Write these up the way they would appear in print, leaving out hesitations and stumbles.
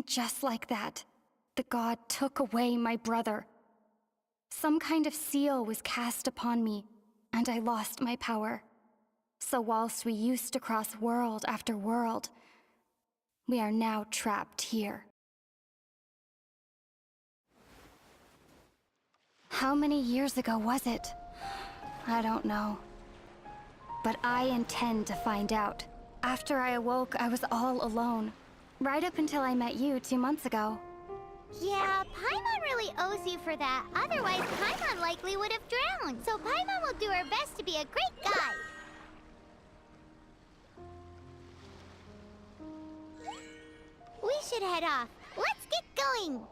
And just like that, the god took away my brother. Some kind of seal was cast upon me, and I lost my power. So whilst we used to cross world after world, we are now trapped here. How many years ago was it? I don't know. But I intend to find out. After I awoke, I was all alone. Right up until I met you 2 months ago. Yeah, Paimon really owes you for that. Otherwise, Paimon likely would have drowned. So Paimon will do her best to be a great guide. We should head off. Let's get going!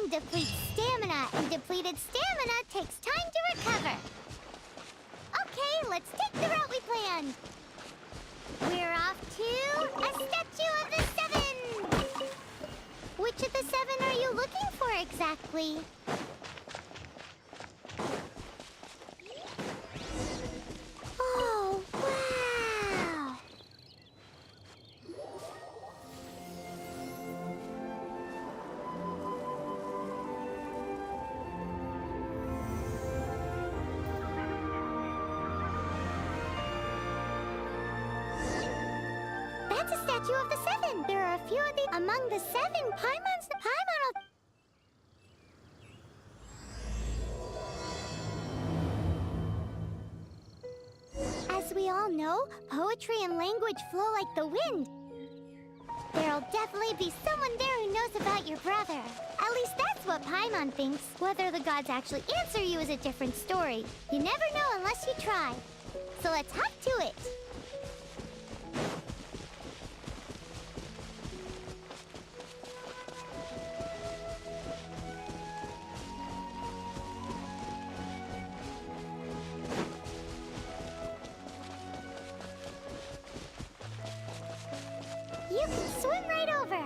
Depletes stamina, and depleted stamina takes time to recover. Okay, let's take the route we planned. We're off to a Statue of the Seven! Which of the 7 are you looking for exactly? Oh, wow! That's a Statue of the Seven. There are a few of the among the 7 Paimons. Paimon will... As we all know, poetry and language flow like the wind. There'll definitely be someone there who knows about your brother. At least that's what Paimon thinks. Whether the gods actually answer you is a different story. You never know unless you try. So let's hop to it. You can swim right over.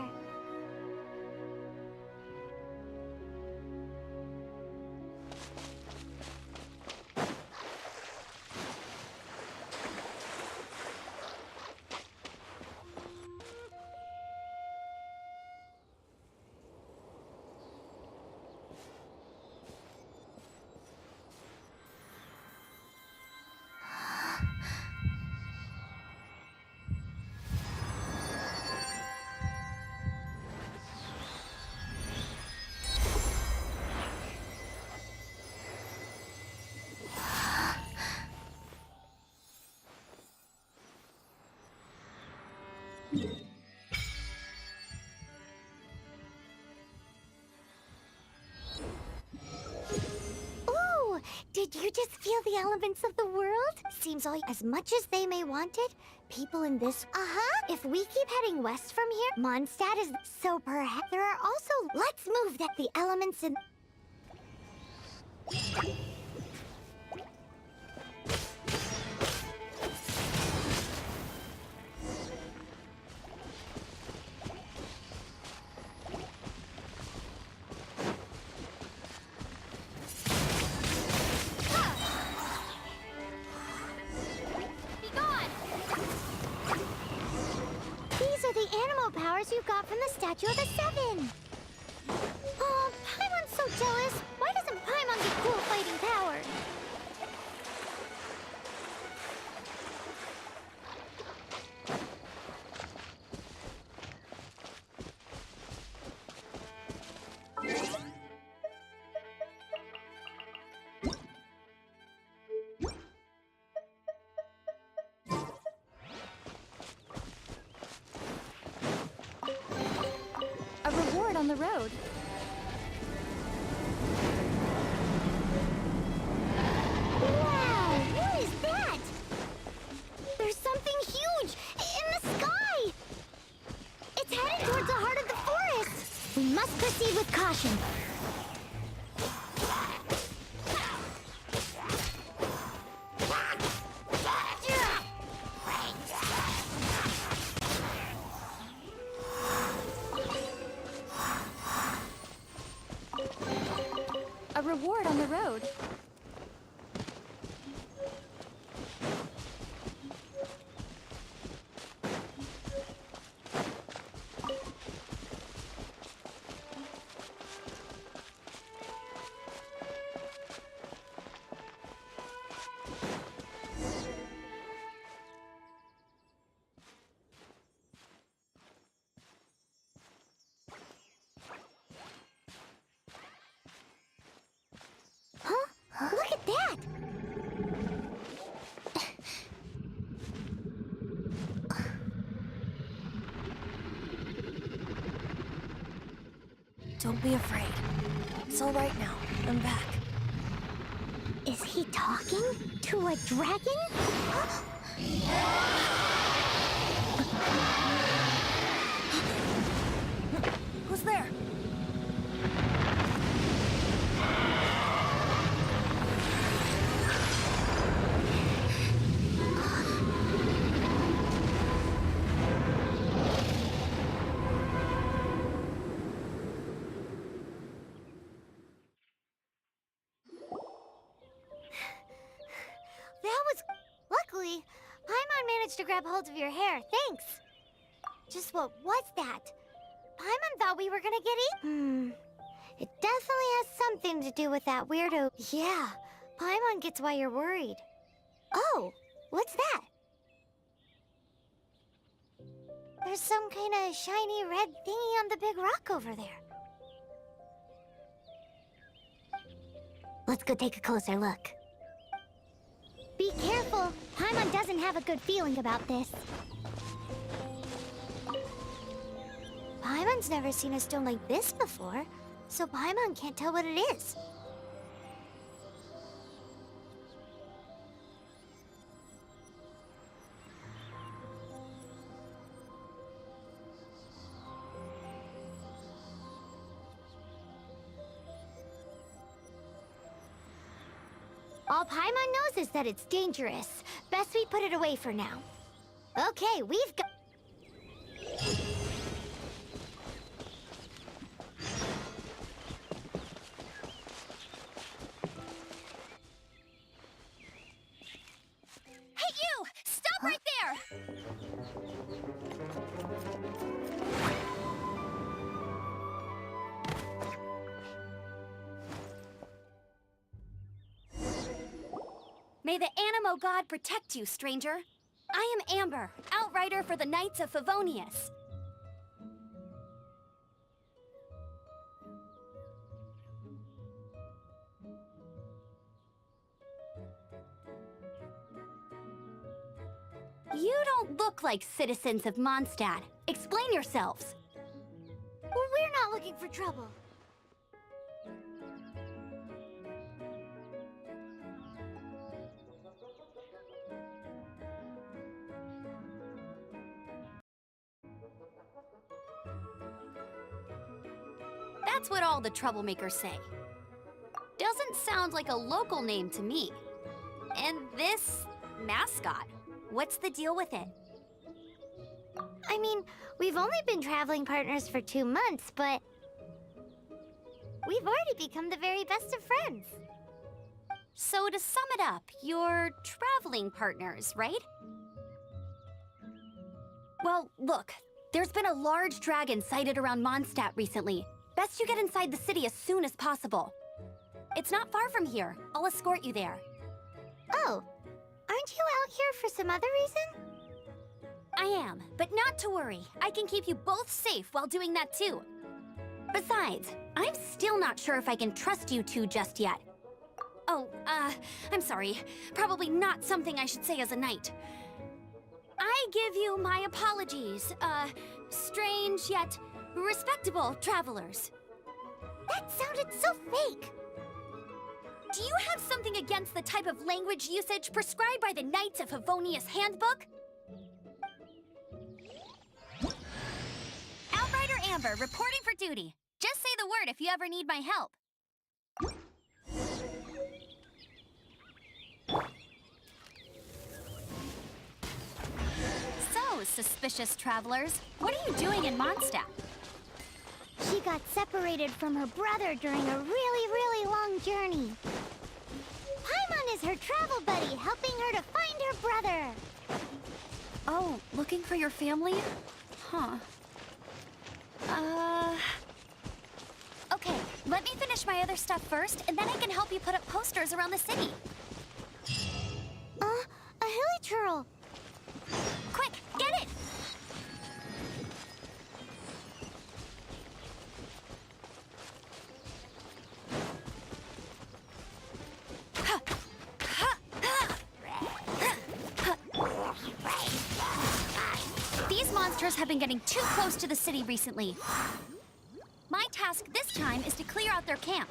Did you just feel the elements of the world? Seems like as much as they may want it, people in this... If we keep heading west from here, Mondstadt is... So perhaps there are also... Let's move that the elements in... These are the animal powers you got from the Statue of the Seven. Oh, Paimon's so jealous. Why doesn't Paimon get cool fighting power? A reward on the road. Wow, what is that? There's something huge in the sky. It's headed towards the heart of the forest. We must proceed with caution. A reward on the road. Huh? Look at that! Don't be afraid. It's all right now. I'm back. Is he talking to a dragon? Who's there? That was... Luckily, Paimon managed to grab hold of your hair. Thanks. Just what was that? Paimon thought we were gonna get eaten. It definitely has something to do with that weirdo. Yeah, Paimon gets why you're worried. Oh, what's that? There's some kind of shiny red thingy on the big rock over there. Let's go take a closer look. Be careful! Paimon doesn't have a good feeling about this. Paimon's never seen a stone like this before, so Paimon can't tell what it is. All Paimon knows is that it's dangerous. Best we put it away for now. Okay, we've got... Hey, you! Stop right there! May the Animo God protect you, stranger. I am Amber, outrider for the Knights of Favonius. You don't look like citizens of Mondstadt. Explain yourselves. We're not looking for trouble. That's what all the troublemakers say. Doesn't sound like a local name to me. And this mascot, what's the deal with it? I mean, we've only been traveling partners for 2 months, but we've already become the very best of friends. So to sum it up, you're traveling partners, right? Well, look, there's been a large dragon sighted around Mondstadt recently. Best you get inside the city as soon as possible. It's not far from here. I'll escort you there. Oh, aren't you out here for some other reason? I am, but not to worry. I can keep you both safe while doing that too. Besides, I'm still not sure if I can trust you two just yet. Oh, I'm sorry. Probably not something I should say as a knight. I give you my apologies, strange yet respectable travelers. That sounded so fake. Do you have something against the type of language usage prescribed by the Knights of Favonius Handbook? Outrider Amber, reporting for duty. Just say the word if you ever need my help. So, suspicious travelers, what are you doing in Mondstadt? She got separated from her brother during a really long journey. Paimon is her travel buddy, helping her to find her brother. Oh, looking for your family? Huh. Okay, let me finish my other stuff first, and then I can help you put up posters around the city. A hilichurl. Quick, get it! These monsters have been getting too close to the city recently. My task this time is to clear out their camp.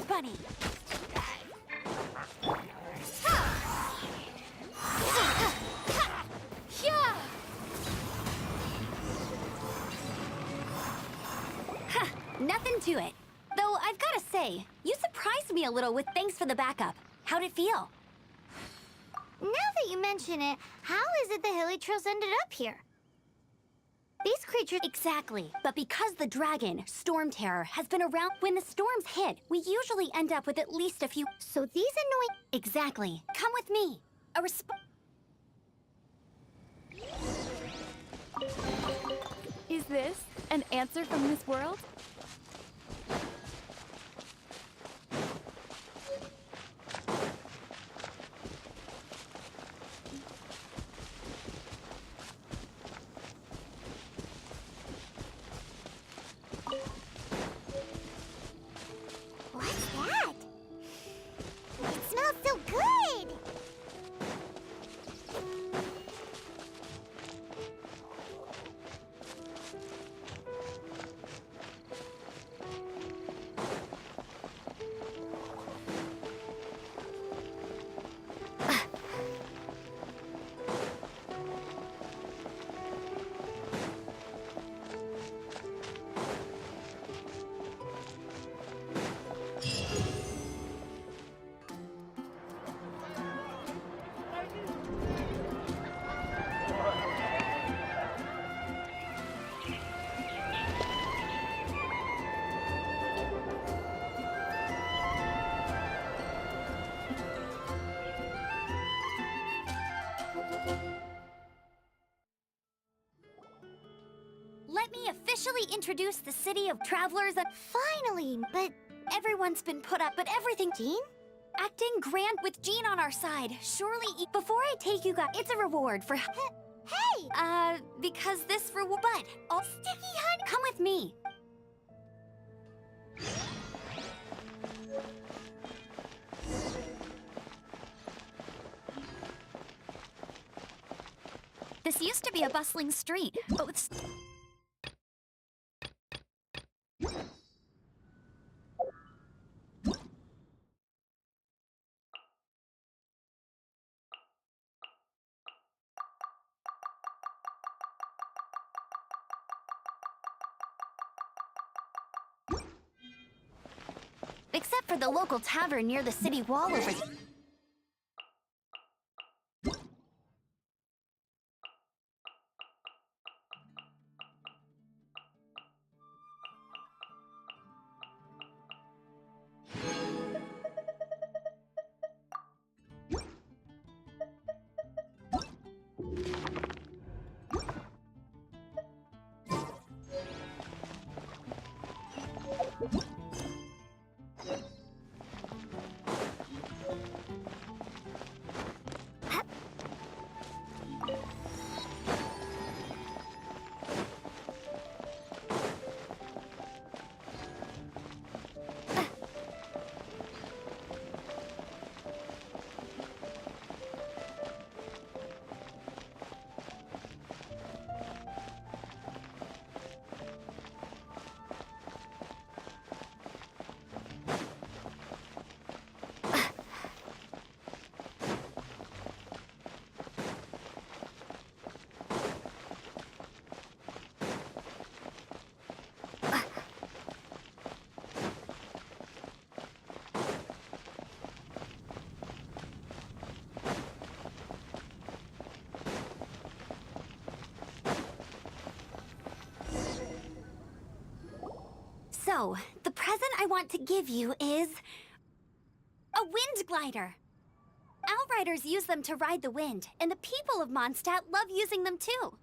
Bunny. Nothing to it. Though I've got to say, you surprised me a little with thanks for the backup. How'd it feel? Now that you mention it, how is it the hilichurls ended up here? These creatures... Exactly. But because the dragon, Storm Terror, has been around, when the storms hit, we usually end up with at least a few... So these annoying... Exactly. Come with me. Is this an answer from this world? What's that? It smells so good! Let me officially introduce the city of travelers and... Finally, but Everyone's been put up, but everything... Jean? Acting grand with Jean on our side. Surely... Before I take you guys... It's a reward for... Hey! Because this reward... But... Oh, Sticky Honey! come with me. This used to be a bustling street, but with... Except for the local tavern near the city wall over there. So, the present I want to give you is... a wind glider! Outriders use them to ride the wind, and the people of Mondstadt love using them too.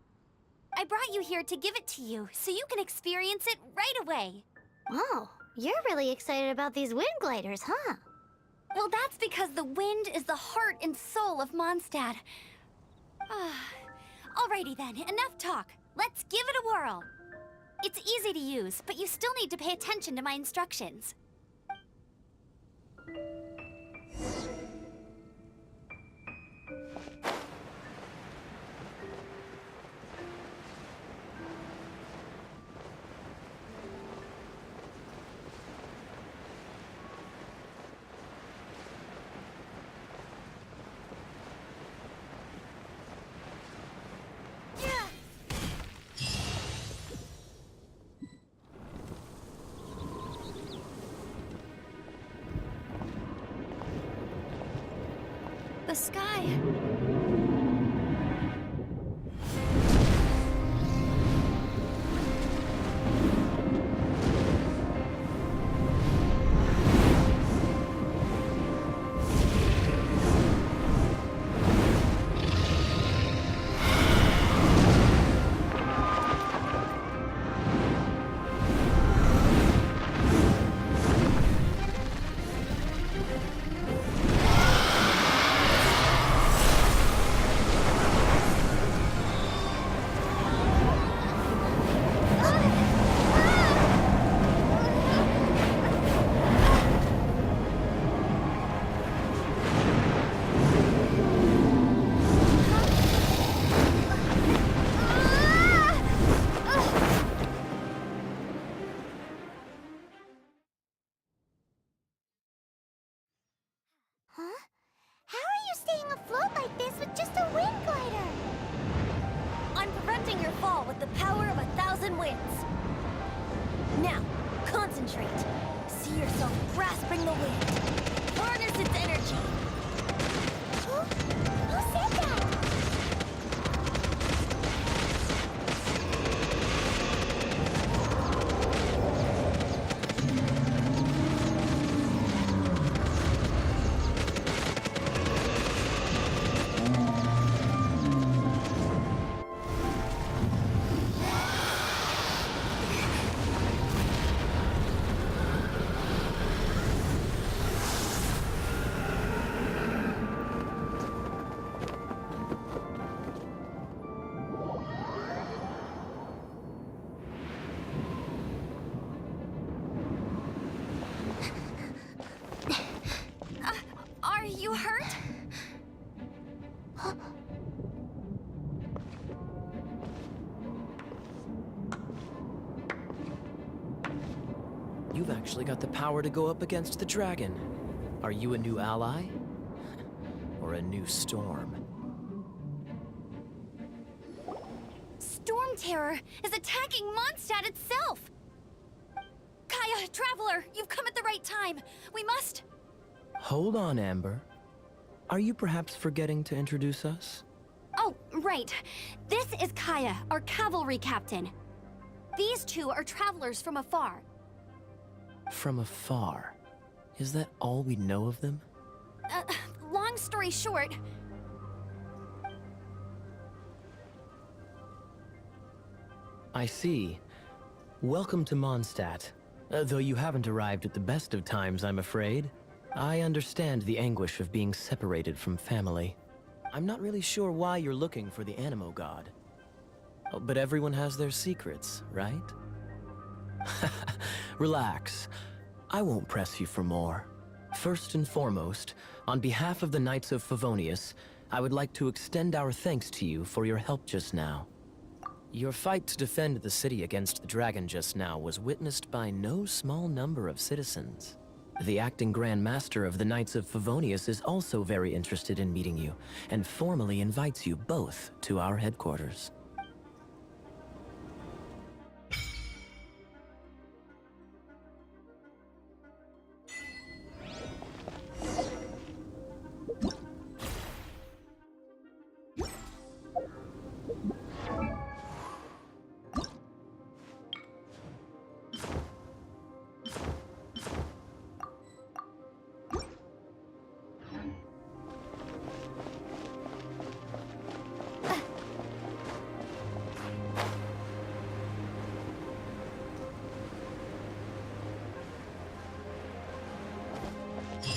I brought you here to give it to you, so you can experience it right away. Oh, you're really excited about these wind gliders, huh? Well, that's because the wind is the heart and soul of Mondstadt. Alrighty then, enough talk. Let's give it a whirl. It's easy to use, but you still need to pay attention to my instructions. The sky. Huh? How are you staying afloat like this with just a wind glider? I'm preventing your fall with the power of 1,000 winds. Now, concentrate. See yourself grasping the wind. Harness its energy. Who said that? Are you hurt? actually got the power to go up against the dragon. Are you a new ally? Or a new storm? Storm Terror is attacking Mondstadt itself! Kaya, Traveler, you've come at the right time. We must... Hold on, Amber. Are you perhaps forgetting to introduce us? Oh, right. This is Kaya, our cavalry captain. These two are travelers from afar. From afar? Is that all we know of them? Long story short... I see. Welcome to Mondstadt. Though you haven't arrived at the best of times, I'm afraid. I understand the anguish of being separated from family. I'm not really sure why you're looking for the Animo God. Oh, but everyone has their secrets, right? Relax. I won't press you for more. First and foremost, on behalf of the Knights of Favonius, I would like to extend our thanks to you for your help just now. Your fight to defend the city against the dragon just now was witnessed by no small number of citizens. The acting Grand Master of the Knights of Favonius is also very interested in meeting you, and formally invites you both to our headquarters.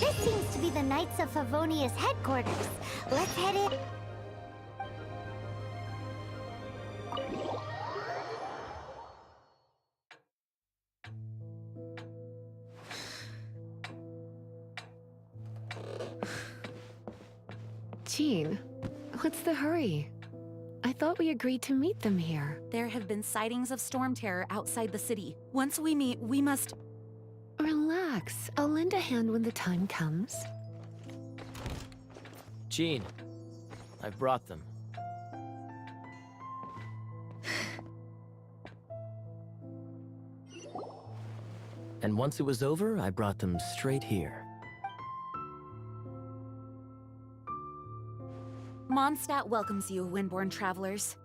This seems to be the Knights of Favonius headquarters. Let's head in. Jean, what's the hurry? I thought we agreed to meet them here. There have been sightings of Storm Terror outside the city. Once we meet, we must... Relax. I'll lend a hand when the time comes. Jean, I've brought them. And once it was over, I brought them straight here. Mondstadt welcomes you, Windborn travelers.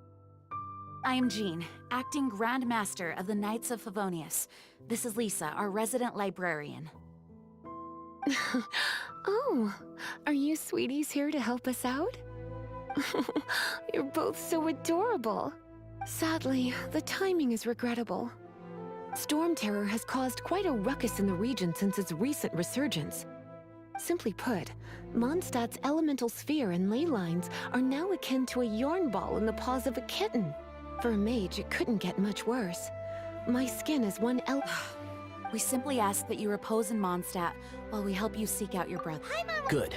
I am Jean, acting Grand Master of the Knights of Favonius. This is Lisa, our resident librarian. Oh, are you sweeties here to help us out? You're both so adorable. Sadly, the timing is regrettable. Storm Terror has caused quite a ruckus in the region since its recent resurgence. Simply put, Mondstadt's elemental sphere and ley lines are now akin to a yarn ball in the paws of a kitten. For a mage, it couldn't get much worse. My skin is one We simply ask that you repose in Mondstadt while we help you seek out your brother. Good.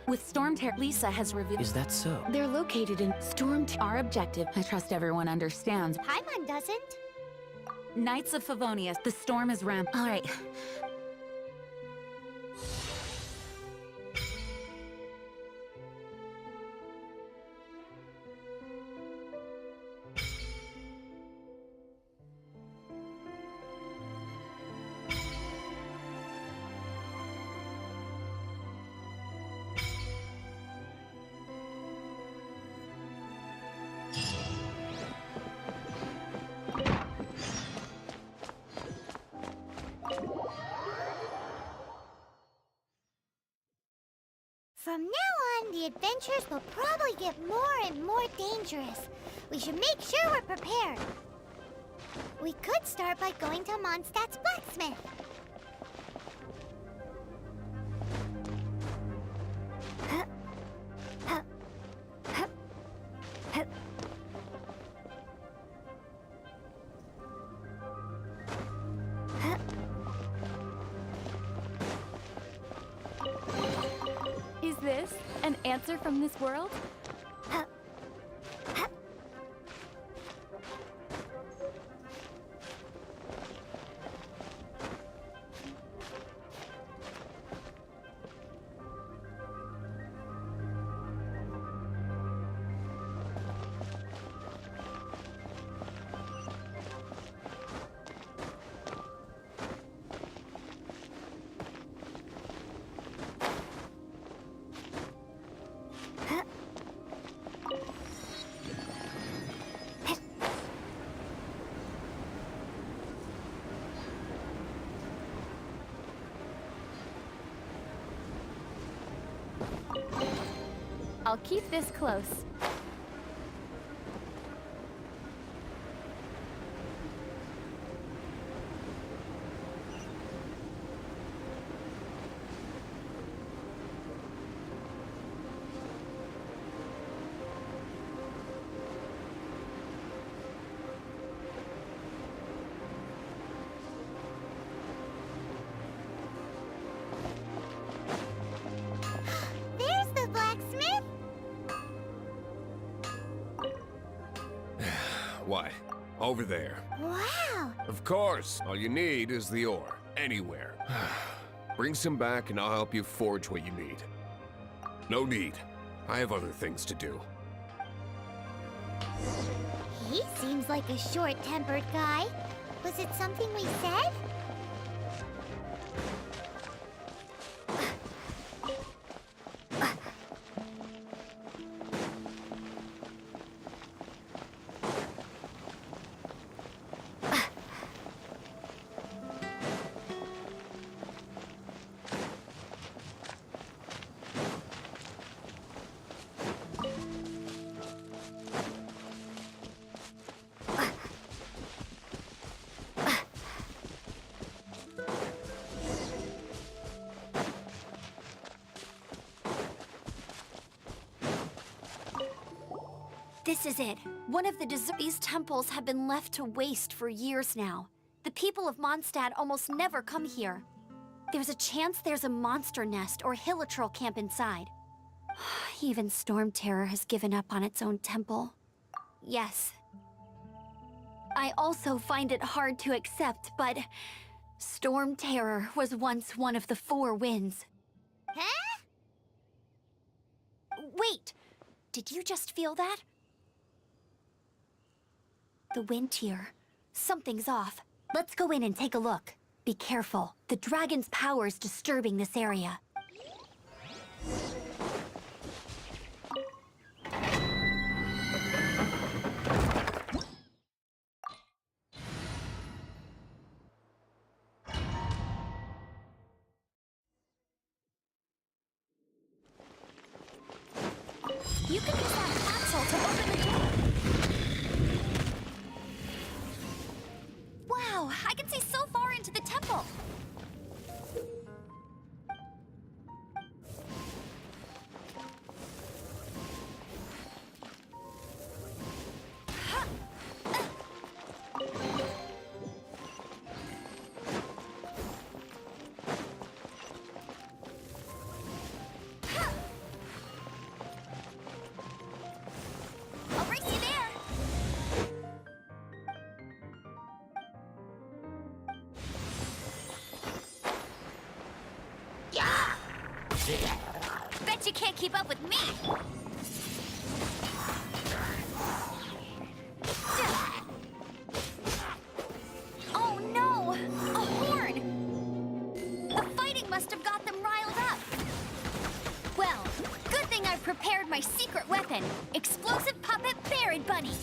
With Storm Terror, Lisa has revealed... Is that so? They're located in Storm Terror. Our objective, I trust everyone understands. Paimon doesn't. Knights of Favonius, the storm is All right. From now on, the adventures will probably get more and more dangerous. We should make sure we're prepared. We could start by going to Mondstadt's blacksmith. Huh. Huh. Huh. Huh. Huh. Is this an answer from this world? Huh. Huh. I'll keep this close. There's the blacksmith! Why? Over there. Wow! Of course, all you need is the ore. Anywhere. Bring some back and I'll help you forge what you need. No need. I have other things to do. He seems like a short-tempered guy. Was it something we said? This is it. One of these temples have been left to waste for years now. The people of Mondstadt almost never come here. There's a chance there's a monster nest or hilitrol camp inside. Even Storm Terror has given up on its own temple. Yes. I also find it hard to accept, but Storm Terror was once one of the four winds. Huh? Wait! Did you just feel that? The wind here. Something's off. Let's go in and take a look. Be careful. The dragon's power is disturbing this area. You can use that capsule to open the door. Wow, I can see so far into the temple. I'll race you there. Bet you can't keep up with me. Oh no! A horn! The fighting must have got them riled up. Well, good thing I prepared my secret weapon, explosive puppet Barrett Bunny.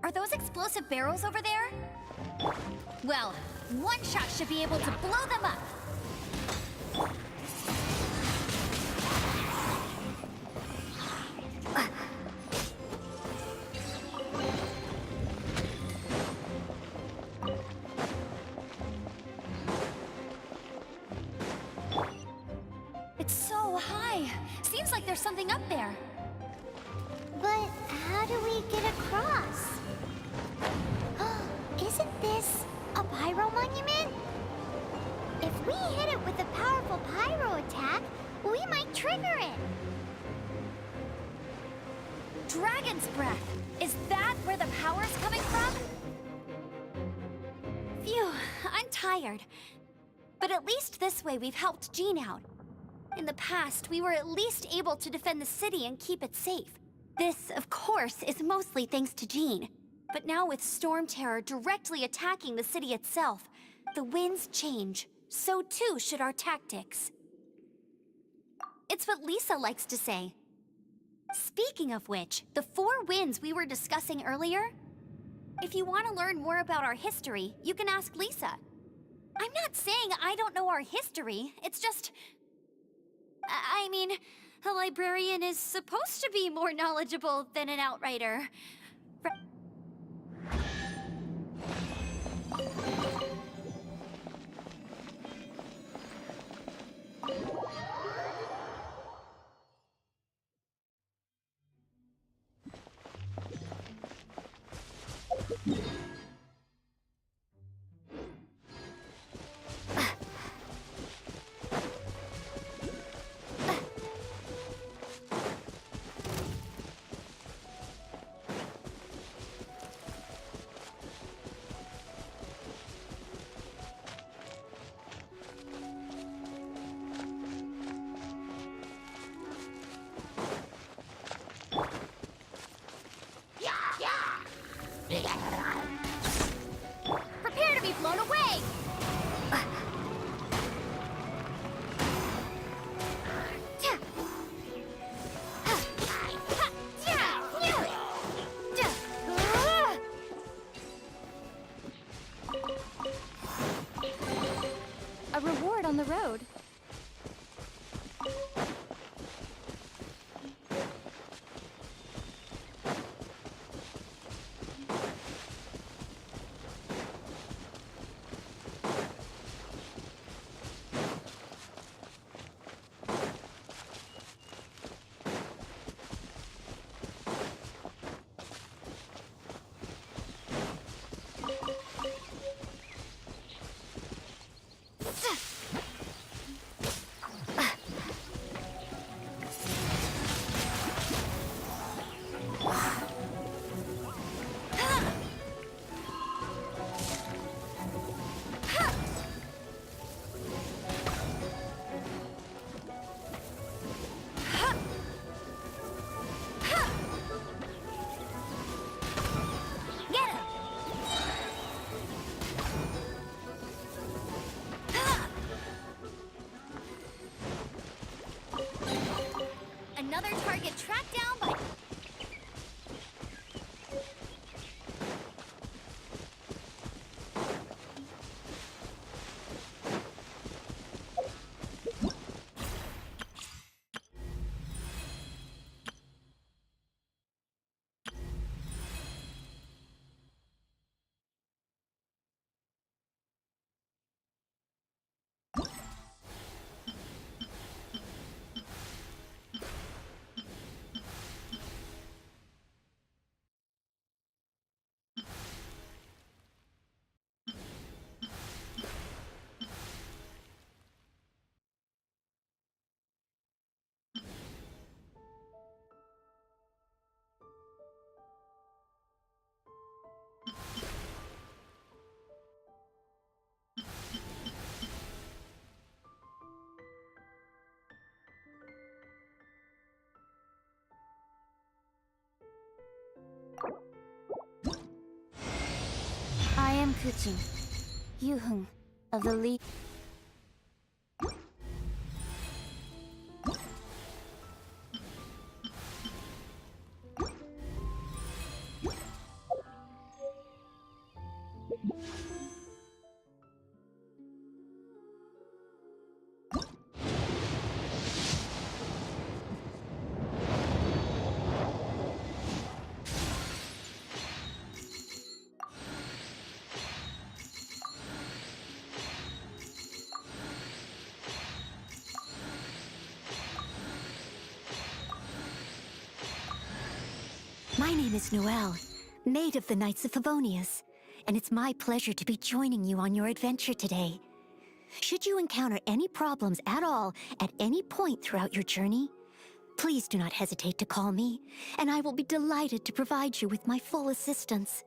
Are those explosive barrels over there? Well, one shot should be able to blow them up. It's so high. Seems like there's something up there. But how do we get across? Isn't this a pyro monument? If we hit it with a powerful pyro attack, we might trigger it. Dragon's breath. Is that where the power's coming from? Phew, I'm tired. But at least this way we've helped Jean out. In the past, we were at least able to defend the city and keep it safe. This, of course, is mostly thanks to Jean. But now with Storm Terror directly attacking the city itself, the winds change. So too should our tactics. It's what Lisa likes to say. Speaking of which, the four winds we were discussing earlier, if you want to learn more about our history, you can ask Lisa. I'm not saying I don't know our history. It's just... I mean, a librarian is supposed to be more knowledgeable than an outrider. Prepare to be blown away! A reward on the road. Another target tracked down by... I am Kuchin, Yuhung of the League. My name is Noelle, maid of the Knights of Favonius, and it's my pleasure to be joining you on your adventure today. Should you encounter any problems at all at any point throughout your journey, please do not hesitate to call me, and I will be delighted to provide you with my full assistance.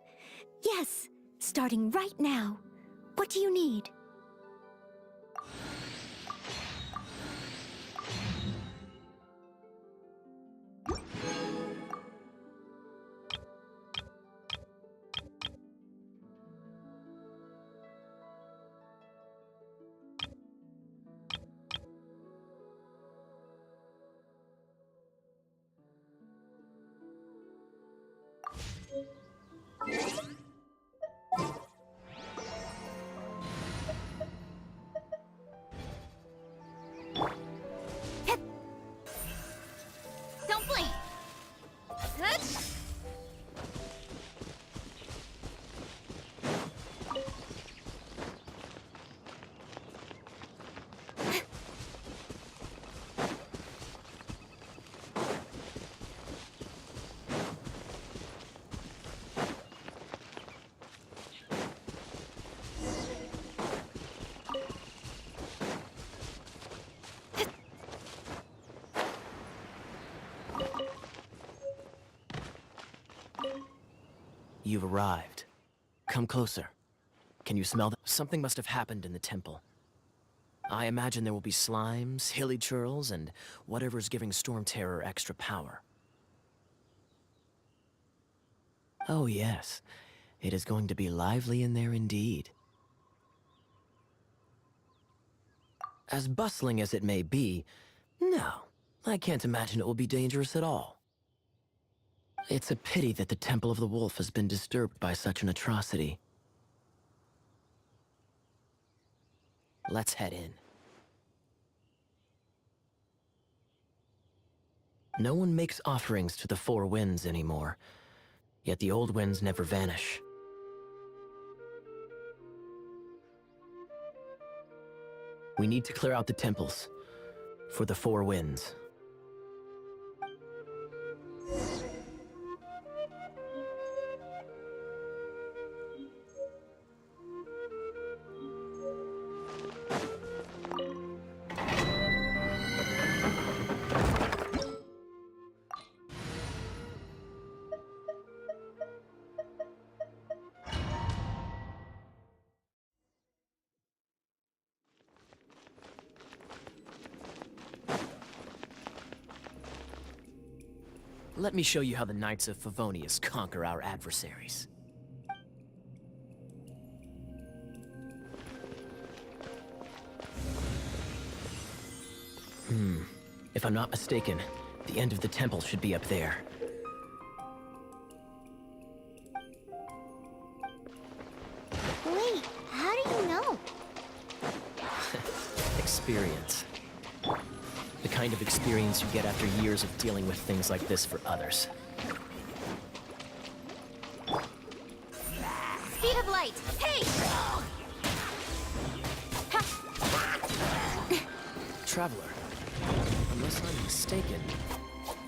Yes, starting right now. What do you need? You've arrived. Come closer. Can you smell that? Something must have happened in the temple. I imagine there will be slimes, hilly churls, and whatever's giving Storm Terror extra power. Oh yes, it is going to be lively in there indeed. As bustling as it may be, no, I can't imagine it will be dangerous at all. It's a pity that the Temple of the Wolf has been disturbed by such an atrocity. Let's head in. No one makes offerings to the Four Winds anymore, yet the old winds never vanish. We need to clear out the temples for the Four Winds. Let me show you how the Knights of Favonius conquer our adversaries. If I'm not mistaken, the end of the temple should be up there. Wait, how do you know? Experience. The kind of experience you get after years of dealing with things like this for others. Speed of light! Hey! Traveler, unless I'm mistaken,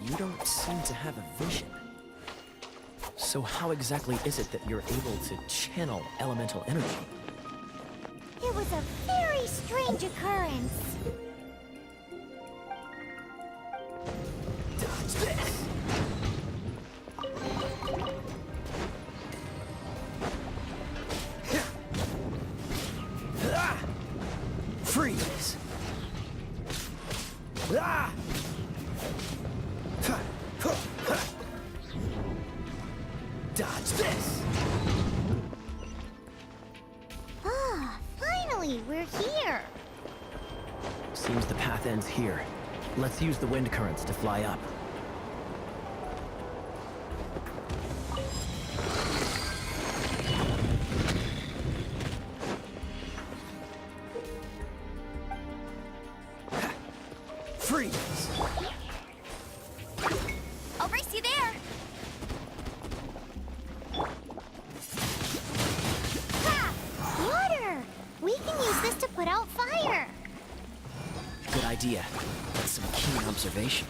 you don't seem to have a vision. So how exactly is it that you're able to channel elemental energy? It was a very strange occurrence. Dodge this! Freeze! Dodge this! Ah, finally, we're here. Seems the path ends here. Let's use the wind currents to fly up. Freeze! I'll race you there! Ha! Water! We can use this to put out fire. Good idea. That's some keen observation.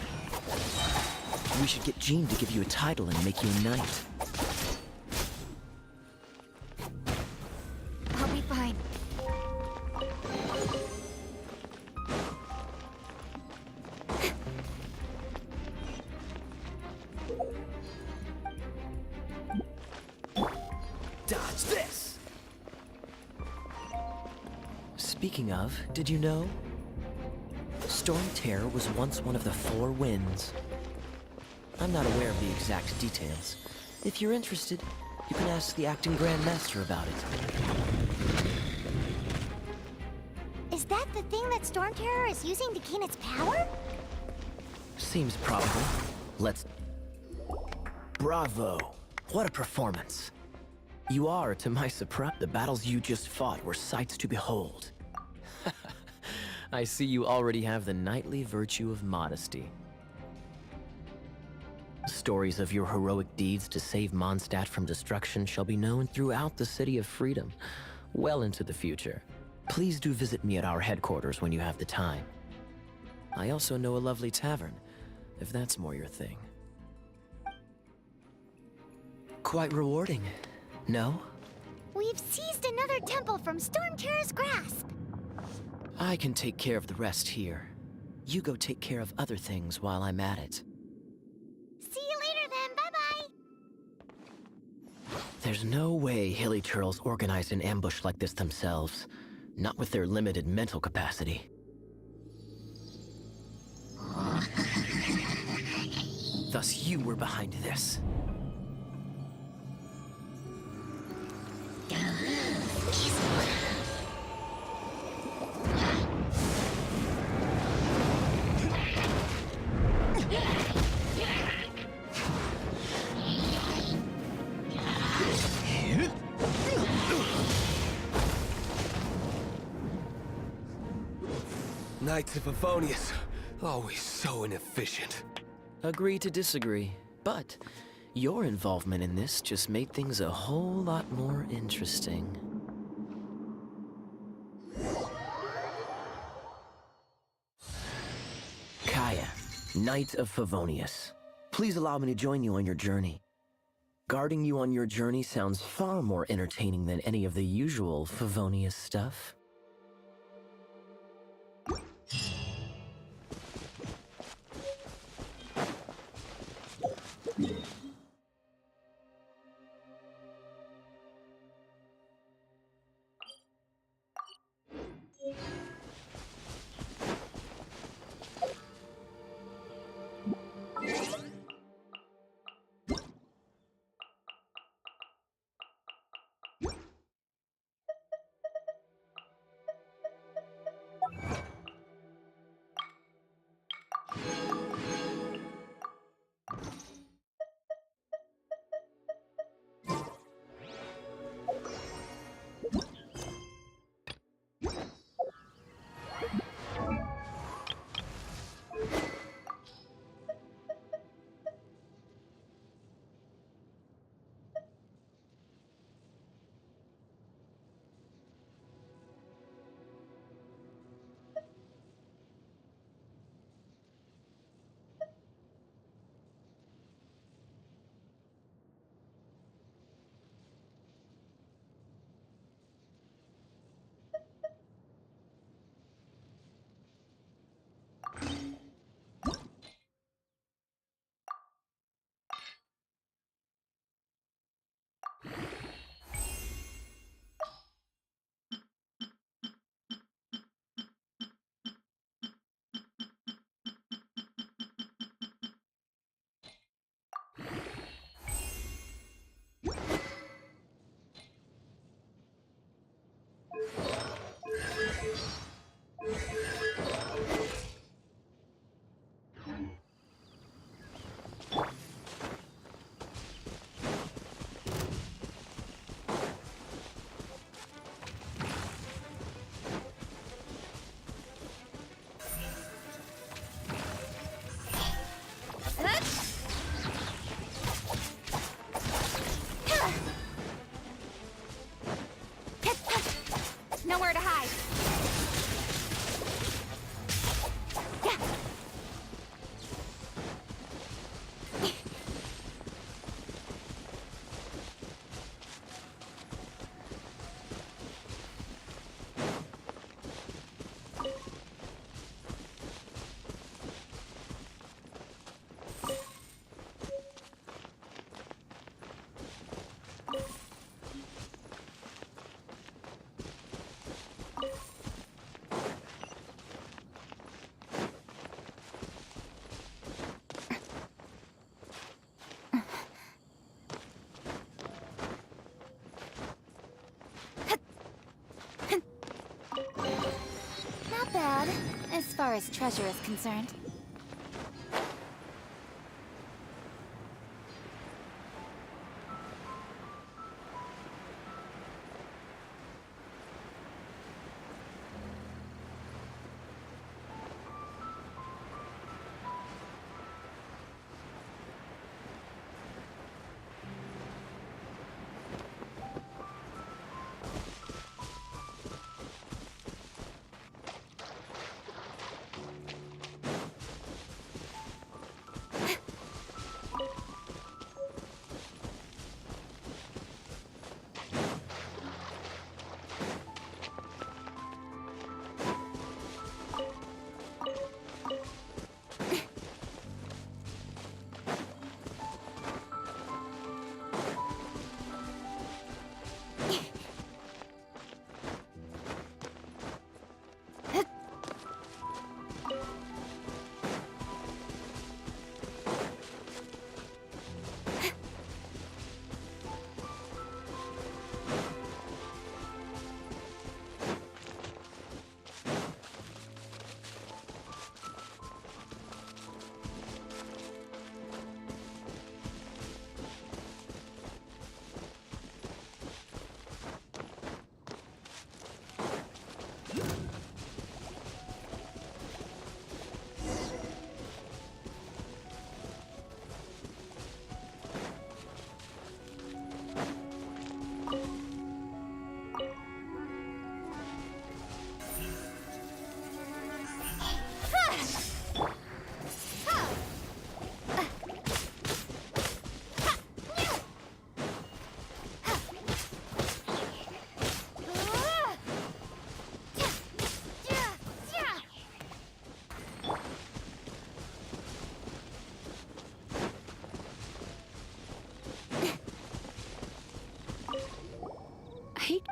We should get Jean to give you a title and make you a knight. I'll be fine. Dodge this! Speaking of, did you know? Storm Terror was once one of the Four Winds. I'm not aware of the exact details. If you're interested, you can ask the acting Grand Master about it. Is that the thing that Storm Terror is using to gain its power? Seems probable. Let's... Bravo! What a performance! You are, to my surprise, the battles you just fought were sights to behold. I see you already have the knightly virtue of modesty. Stories of your heroic deeds to save Mondstadt from destruction shall be known throughout the City of Freedom, well into the future. Please do visit me at our headquarters when you have the time. I also know a lovely tavern, if that's more your thing. Quite rewarding, no? We've seized another temple from Storm Terror's grasp. I can take care of the rest here. You go take care of other things while I'm at it. See you later then, bye-bye. There's no way Hilly Turtles organized an ambush like this themselves. Not with their limited mental capacity. Thus you were behind this. Knights of Favonius, always so inefficient. Agree to disagree, but your involvement in this just made things a whole lot more interesting. Kaya, Knight of Favonius. Please allow me to join you on your journey. Guarding you on your journey sounds far more entertaining than any of the usual Favonius stuff. Nowhere to hide. Not bad, as far as treasure is concerned.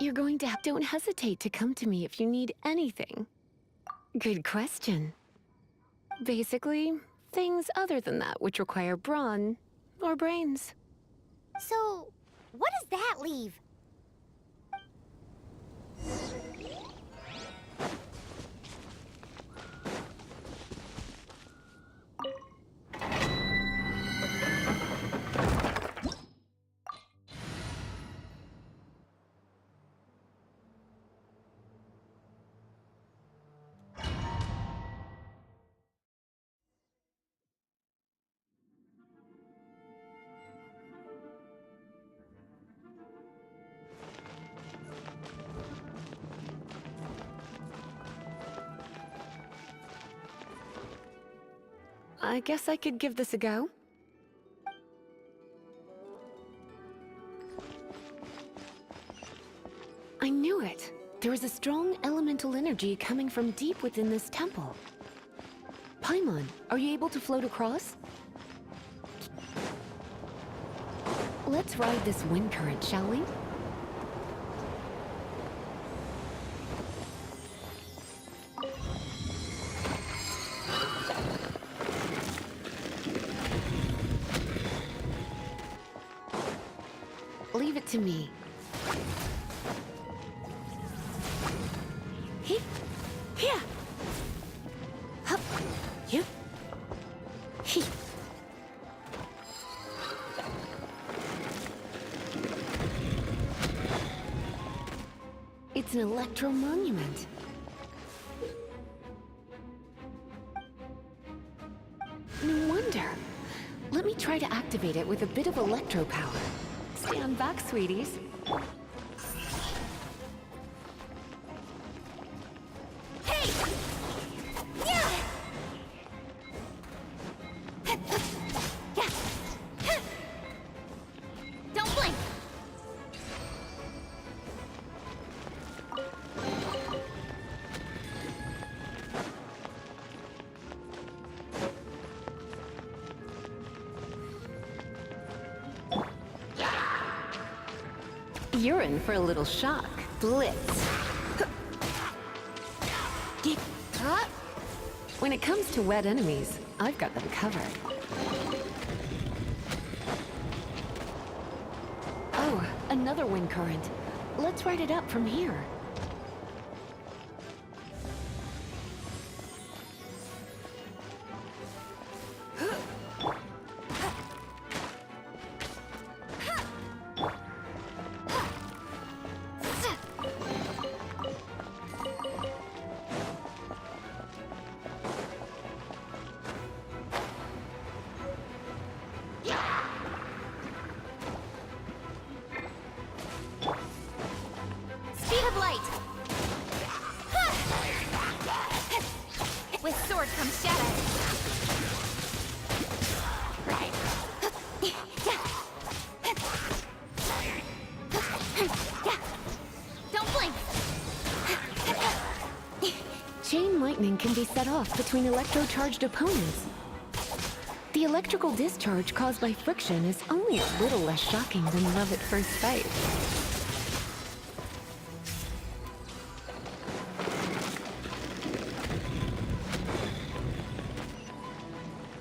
you're going to don't hesitate to come to me if you need anything. Good question. Basically, things other than that which require brawn or brains. So, what does that leave? I guess I could give this a go. I knew it. There is a strong elemental energy coming from deep within this temple. Paimon, are you able to float across? Let's ride this wind current, shall we? Leave it to me. Here. Here. Hup. You. He. It's an electro monument. No wonder. Let me try to activate it with a bit of electro power. Stand back, sweeties. Hey! Yeah! Don't blink! You're in for a little shock. Blitz. When it comes to wet enemies, I've got them covered. Oh, another wind current. Let's ride it up from here. Speed of light! With sword comes shadow. Don't blink! Chain lightning can be set off between electro-charged opponents. The electrical discharge caused by friction is only a little less shocking than love at first sight.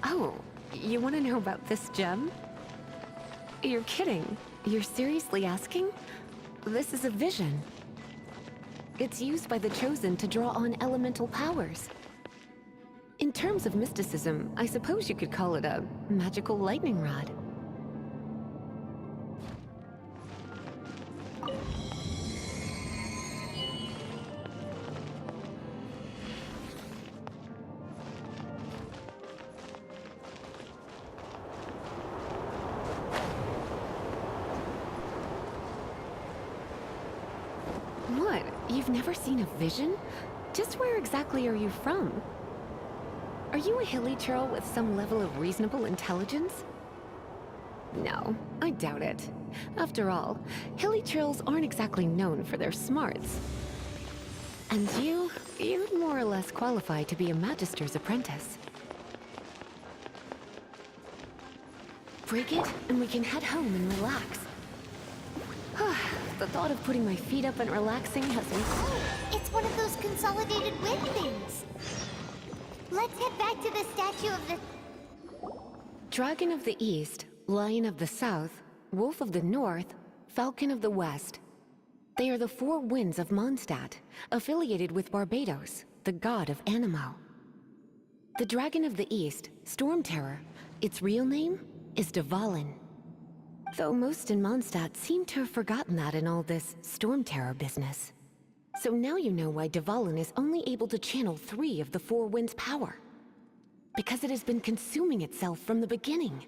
Oh, you want to know about this gem? You're kidding. You're seriously asking? This is a vision. It's used by the Chosen to draw on elemental powers. In terms of mysticism, I suppose you could call it a magical lightning rod. What? You've never seen a vision? Just where exactly are you from? Are you a hilly churl with some level of reasonable intelligence? No, I doubt it. After all, hilly churls aren't exactly known for their smarts. And you'd more or less qualify to be a magister's apprentice. Break it, and we can head home and relax. The thought of putting my feet up and relaxing has me... It's one of those consolidated wind things. Let's head back to the statue of the... Dragon of the East, Lion of the South, Wolf of the North, Falcon of the West. They are the four winds of Mondstadt, affiliated with Barbados, the god of Anemo. The Dragon of the East, Storm Terror, its real name is Dvalin. Though most in Mondstadt seem to have forgotten that in all this Storm Terror business. So now you know why Dvalin is only able to channel 3 of the four winds' power. Because it has been consuming itself from the beginning.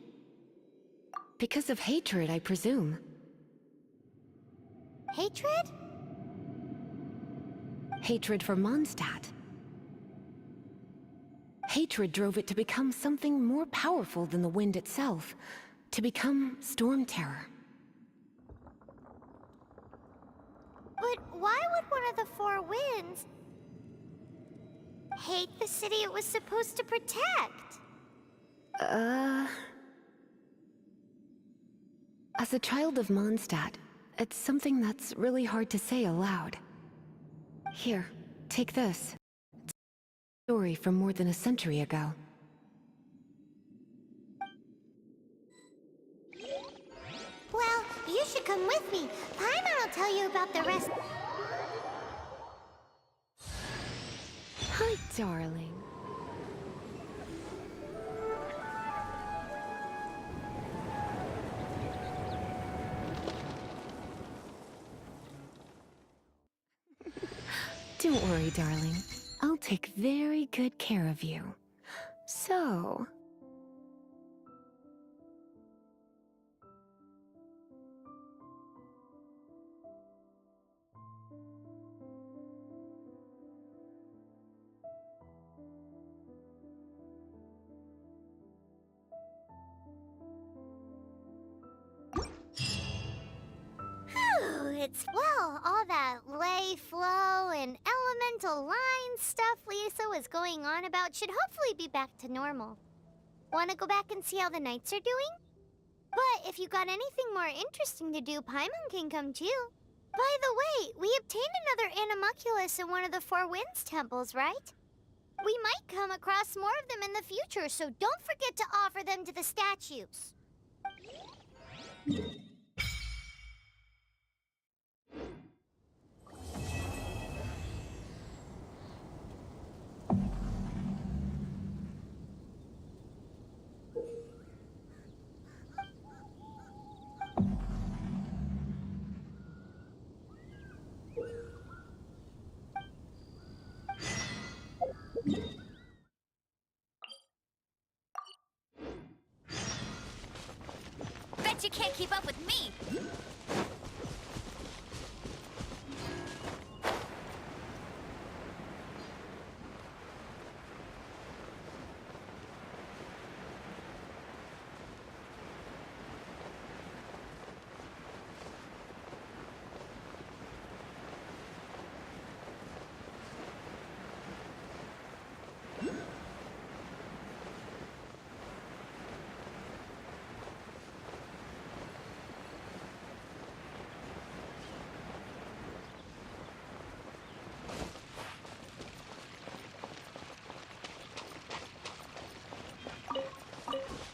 Because of hatred, I presume. Hatred? Hatred for Mondstadt. Hatred drove it to become something more powerful than the wind itself. To become Storm Terror. But why would one of the four winds hate the city it was supposed to protect? As a child of Mondstadt, it's something that's really hard to say aloud. Here, take this. It's a story from more than a century ago. Well, you should come with me. Paimon will tell you about the rest. Hi, darling. Don't worry, darling. I'll take very good care of you. So... It's, well, all that lay, flow, and elemental line stuff Lisa was going on about should hopefully be back to normal. Want to go back and see how the knights are doing? But if you got anything more interesting to do, Paimon can come too. By the way, we obtained another Animalculus in one of the Four Winds temples, right? We might come across more of them in the future, so don't forget to offer them to the statues. Bet you can't keep up with me!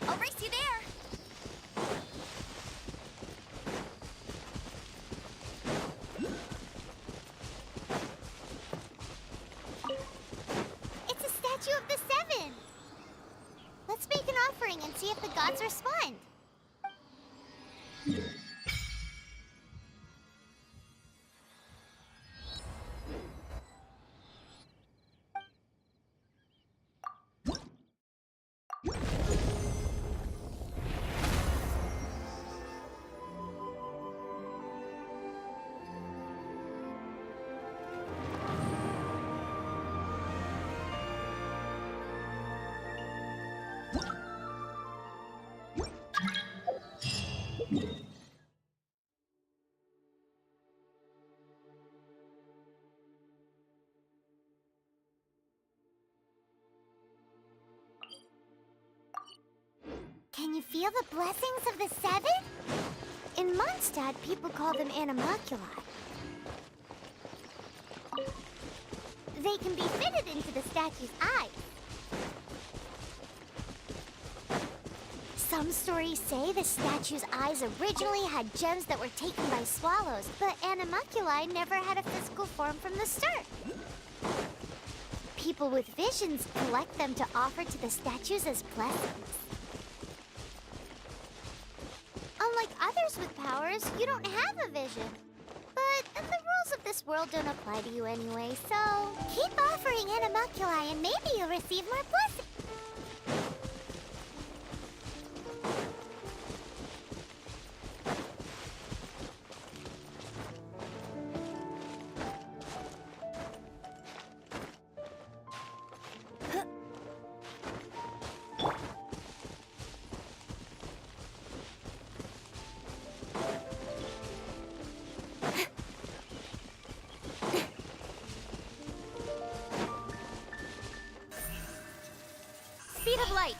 I'll race you there! It's a statue of the Seven! Let's make an offering and see if the gods respond. Can you feel the blessings of the Seven? In Mondstadt, people call them animalculi. They can be fitted into the statue's eyes. Some stories say the statue's eyes originally had gems that were taken by swallows, but animalculi never had a physical form from the start. People with visions collect them to offer to the statues as blessings. Unlike others with powers, you don't have a vision. But the rules of this world don't apply to you anyway, so keep offering animalculi and maybe you'll receive more blessings. Speed of light.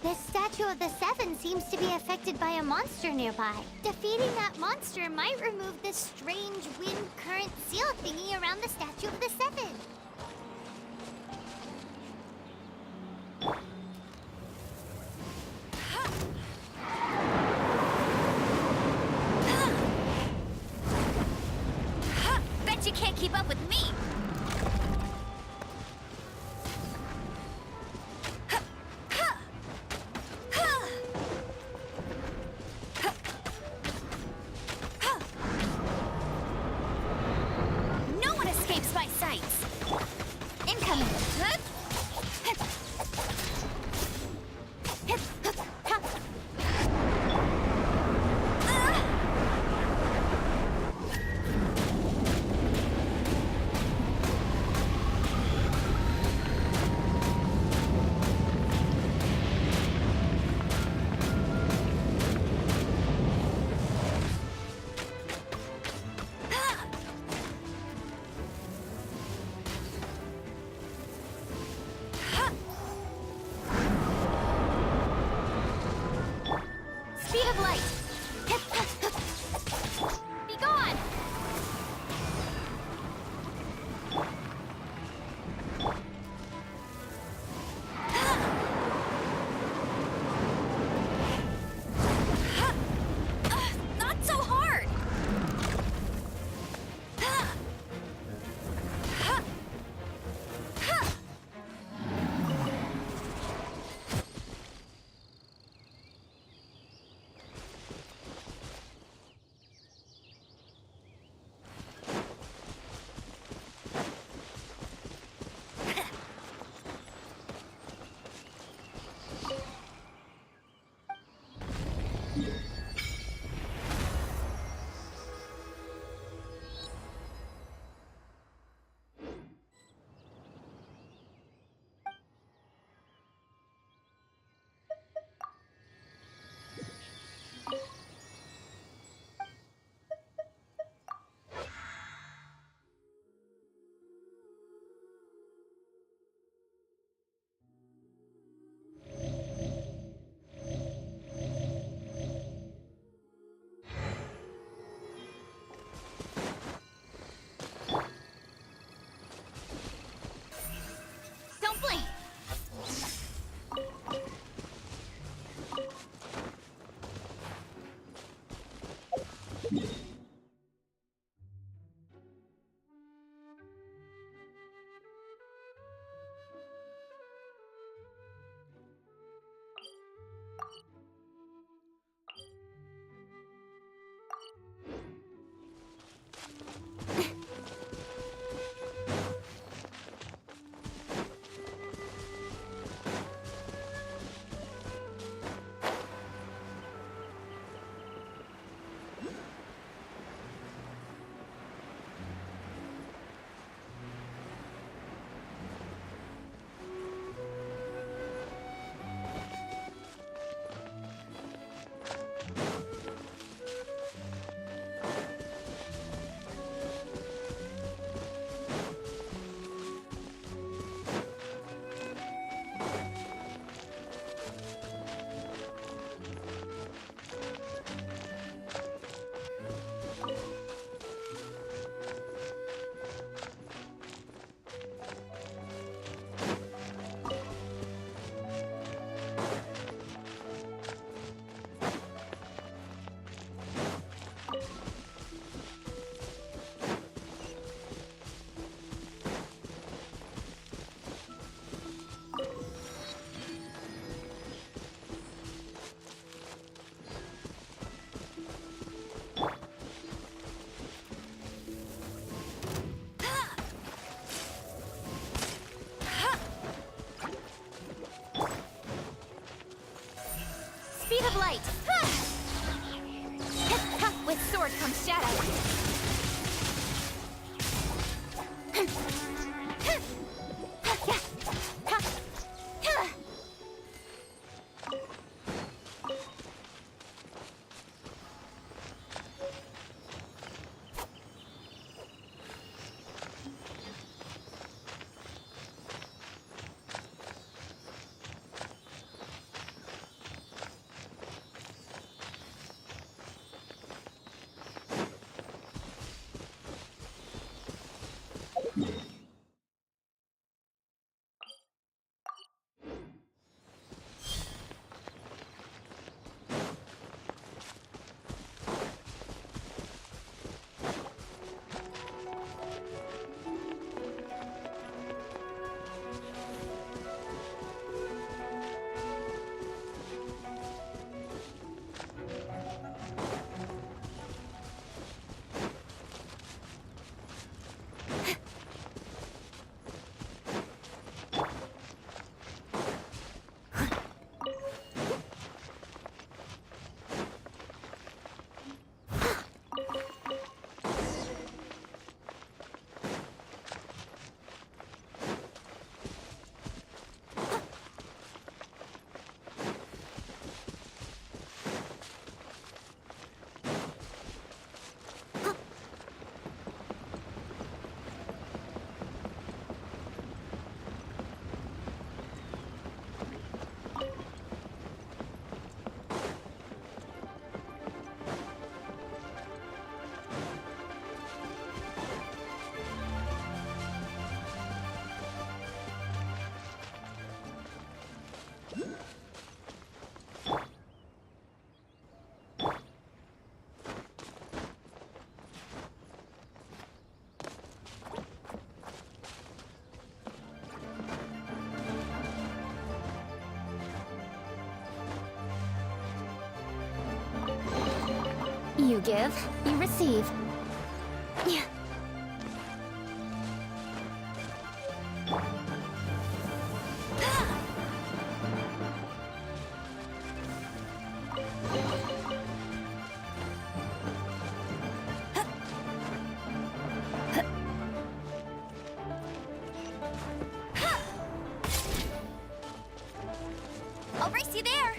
This statue of the Seven seems to be affected by a monster nearby. Defeating that monster might remove this strange wind current seal thingy around the statue of the Seven. Bet you can't keep up with me. No one escapes my sights. Incoming. light. With sword comes shadow. You give, you receive. I'll race you there.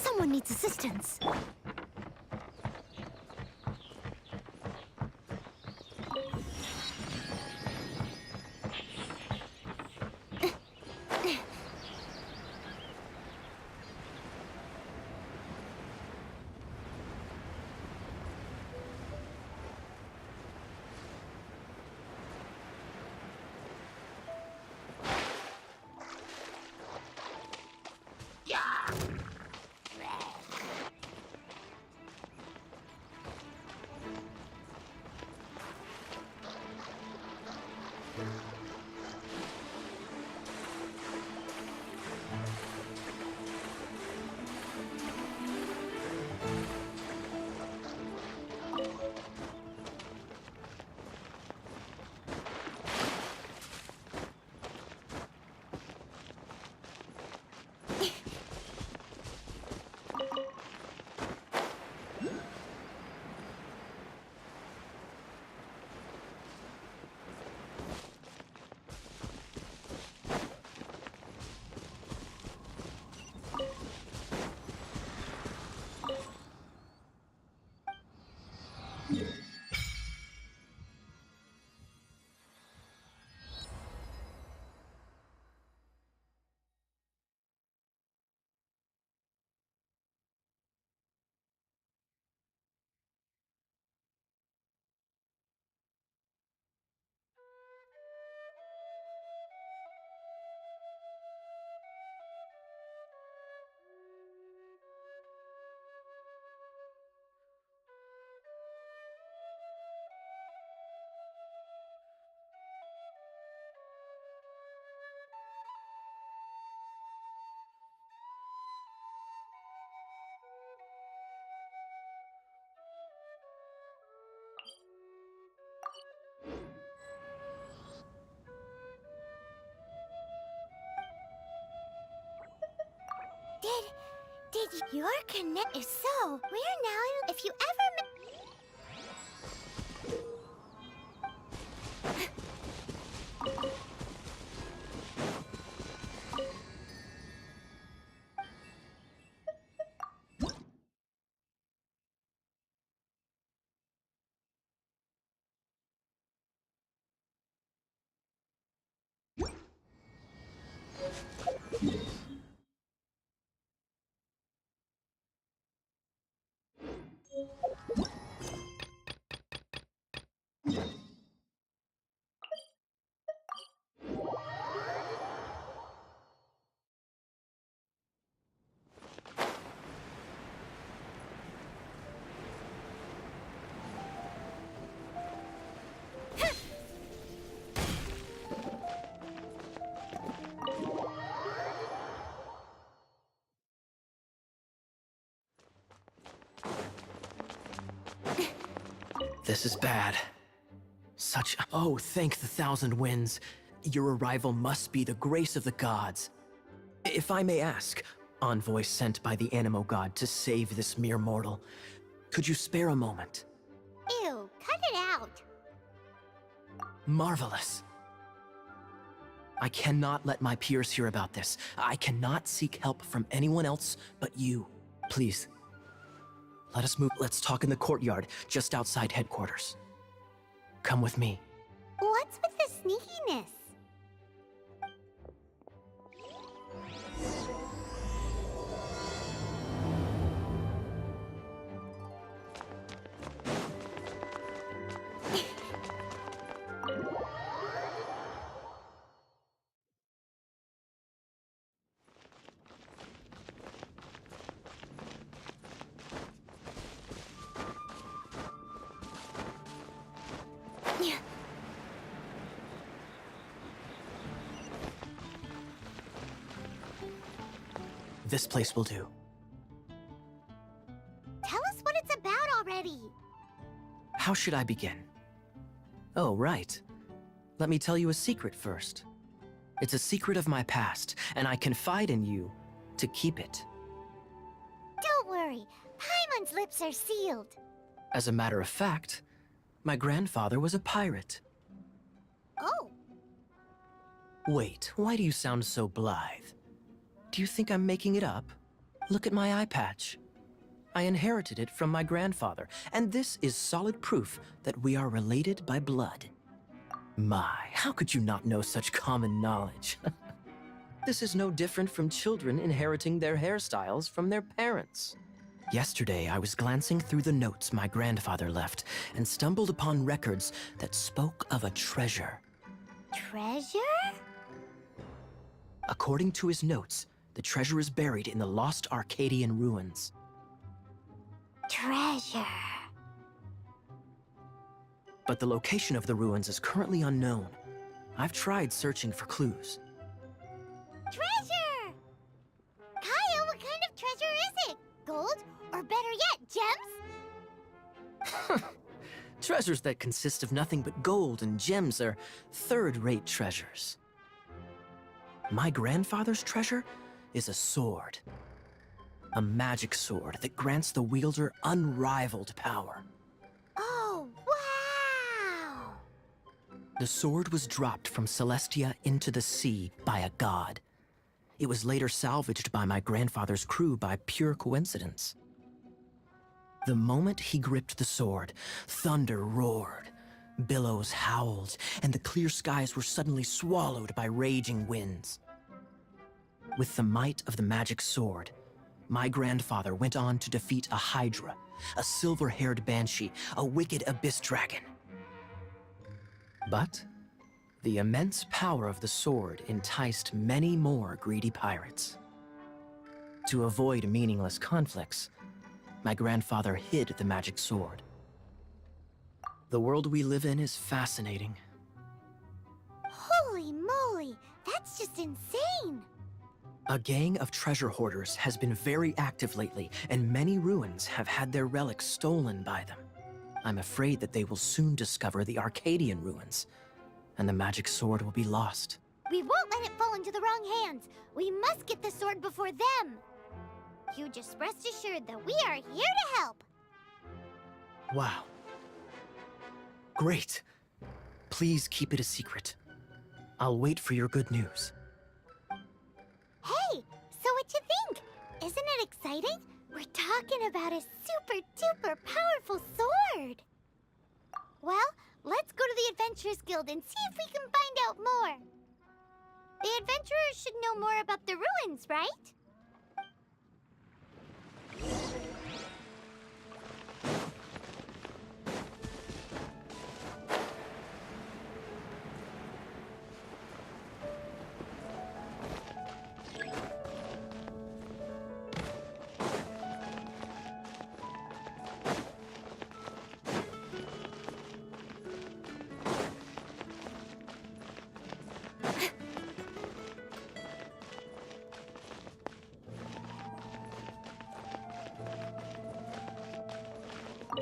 Someone needs assistance. Did your connect? If so, we're now. If you ever. This is bad. Oh, thank the thousand winds. Your arrival must be the grace of the gods. If I may ask, envoy sent by the Animo god to save this mere mortal, could you spare a moment? Ew, cut it out. Marvelous. I cannot let my peers hear about this. I cannot seek help from anyone else but you. Please, let us move. Let's talk in the courtyard, just outside headquarters. Come with me. What's with the sneakiness? This place will do. Tell us what it's about already. How should I begin? Oh, right. Let me tell you a secret first. It's a secret of my past, and I confide in you to keep it. Don't worry, Paimon's lips are sealed. As a matter of fact, my grandfather was a pirate. Oh, Wait, why do you sound so blithe? Do you think I'm making it up? Look at my eye patch. I inherited it from my grandfather, and this is solid proof that we are related by blood. My, how could you not know such common knowledge? This is no different from children inheriting their hairstyles from their parents. Yesterday, I was glancing through the notes my grandfather left and stumbled upon records that spoke of a treasure. treasure? According to his notes, the treasure is buried in the lost Arcadian ruins. Treasure. But the location of the ruins is currently unknown. I've tried searching for clues. Treasure! Kaya, what kind of treasure is it? Gold? Or better yet, gems? Treasures that consist of nothing but gold and gems are third-rate treasures. My grandfather's treasure is a sword. A magic sword that grants the wielder unrivaled power. Oh, wow! The sword was dropped from Celestia into the sea by a god. It was later salvaged by my grandfather's crew by pure coincidence. The moment he gripped the sword, thunder roared, billows howled, and the clear skies were suddenly swallowed by raging winds. With the might of the magic sword, my grandfather went on to defeat a hydra, a silver-haired banshee, a wicked abyss dragon. But the immense power of the sword enticed many more greedy pirates. To avoid meaningless conflicts, my grandfather hid the magic sword. The world we live in is fascinating. Holy moly, that's just insane! A gang of treasure hoarders has been very active lately, and many ruins have had their relics stolen by them. I'm afraid that they will soon discover the Arcadian ruins, and the magic sword will be lost. We won't let it fall into the wrong hands. We must get the sword before them. You just rest assured that we are here to help. Wow. Great. Please keep it a secret. I'll wait for your good news. Hey, so what you think? Isn't it exciting? We're talking about a super duper powerful sword. Well, let's go to the Adventurers Guild and see if we can find out more. The adventurers should know more about the ruins, right?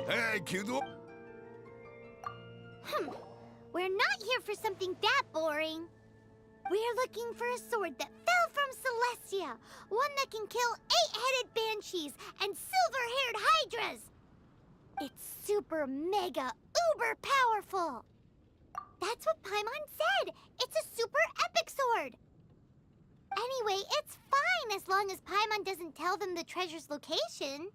Hey, kiddo. We're not here for something that boring. We're looking for a sword that fell from Celestia. One that can kill 8-headed banshees and silver-haired hydras. It's super mega uber powerful. That's what Paimon said. It's a super epic sword. Anyway, it's fine as long as Paimon doesn't tell them the treasure's location.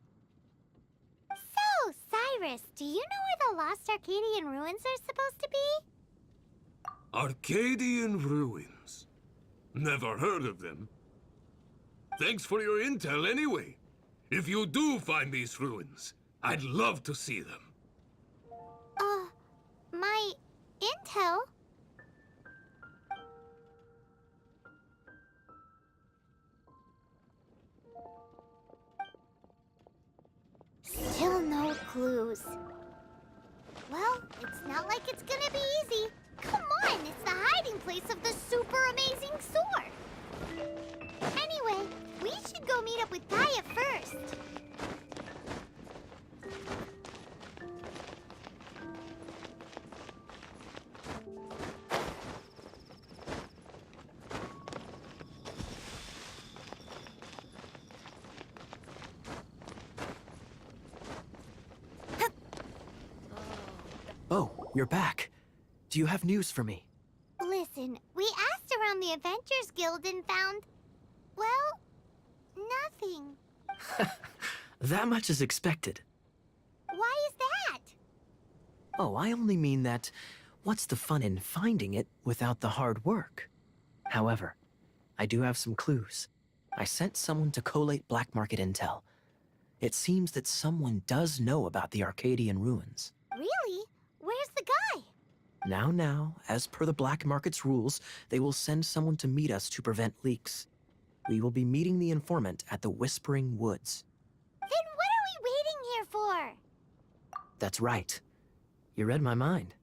So, Cyrus, do you know where the lost Arcadian ruins are supposed to be? Arcadian ruins. Never heard of them. Thanks for your intel anyway. If you do find these ruins, I'd love to see them. My intel? Still no clues. Well, it's not like it's gonna be easy. Come on, it's the hiding place of the super amazing sword. Anyway, we should go meet up with Gaia first. Oh, you're back. Do you have news for me? Listen, we asked around the Adventurers Guild and found, well, nothing. That much is expected. Why is that? Oh, I only mean that what's the fun in finding it without the hard work? However, I do have some clues. I sent someone to collate black market intel. It seems that someone does know about the Arcadian ruins. Really? Where's the guy? Now, as per the black market's rules, they will send someone to meet us to prevent leaks. We will be meeting the informant at the Whispering Woods. Then what are we waiting here for? That's right. You read my mind.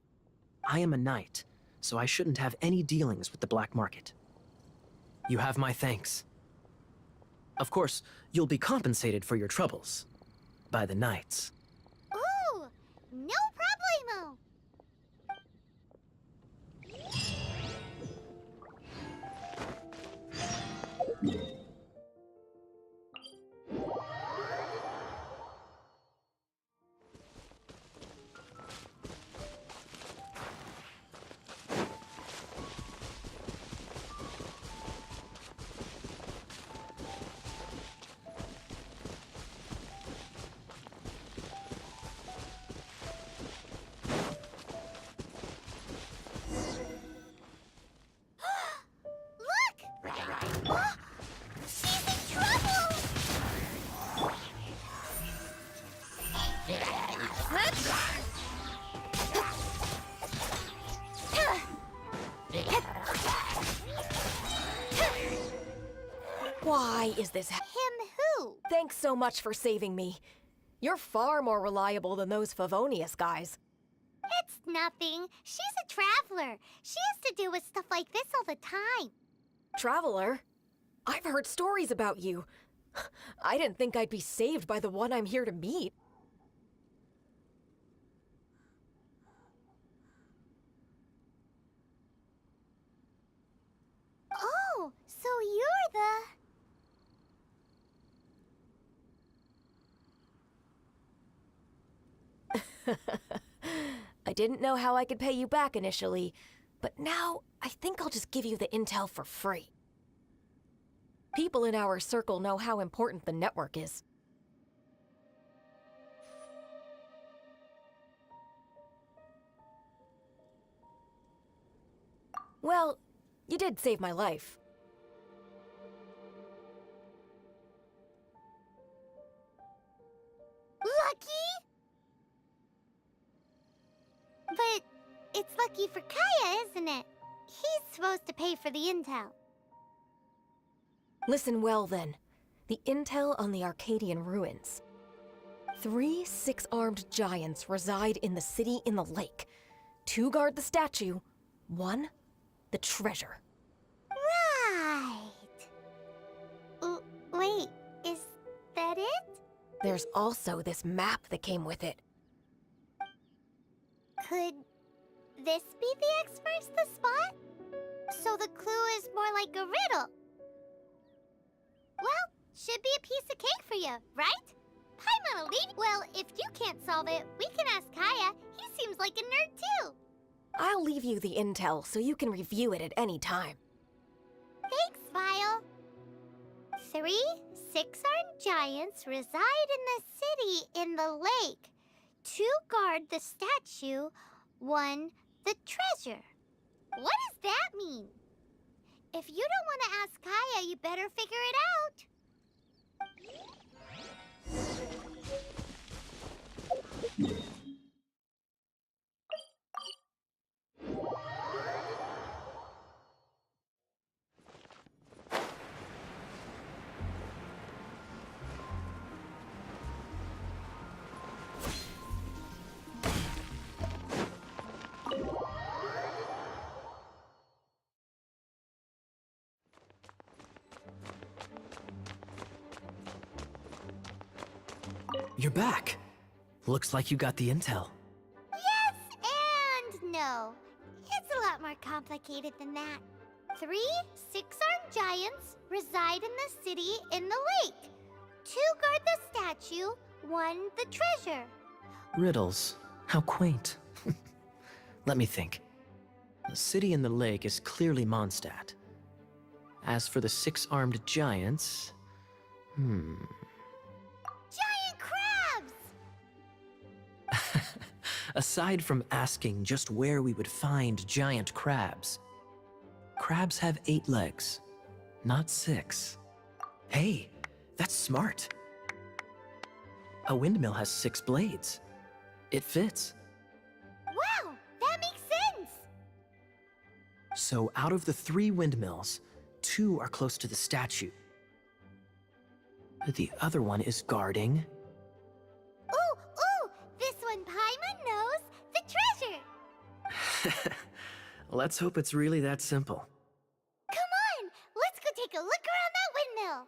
I am a knight, so I shouldn't have any dealings with the black market. You have my thanks. Of course, you'll be compensated for your troubles by the knights. Ooh, no problemo. Look! Oh, she's in trouble! Why is this Him who? Thanks so much for saving me. You're far more reliable than those Favonius guys. It's nothing. She's a traveler. She has to deal with stuff like this all the time. Traveler? I've heard stories about you. I didn't think I'd be saved by the one I'm here to meet. Oh, so you're I didn't know how I could pay you back initially, but now I think I'll just give you the intel for free. People in our circle know how important the network is. Well, you did save my life. Lucky? But it's lucky for Kaya, isn't it? He's supposed to pay for the intel. Listen well, then. The intel on the Arcadian ruins. 3 six-armed giants reside in the city in the lake. 2 guard the statue, 1 the treasure. Right. Wait, is that it? There's also this map that came with it. Could this be the X-First the spot? So the clue is more like a riddle. Well, should be a piece of cake for you, right? Paimon will leave. Well, if you can't solve it, we can ask Kaya. He seems like a nerd too. I'll leave you the intel so you can review it at any time. Thanks, Vile. 3 six-armed giants reside in the city in the lake. 2 guard the statue, 1 the treasure. What does that mean? If you don't want to ask Kaya, you better figure it out. You're back. Looks like you got the intel. Yes and no. It's a lot more complicated than that. 3 six-armed giants reside in the city in the lake. 2 guard the statue, 1 the treasure. Riddles. How quaint. Let me think. The city in the lake is clearly Mondstadt. As for the 6-armed giants... Giant crabs! Aside from asking just where we would find giant crabs, crabs have 8 legs, not 6. Hey, that's smart. A windmill has 6 blades. It fits. Wow, that makes sense! So out of the 3 windmills, 2 are close to the statue. The other one is guarding... Ooh! This one Paimon knows! The treasure! Let's hope it's really that simple. Come on! Let's go take a look around that windmill!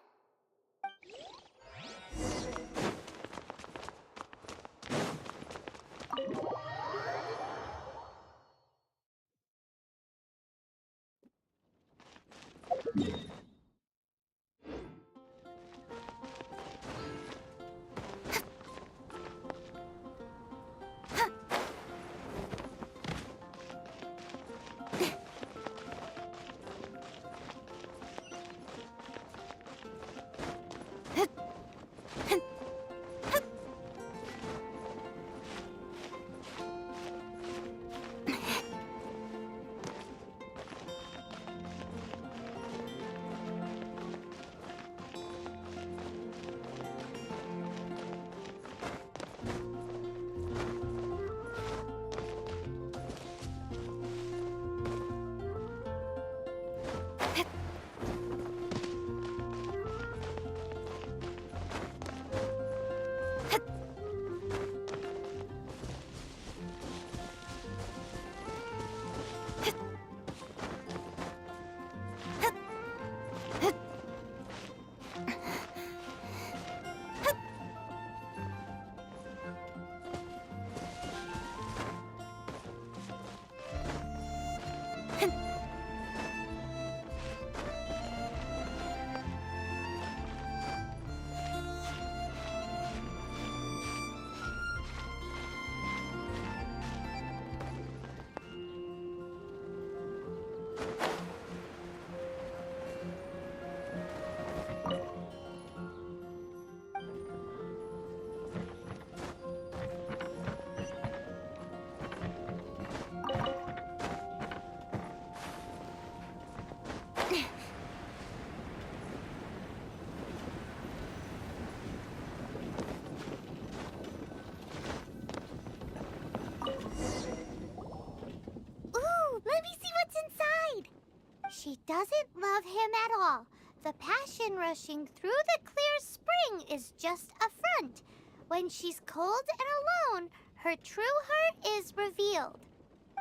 She doesn't love him at all. The passion rushing through the clear spring is just a front. When she's cold and alone, her true heart is revealed.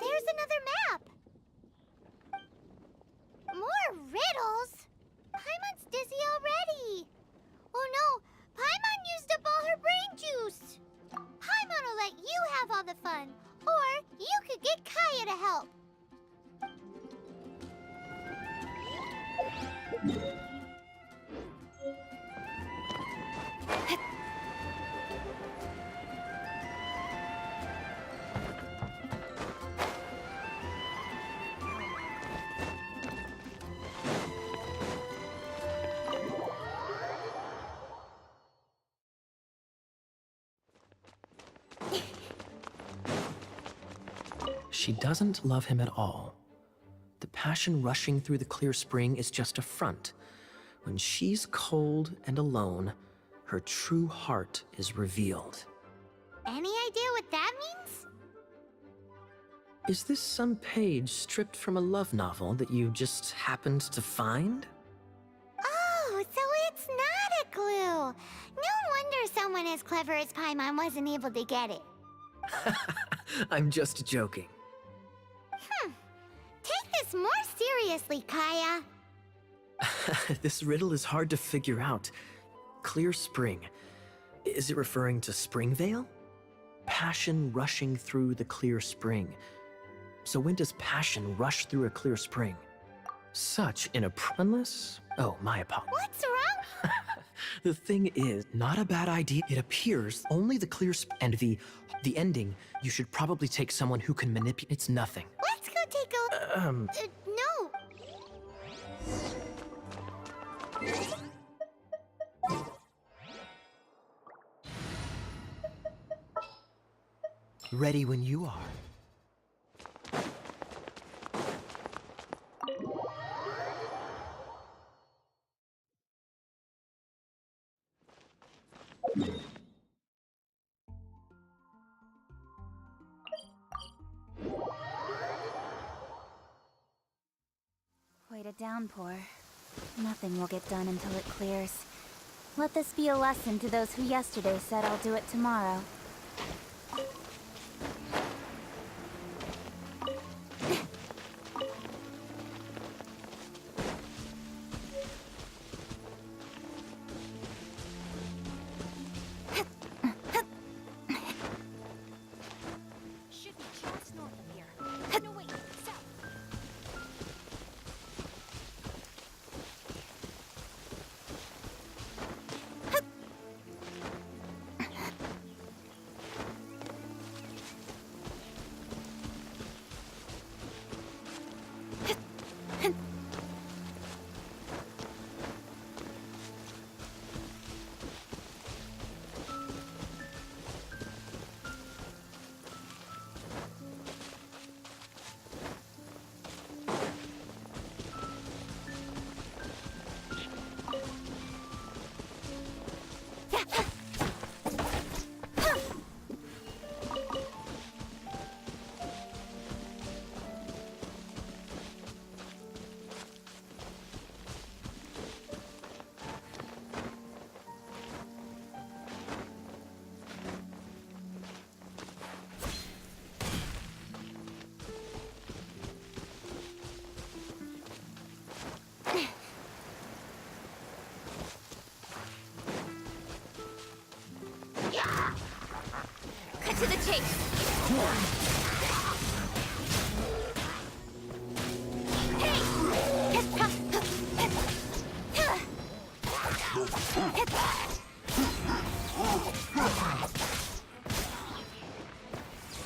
There's another map. More riddles? Paimon's dizzy already. Oh no, Paimon used up all her brain juice. Paimon will let you have all the fun, or you could get Kaya to help. She doesn't love him at all. The passion rushing through the clear spring is just a front. When she's cold and alone, her true heart is revealed. Any idea what that means? Is this some page stripped from a love novel that you just happened to find? Oh, so it's not a clue. No wonder someone as clever as Paimon wasn't able to get it. I'm just joking. Take this more seriously, Kaya. This riddle is hard to figure out. Clear spring. Is it referring to Springvale? Passion rushing through the clear spring. So when does passion rush through a clear spring? Such unless... Oh, my apologies. What's wrong? The thing is, not a bad idea. It appears only the clear and the ending, you should probably take someone who can manipulate. It's nothing. Let's go take a... no. Ready when you are. Quite a downpour. Nothing will get done until it clears. Let this be a lesson to those who yesterday said I'll do it tomorrow. Should be just north of here. No, wait, south. Cut to the chase!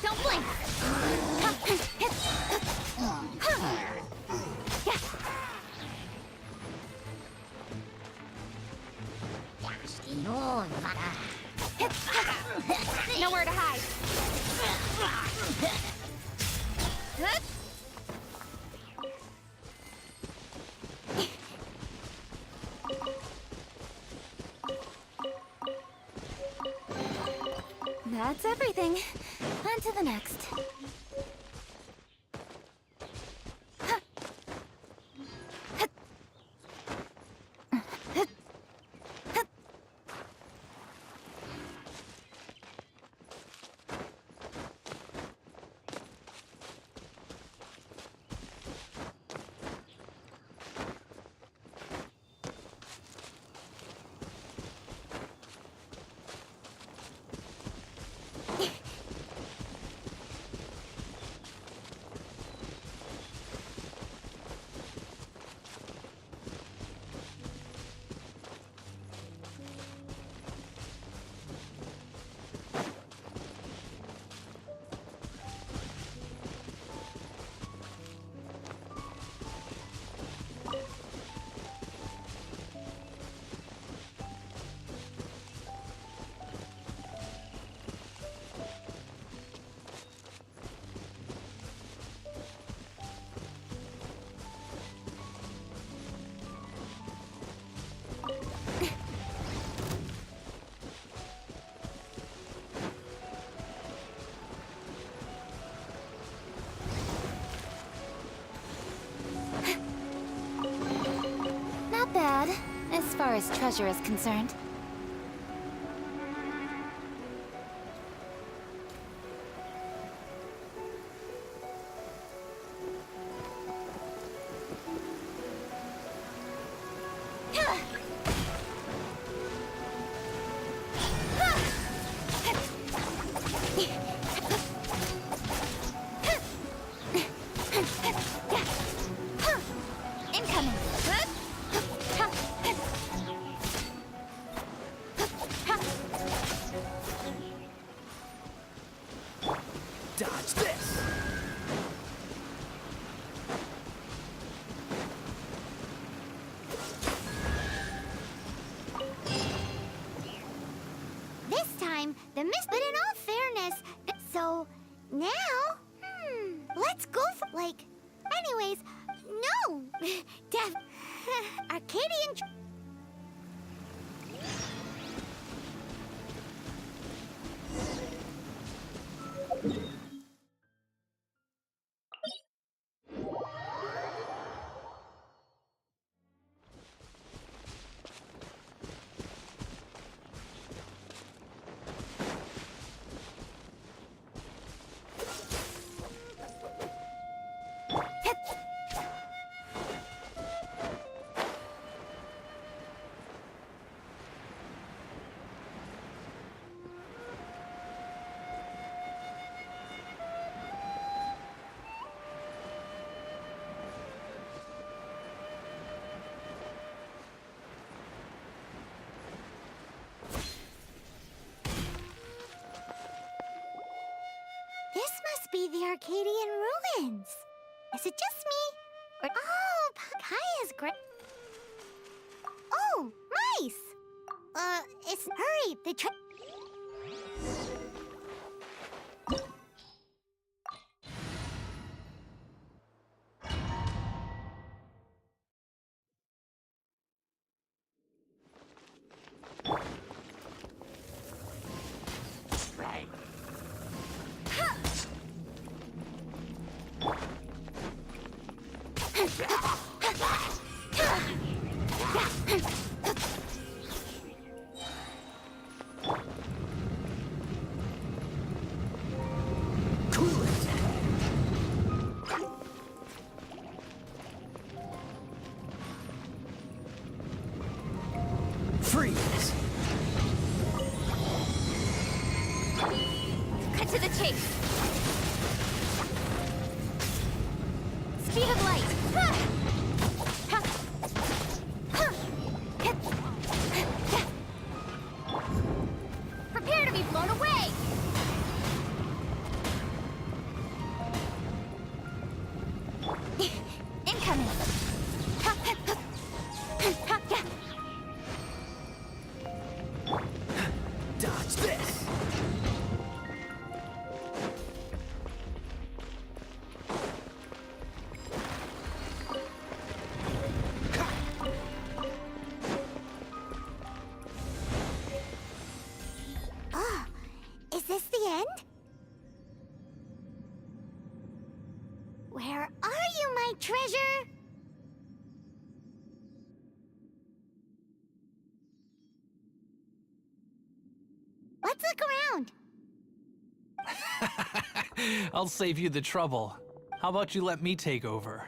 Don't blink! Nowhere to hide. That's everything. On to the next. far as treasure is concerned. Incoming. Dodge this! This time, the mist. But in all fairness, so now, let's go for Anyways, no, Def, Arcadian. This must be the Arcadian ruins. Is it just me? Oh, Kaya's great. Oh, mice! Hurry, Freeze! Cut to the chase. Speed of light. Prepare to be blown away. incoming. Dodge this! Oh, is this the end? Where are you, my treasure? Let's look around. I'll save you the trouble. How about you let me take over?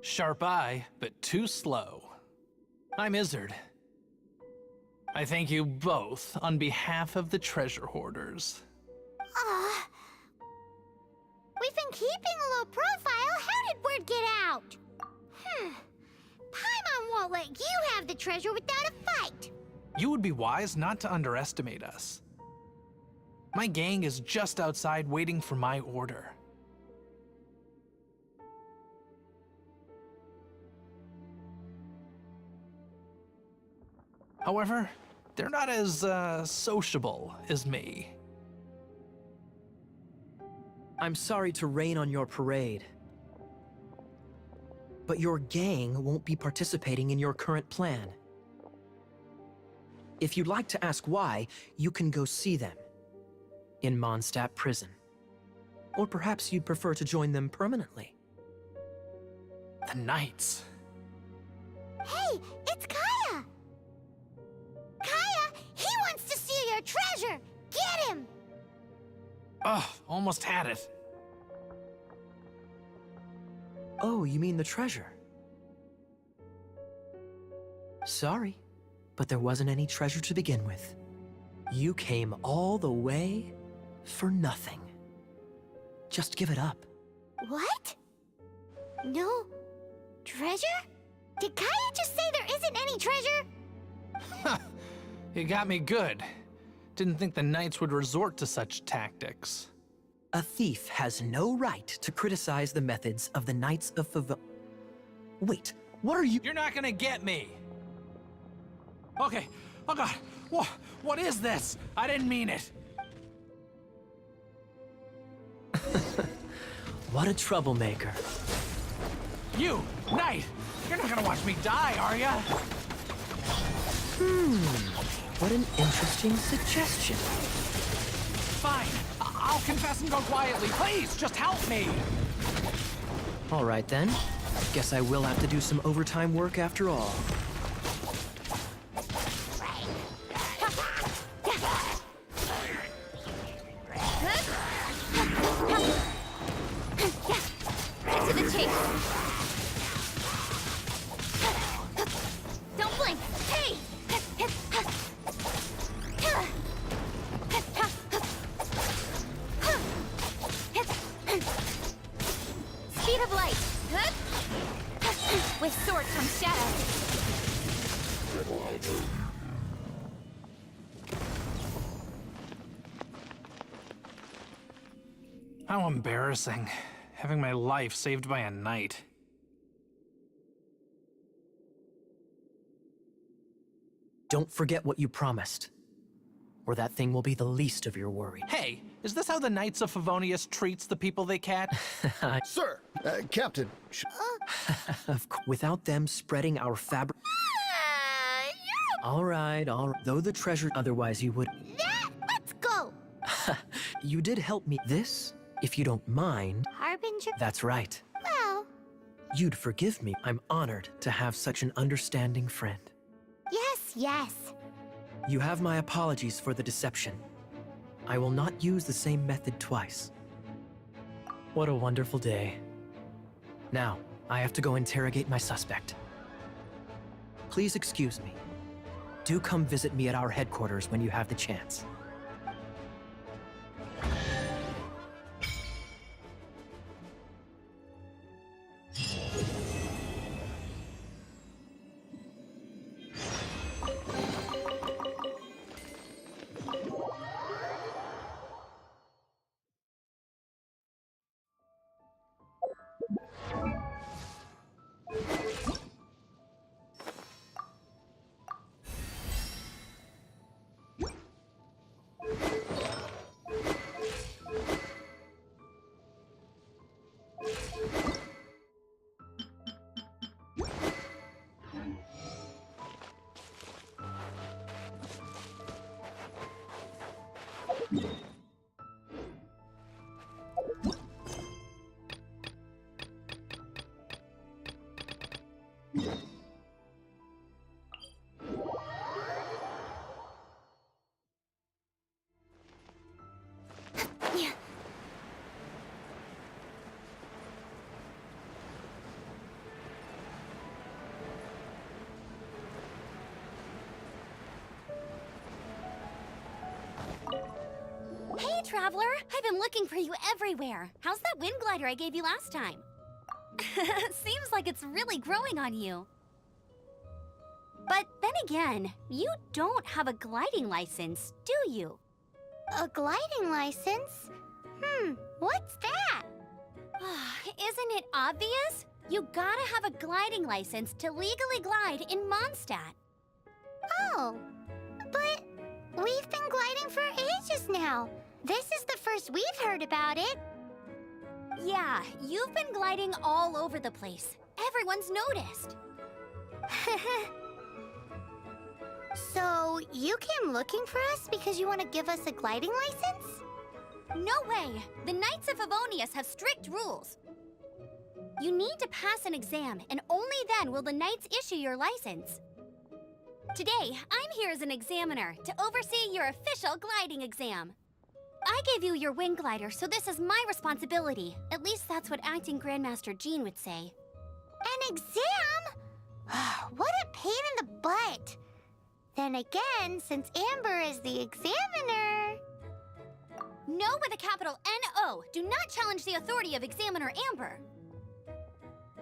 Sharp eye, but too slow. I'm Izzard. I thank you both on behalf of the treasure hoarders. We've been keeping a low profile. How did word get out? Paimon won't let you have the treasure without a fight. You would be wise not to underestimate us. My gang is just outside waiting for my order. However, they're not as sociable as me. I'm sorry to rain on your parade, but your gang won't be participating in your current plan. If you'd like to ask why, you can go see them in Mondstadt Prison. Or perhaps you'd prefer to join them permanently. The Knights. Hey, it's Kaya! Kaya, he wants to steal your treasure! Get him! Ugh, almost had it. Oh, you mean the treasure? Sorry, but there wasn't any treasure to begin with. You came all the way for nothing. Just give it up. What? No treasure? Did Kaya just say there isn't any treasure? You got me good. Didn't think the Knights would resort to such tactics. A thief has no right to criticize the methods of the Knights of Wait, what are you— You're not gonna get me! Okay, oh god, what is this? I didn't mean it. What a troublemaker. You, Knight! You're not gonna watch me die, are ya? What an interesting suggestion. Fine, I'll confess and go quietly. Please, just help me! All right then. Guess I will have to do some overtime work after all. Cut to the chase. Don't blink. Hey! Speed of light. With sword comes shadow. How embarrassing. Having my life saved by a knight. Don't forget what you promised, or that thing will be the least of your worry. Hey, is this how the Knights of Favonius treats the people they catch? Sir, Captain, Without them spreading our fabric. All right. Though the treasure, otherwise you would. Let's go! You did help me. This, if you don't mind. Harbinger? That's right. Well, You'd forgive me. I'm honored to have such an understanding friend. yes. You have my apologies for the deception. I will not use the same method twice. What a wonderful day. Now, I have to go interrogate my suspect. Please excuse me. Do come visit me at our headquarters when you have the chance. Hey, Traveler! I've been looking for you everywhere. How's that wind glider I gave you last time? Seems like it's really growing on you. But then again, you don't have a gliding license, do you? A gliding license? What's that? Isn't it obvious? You gotta have a gliding license to legally glide in Mondstadt. Oh, but we've been gliding for ages now. This is the first we've heard about it. Yeah, you've been gliding all over the place. Everyone's noticed. So, you came looking for us because you want to give us a gliding license? No way! The Knights of Favonius have strict rules. You need to pass an exam, and only then will the Knights issue your license. Today, I'm here as an examiner to oversee your official gliding exam. I gave you your wing glider, so this is my responsibility. At least that's what Acting Grandmaster Jean would say. An exam? What a pain in the butt. Then again, since Amber is the examiner... No with a capital N-O. Do not challenge the authority of Examiner Amber.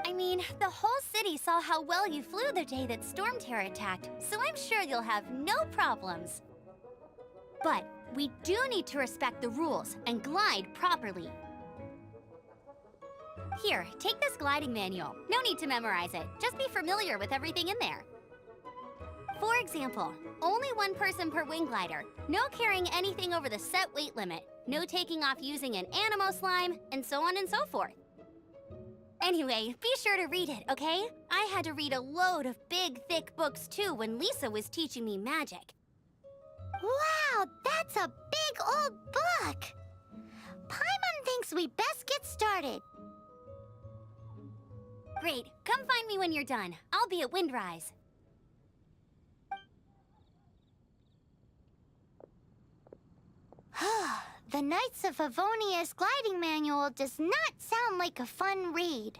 I mean, the whole city saw how well you flew the day that Storm Terror attacked, so I'm sure you'll have no problems. But we do need to respect the rules and glide properly. Here, take this gliding manual. No need to memorize it. Just be familiar with everything in there. For example, only one person per wing glider, no carrying anything over the set weight limit, no taking off using an animo slime, and so on and so forth. Anyway, be sure to read it, okay? I had to read a load of big, thick books too when Lisa was teaching me magic. Wow, that's a big old book! Paimon thinks we best get started. Great, come find me when you're done. I'll be at Windrise. The Knights of Favonius gliding manual does not sound like a fun read.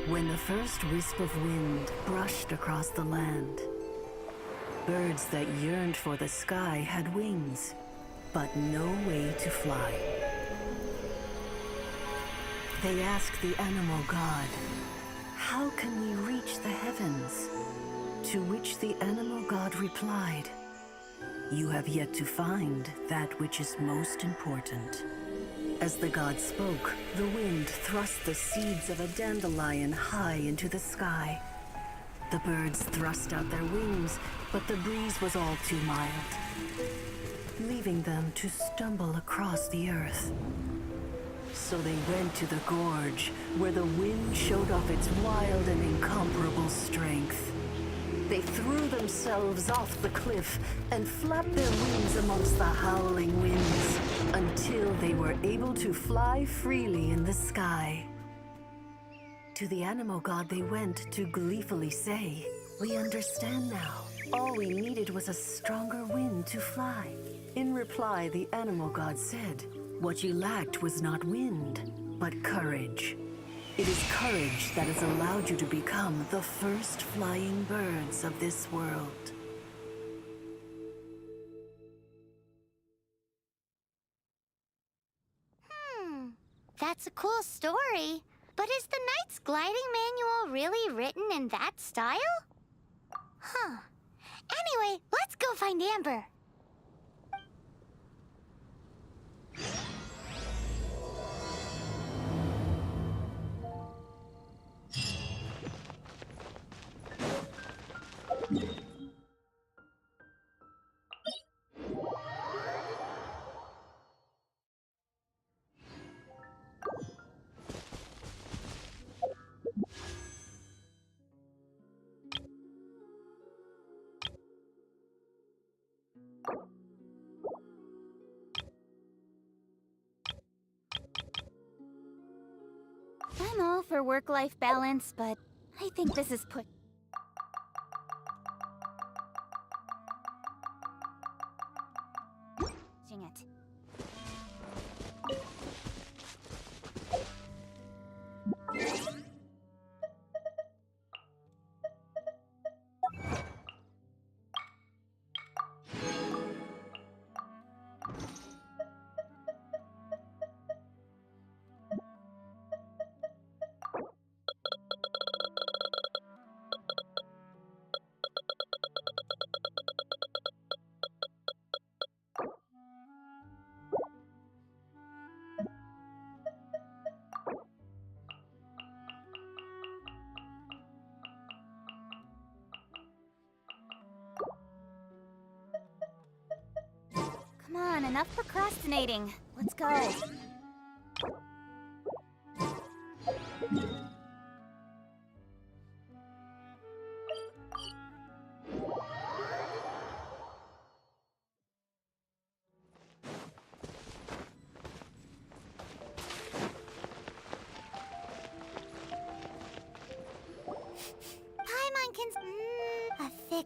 When the first wisp of wind brushed across the land, birds that yearned for the sky had wings, but no way to fly. They asked the animal god, "How can we reach the heavens?" To which the animal god replied, "You have yet to find that which is most important." As the god spoke, the wind thrust the seeds of a dandelion high into the sky. The birds thrust out their wings, but the breeze was all too mild, leaving them to stumble across the earth. So they went to the gorge, where the wind showed off its wild and incomparable strength. They threw themselves off the cliff and flapped their wings amongst the howling winds until they were able to fly freely in the sky. To the animal god they went to gleefully say, "We understand now. All we needed was a stronger wind to fly." In reply, the animal god said, "What you lacked was not wind, but courage. It is courage that has allowed you to become the first flying birds of this world." That's a cool story. But is the Knight's gliding manual really written in that style? Huh. Anyway, let's go find Amber. I'm all for work-life balance, but I think this is pushing it. Come on, enough procrastinating. Let's go.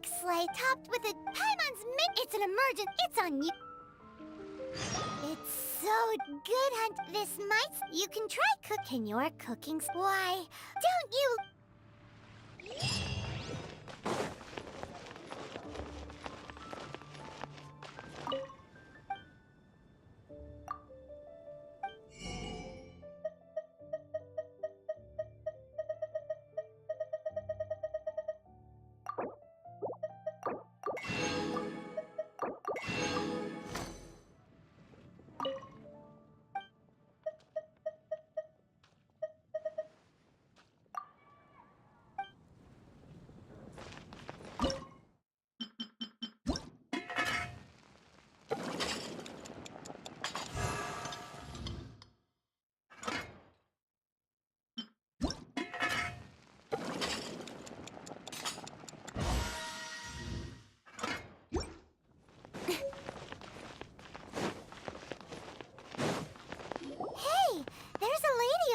egg sleigh topped with a Paimon's mint. It's an emergent. It's on you. It's so good, Hunt. This might... You can try cooking your cookings. Why, don't you...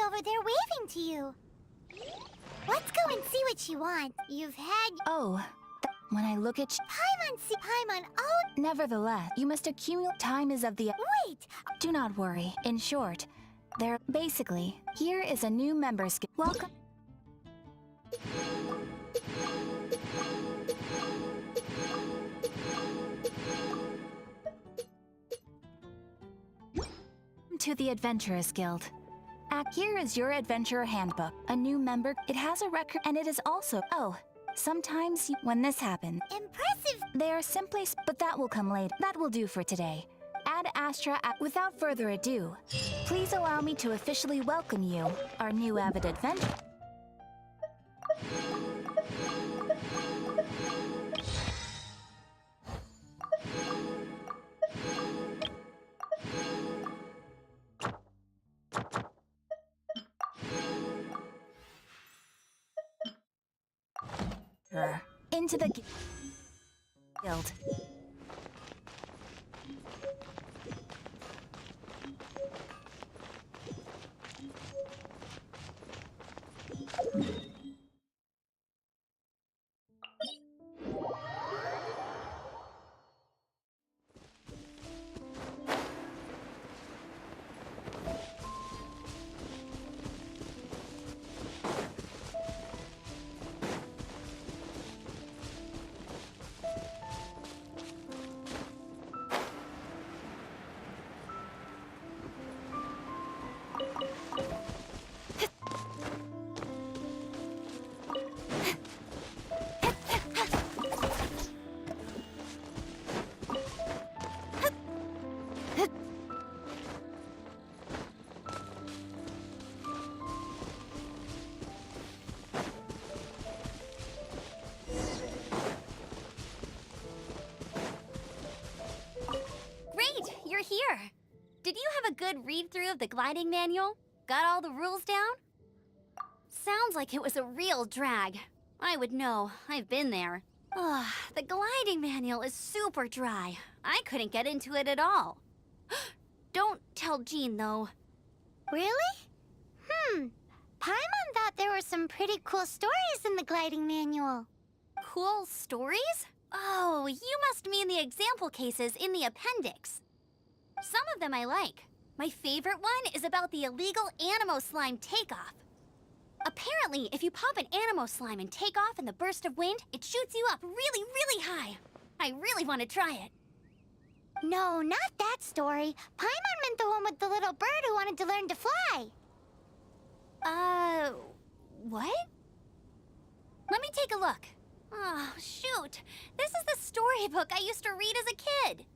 Over there waving to you. Let's go and see what you want. You've had... Oh, when I look at Paimon, see Paimon, oh... Nevertheless, you must accumulate... Time is of the... Wait! Do not worry. In short, there... Basically, here is a new member skill. Welcome... to the Adventurers Guild. Here is your Adventurer Handbook. A new member, it has a record, and it is also... Oh, sometimes when this happens... Impressive! They are simply... But that will come later. That will do for today. Ad Astra... Without further ado, please allow me to officially welcome you, our new avid adventurer. Into the guild. You're here. Did you have a good read-through of the gliding manual? Got all the rules down? Sounds like it was a real drag. I would know. I've been there. Ugh, the gliding manual is super dry. I couldn't get into it at all. Don't tell Jean, though. Really? Paimon thought there were some pretty cool stories in the gliding manual. Cool stories? Oh, you must mean the example cases in the appendix. Some of them I like. My favorite one is about the illegal Animo Slime takeoff. Apparently, if you pop an Animo Slime and take off in the burst of wind, it shoots you up really, really high. I really want to try it. No, not that story. Paimon meant the one with the little bird who wanted to learn to fly. What? Let me take a look. Oh, shoot. This is the storybook I used to read as a kid.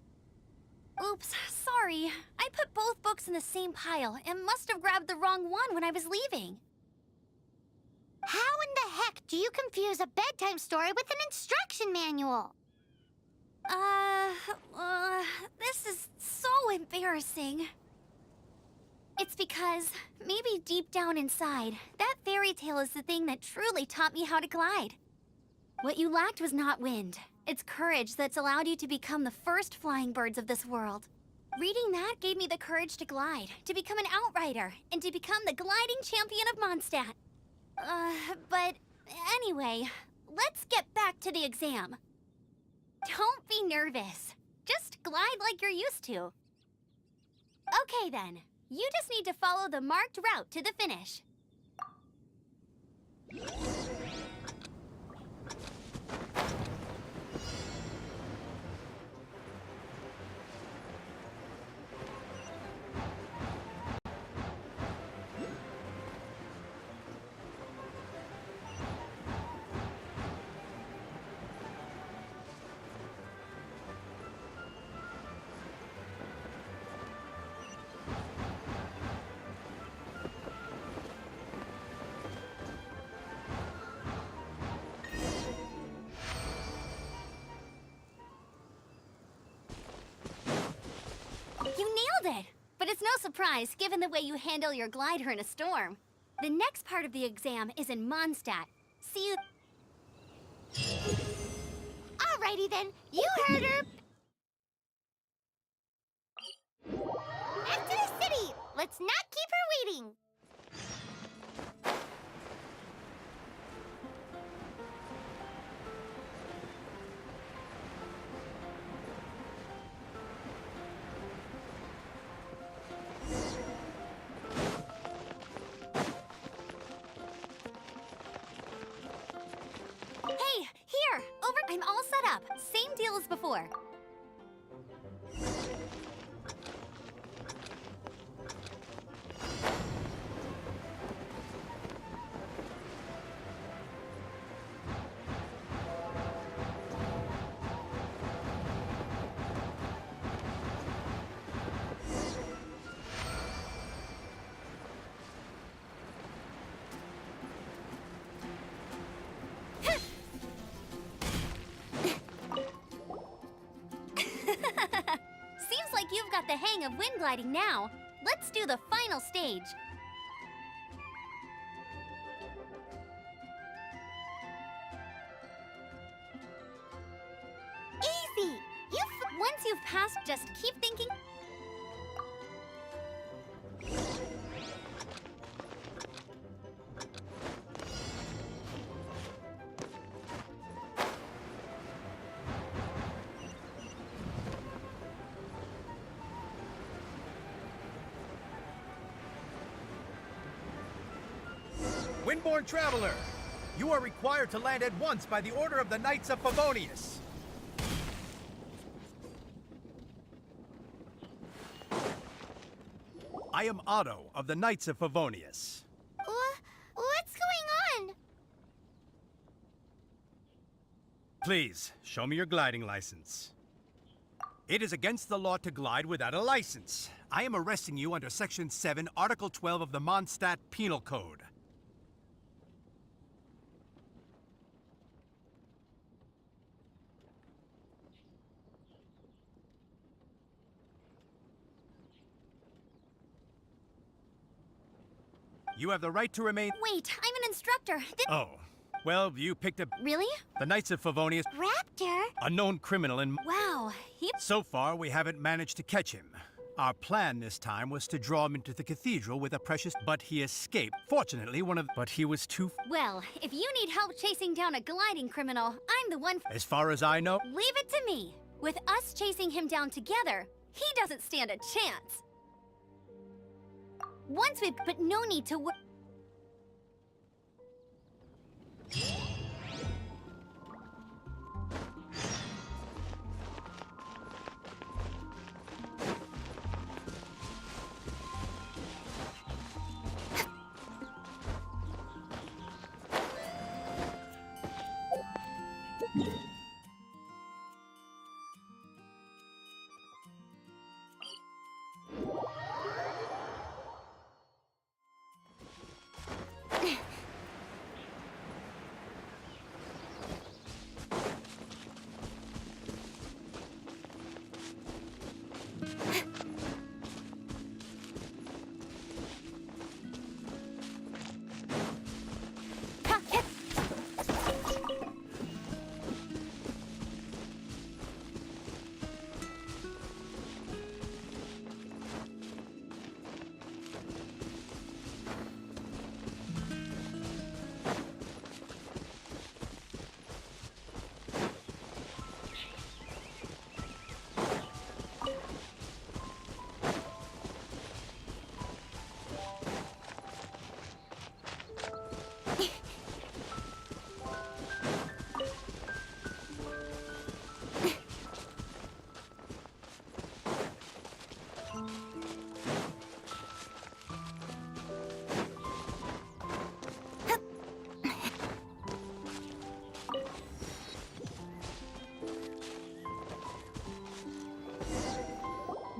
Oops, sorry. I put both books in the same pile and must have grabbed the wrong one when I was leaving. How in the heck do you confuse a bedtime story with an instruction manual? This is so embarrassing. It's because, maybe deep down inside, that fairy tale is the thing that truly taught me how to glide. What you lacked was not wind. It's courage that's allowed you to become the first flying birds of this world. Reading that gave me the courage to glide, to become an outrider, and to become the gliding champion of Mondstadt. But anyway, let's get back to the exam. Don't be nervous. Just glide like you're used to. Okay then. You just need to follow the marked route to the finish. You nailed it! But it's no surprise, given the way you handle your glider in a storm. The next part of the exam is in Mondstadt. See you... Alrighty then, you heard her. Back to the city! Let's not keep her waiting! Hey, here! Over... I'm all set up. Same deal as before. Seems like you've got the hang of wind gliding now. Let's do the final stage. Easy! Once you've passed, just keep thinking. Windborne Traveler, you are required to land at once by the order of the Knights of Favonius. I am Otto of the Knights of Favonius. What's going on? Please, show me your gliding license. It is against the law to glide without a license. I am arresting you under Section 7, Article 12 of the Mondstadt Penal Code. You have the right to remain— Wait, I'm an instructor. Oh. Well, you picked up— Really? The Knights of Favonius— Raptor? a known criminal in— Wow, So far, we haven't managed to catch him. Our plan this time was to draw him into the cathedral with a precious— But he escaped. Fortunately, But he was too— Well, if you need help chasing down a gliding criminal, I'm the one— As far as I know— Leave it to me. With us chasing him down together, he doesn't stand a chance. But no need to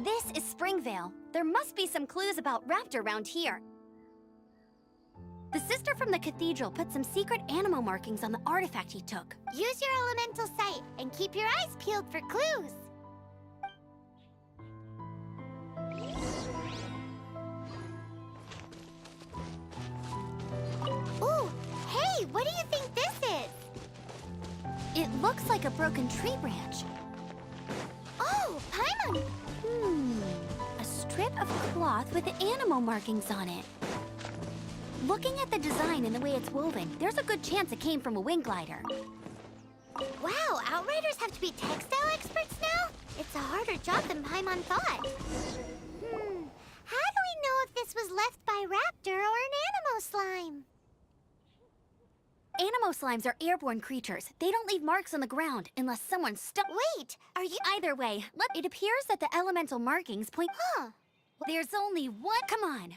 This is Springvale. There must be some clues about Raptor around here. The sister from the cathedral put some secret animal markings on the artifact he took. Use your elemental sight and keep your eyes peeled for clues. Ooh, hey, what do you think this is? It looks like a broken tree branch. Oh, Paimon! A strip of cloth with animal markings on it. Looking at the design and the way it's woven, there's a good chance it came from a wing glider. Wow, Outriders have to be textile experts now? It's a harder job than Paimon thought. How do we know if this was left by Raptor or an animal slime? Animal slimes are airborne creatures. They don't leave marks on the ground unless someone Wait, are you— Either way, it appears that the elemental markings point— Huh. There's only one— Come on.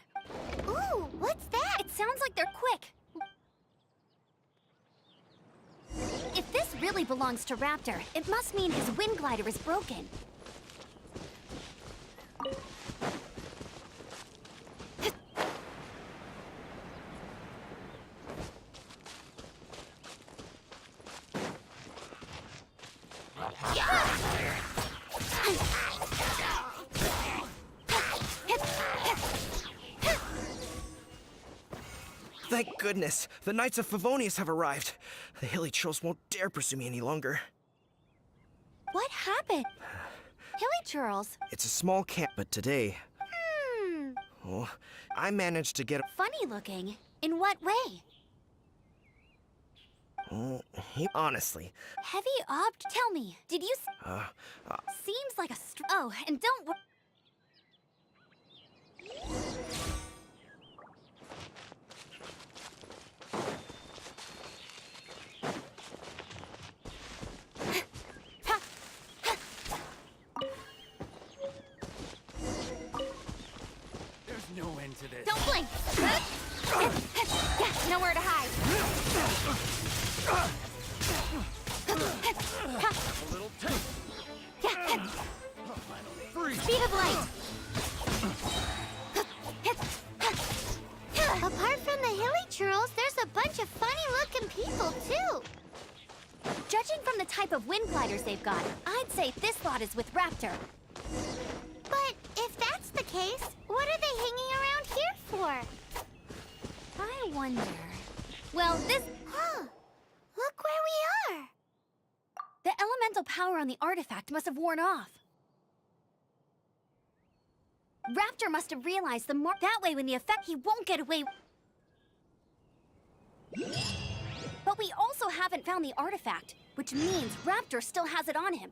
Ooh, what's that? It sounds like they're quick. If this really belongs to Raptor, it must mean his wind glider is broken. Thank goodness! The Knights of Favonius have arrived. The hilly trolls won't dare pursue me any longer. What happened? Hilly Churls. It's a small camp, but today... Oh, I managed to get... Funny looking. In what way? Honestly... Heavy object? Tell me, did you... Seems like a Oh, and don't... No end to this. Don't blink! Nowhere to hide. A little taste. Speed of light! Apart from the hilly churls, there's a bunch of funny-looking people, too. Judging from the type of wind gliders they've got, I'd say this lot is with Raptor. But if that's the case, what are they hanging around here for? I wonder... Well, this... Huh. Look where we are. The elemental power on the artifact must have worn off. Raptor must have realized the mark... That way, when the effect... He won't get away... But we also haven't found the artifact, which means Raptor still has it on him.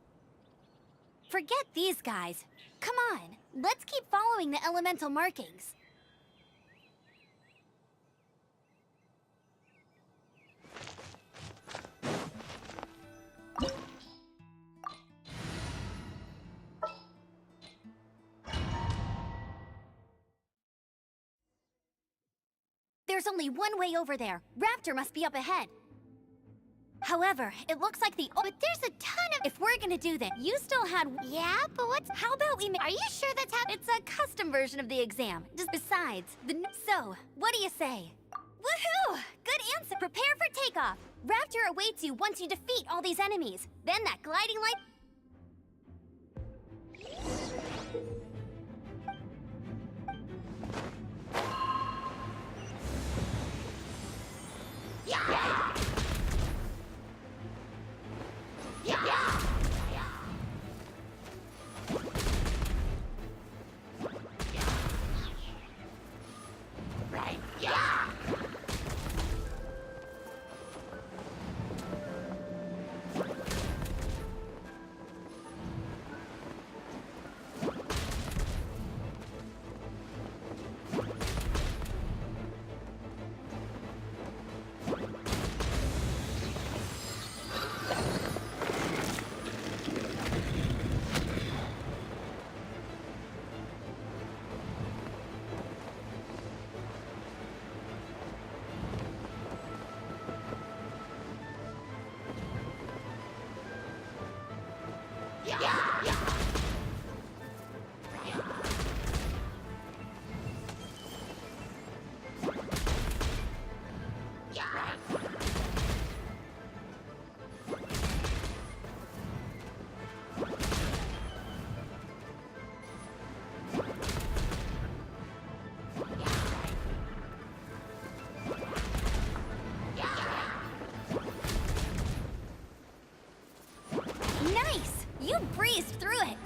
Forget these guys. Come on, let's keep following the elemental markings. There's only one way over there. Raptor must be up ahead. However, it looks like the... But there's a ton of... If we're gonna do that, you still had... Yeah, but what's... How about we... Are you sure that's how... It's a custom version of the exam. Just besides, So, what do you say? Woohoo! Good answer! Prepare for takeoff! Raptor awaits you once you defeat all these enemies. Then that gliding light... You breezed through it!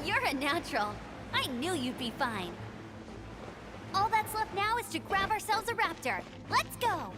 You're a natural. I knew you'd be fine. All that's left now is to grab ourselves a raptor. Let's go!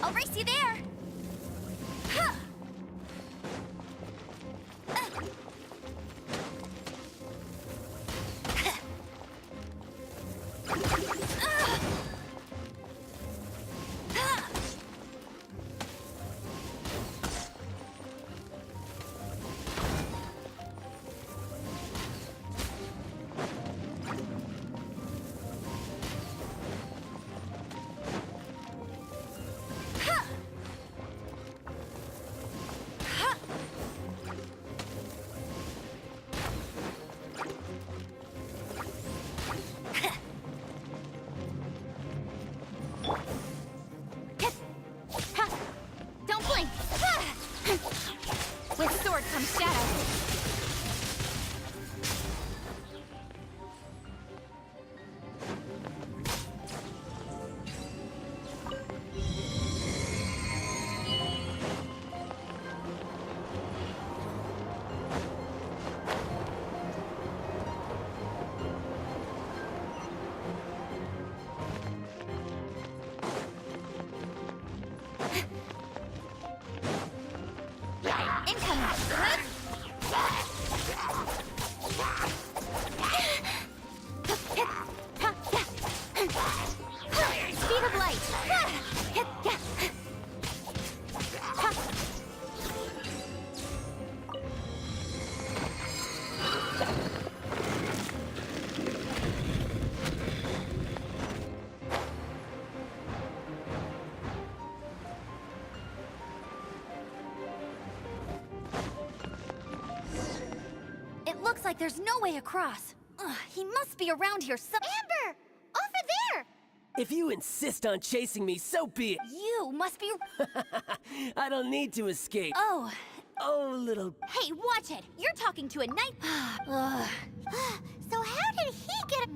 I'll race you there! Don't blink! With sword comes shadow. Speed of light! It looks like there's no way across. Ugh, he must be around here Amber! Over there! If you insist on chasing me, so be it. You must be... I don't need to escape. Oh. Oh, little... Hey, watch it! You're talking to a knight... Ugh. So how did he get...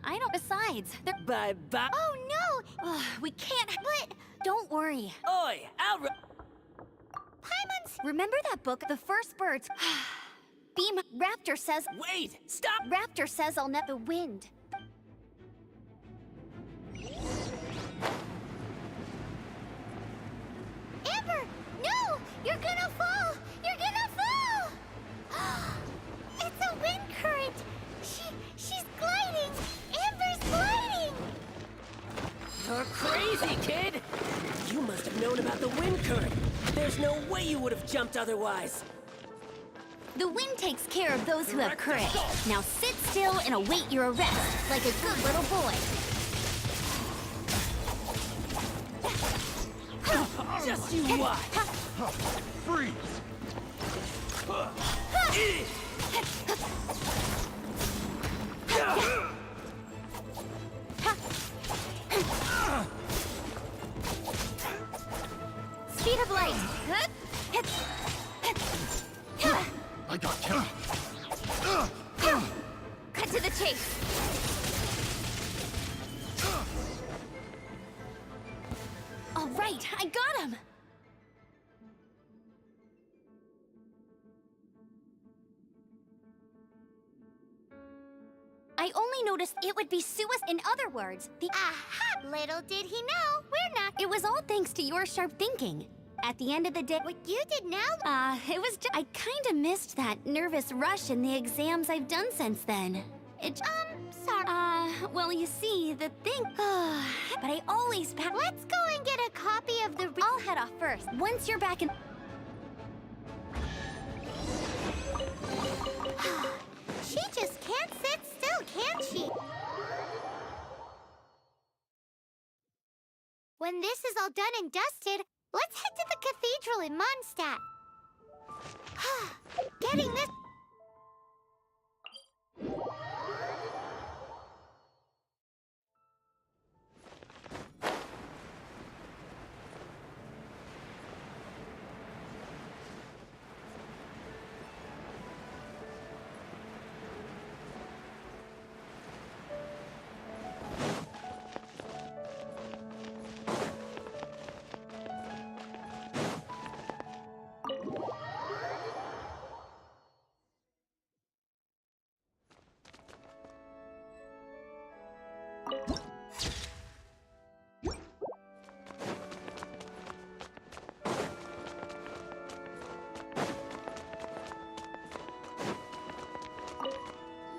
I don't... Besides, they're... Bye-bye. Oh, no! Ugh, we can't... But... Don't worry. Oi, Paimon's... Remember that book, The First Birds? Beam, Raptor says... Wait! Stop! Raptor says I'll net the wind. Amber! No! You're gonna fall! You're gonna fall! It's a wind current! She's gliding! Amber's gliding! You're crazy, kid! You must have known about the wind current. There's no way you would have jumped otherwise. The wind takes care of those who have courage. Now sit still and await your arrest, like a good little boy. Just you watch! Freeze! Speed of light. I got killed. Cut to the chase. I got him! I only noticed it would be suicide. In other words, the— Aha! Little did he know, we're not— It was all thanks to your sharp thinking. At the end of the day— What you did now— it was just— I kinda missed that nervous rush in the exams I've done since then. It— sorry. Well, you see, the thing— but I always Let's go and get a copy of the— I'll head off first. Once you're back in— She just can't sit still, can she? When this is all done and dusted, let's head to the cathedral in Mondstadt. Getting this—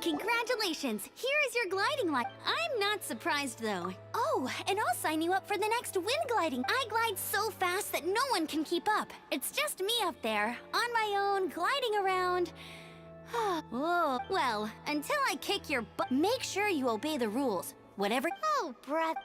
Congratulations! Here is your gliding line. I'm not surprised, though. Oh, and I'll sign you up for the next wind gliding. I glide so fast that no one can keep up. It's just me up there, on my own, gliding around. Whoa. Well, until I kick your butt, make sure you obey the rules. Whatever— Oh, brother.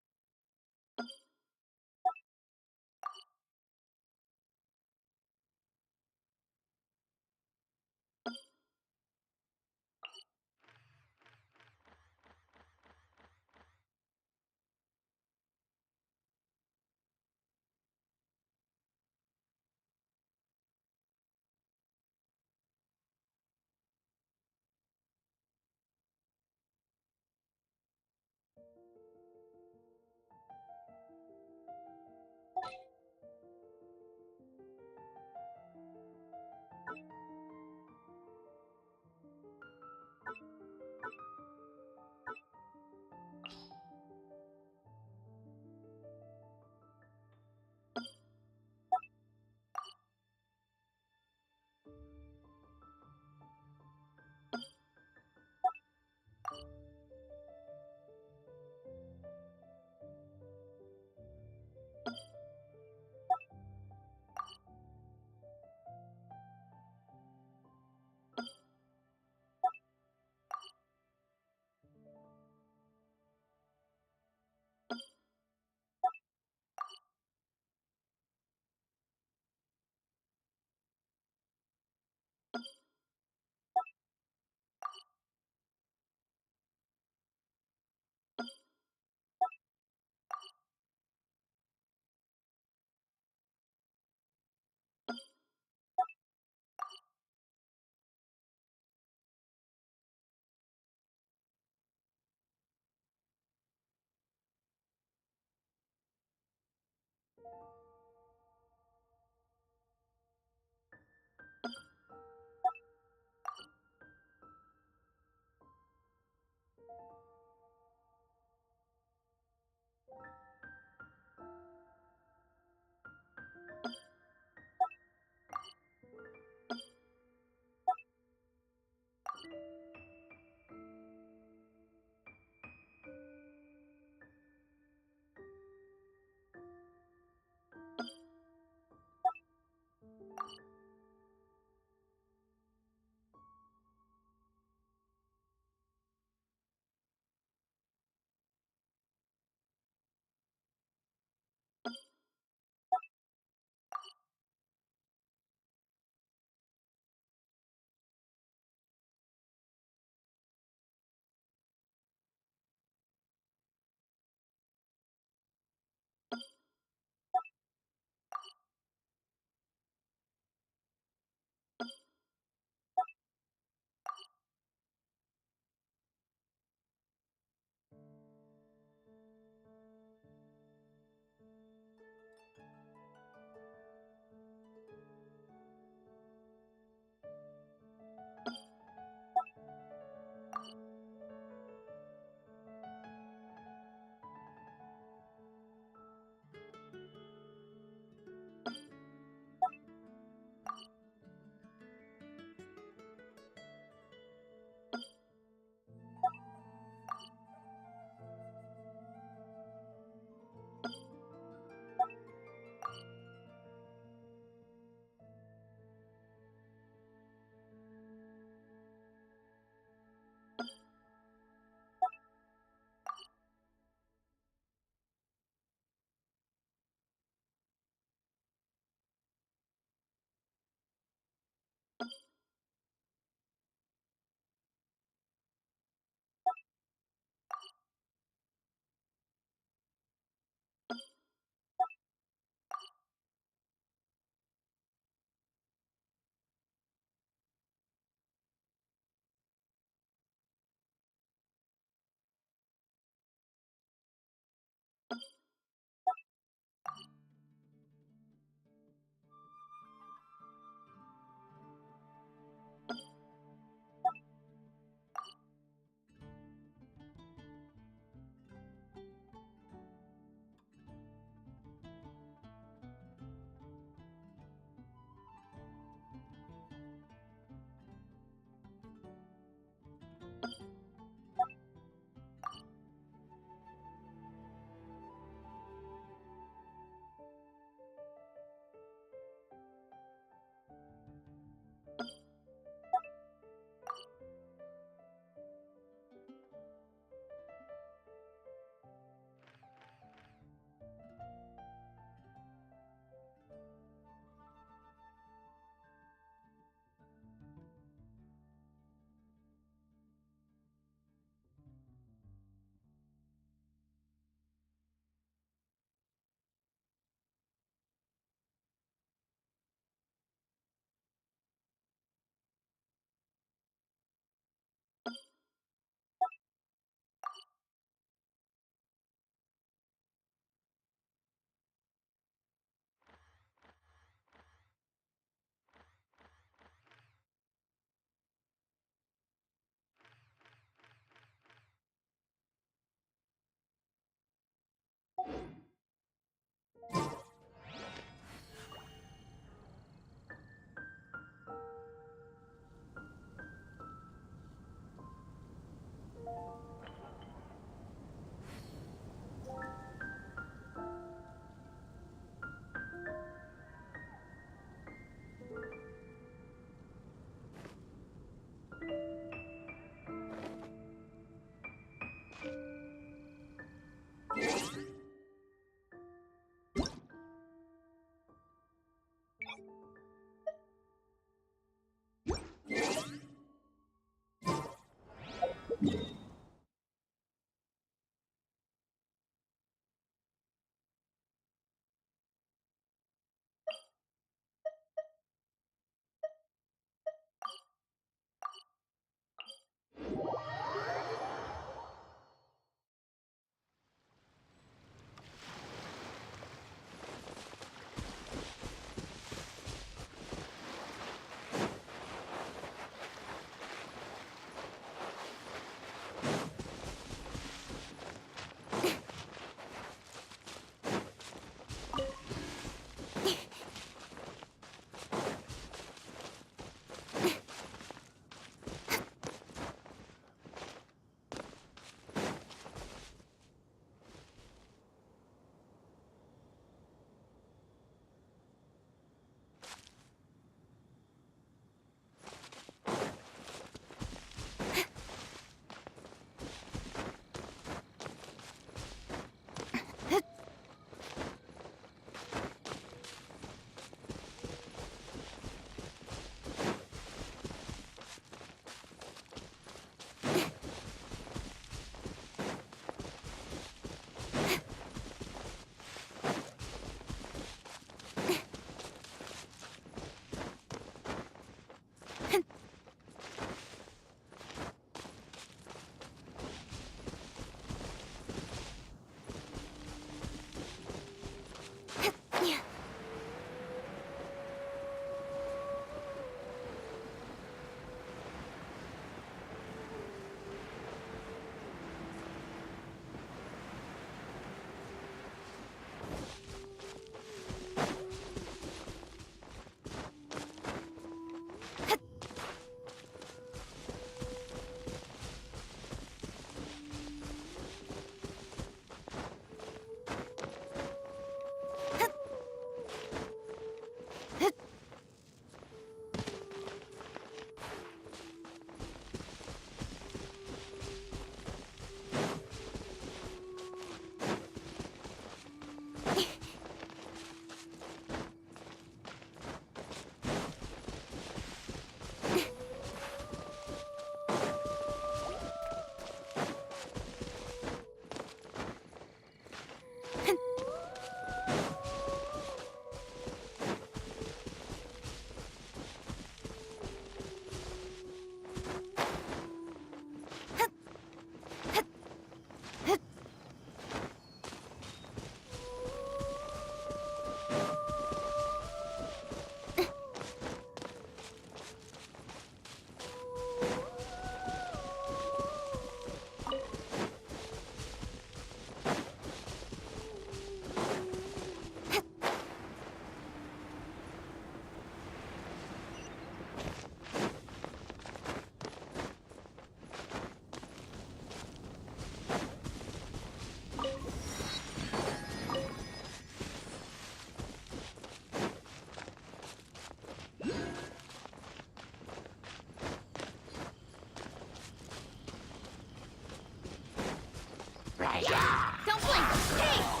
Don't blink! Hey!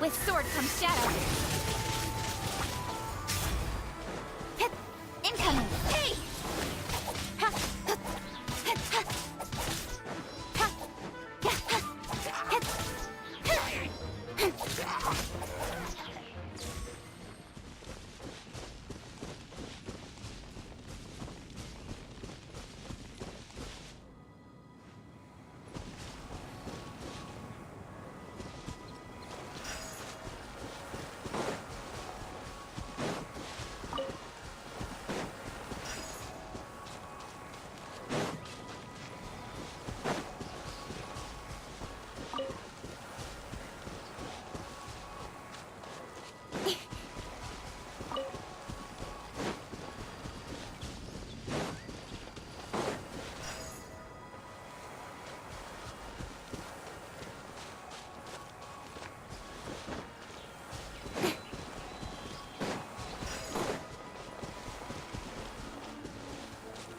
With sword comes shadow. Hit! Incoming! Hey! Ha! Ha! Ha! Ha!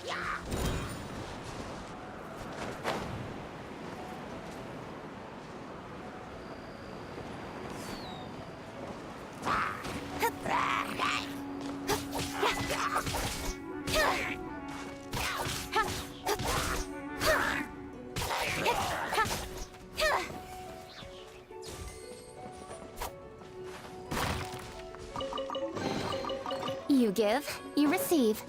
Ya! Ha! Hit! Ha! You give, you receive.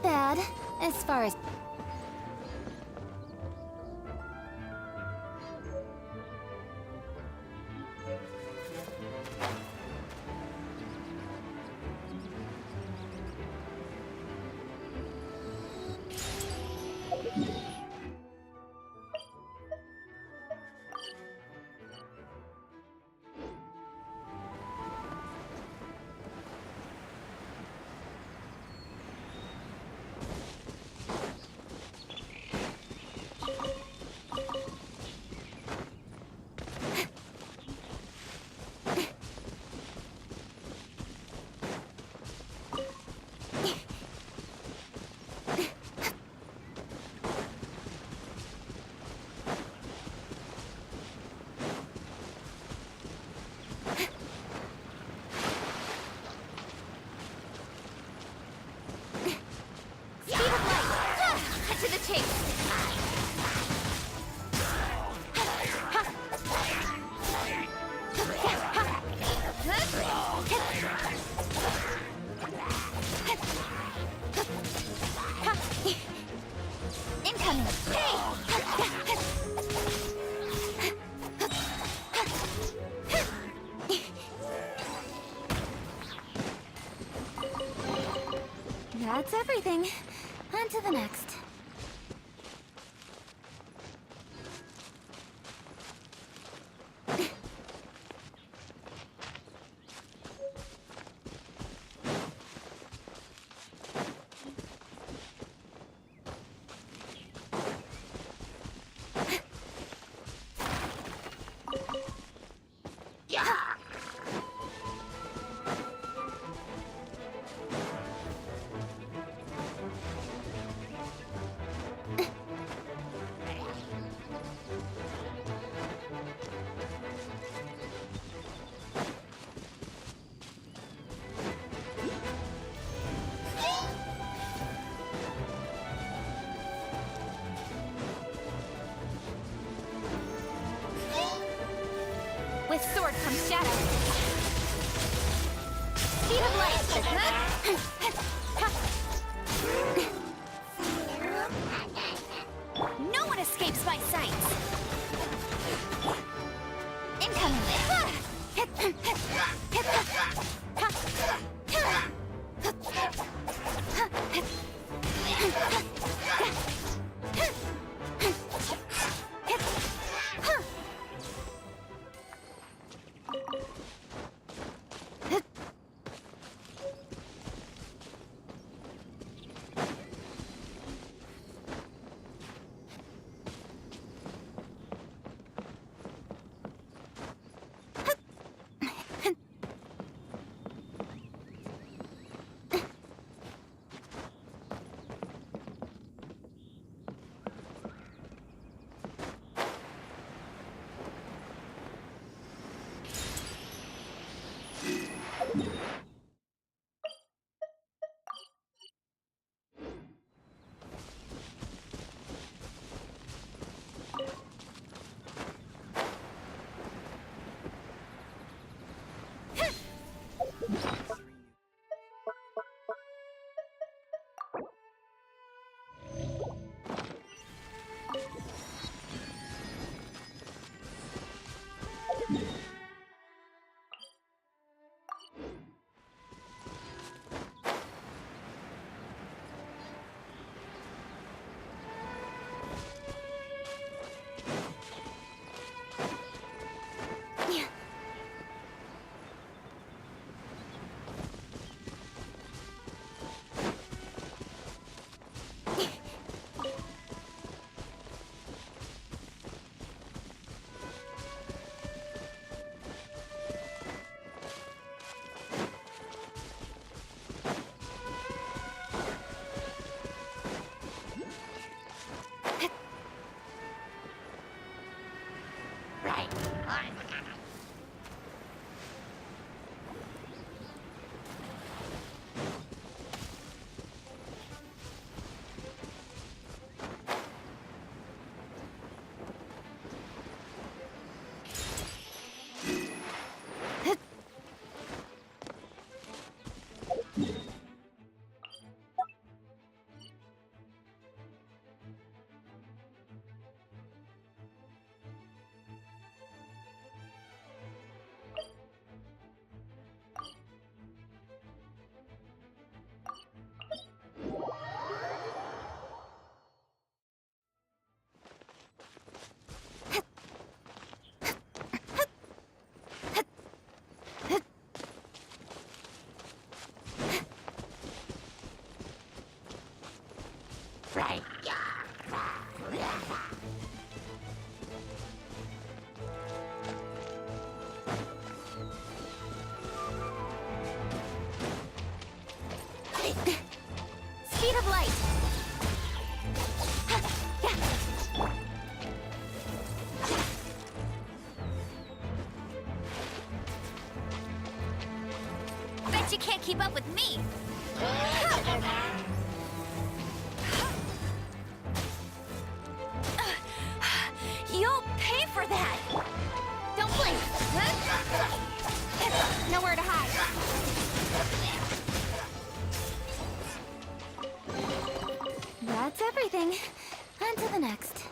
bad, as far as... To the chase! Incoming! That's everything. On to the next. With sword comes shadow. Speed of light. No one escapes my sight. Speed of light! Bet you can't keep up with me! You'll pay for that! Don't blink! Nowhere to hide! That's everything. On to the next.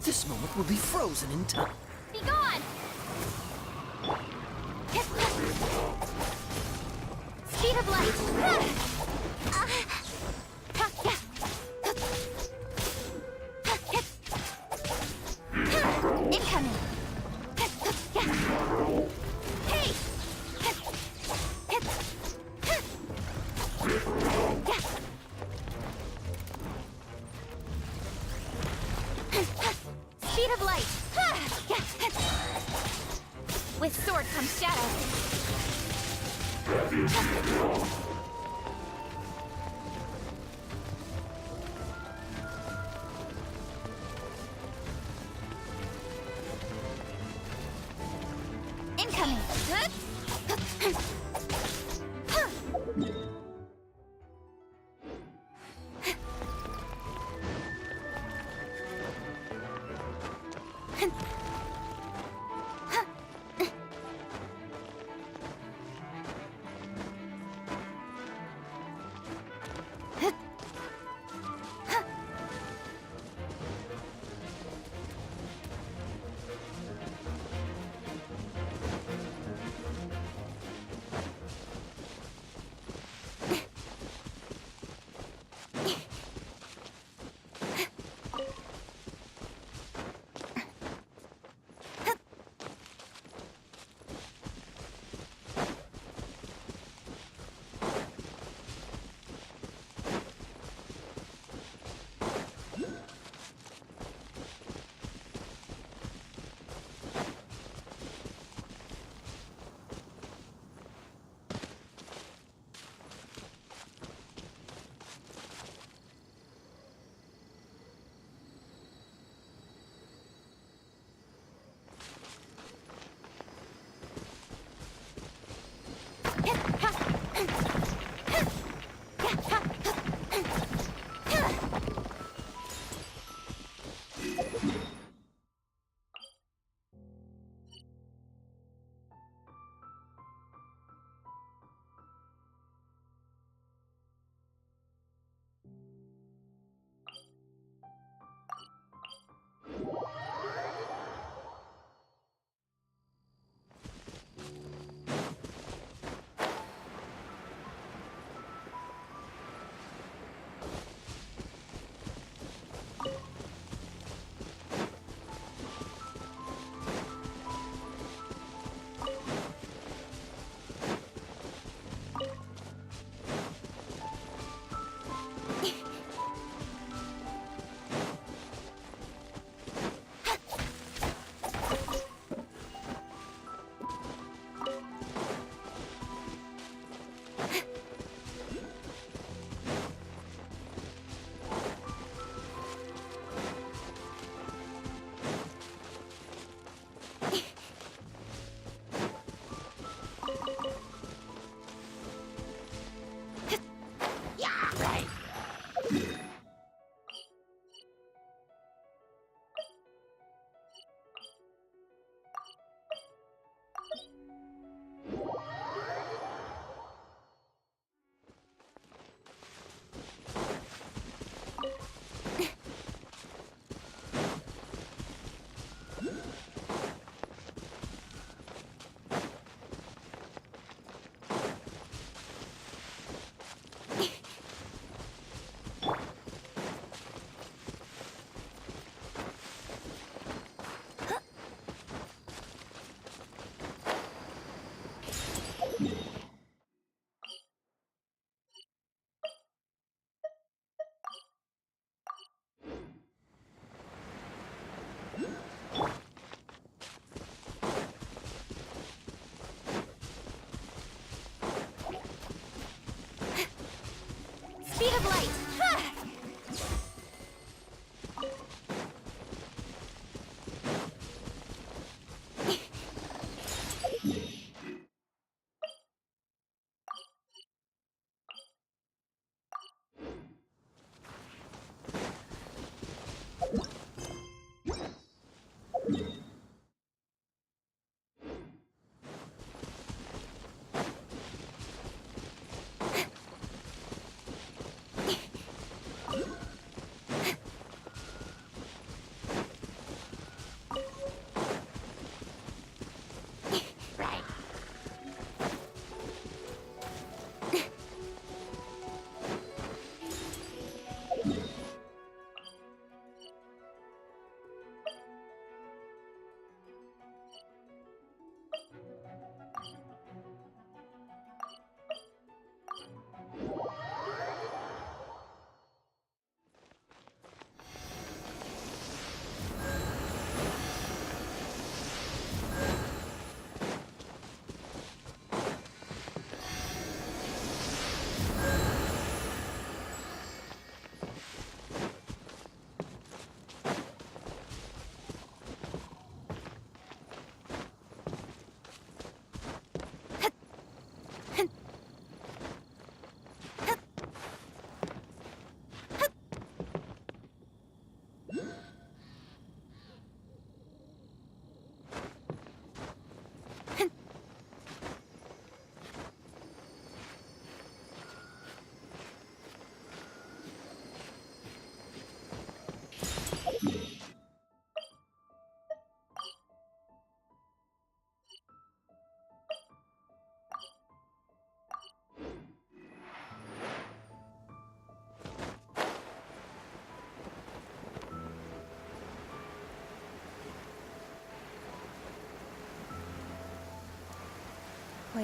This moment will be frozen in time. Be gone! Speed of light! Incoming! Hey! Speed of light! With sword comes shadow. Incoming!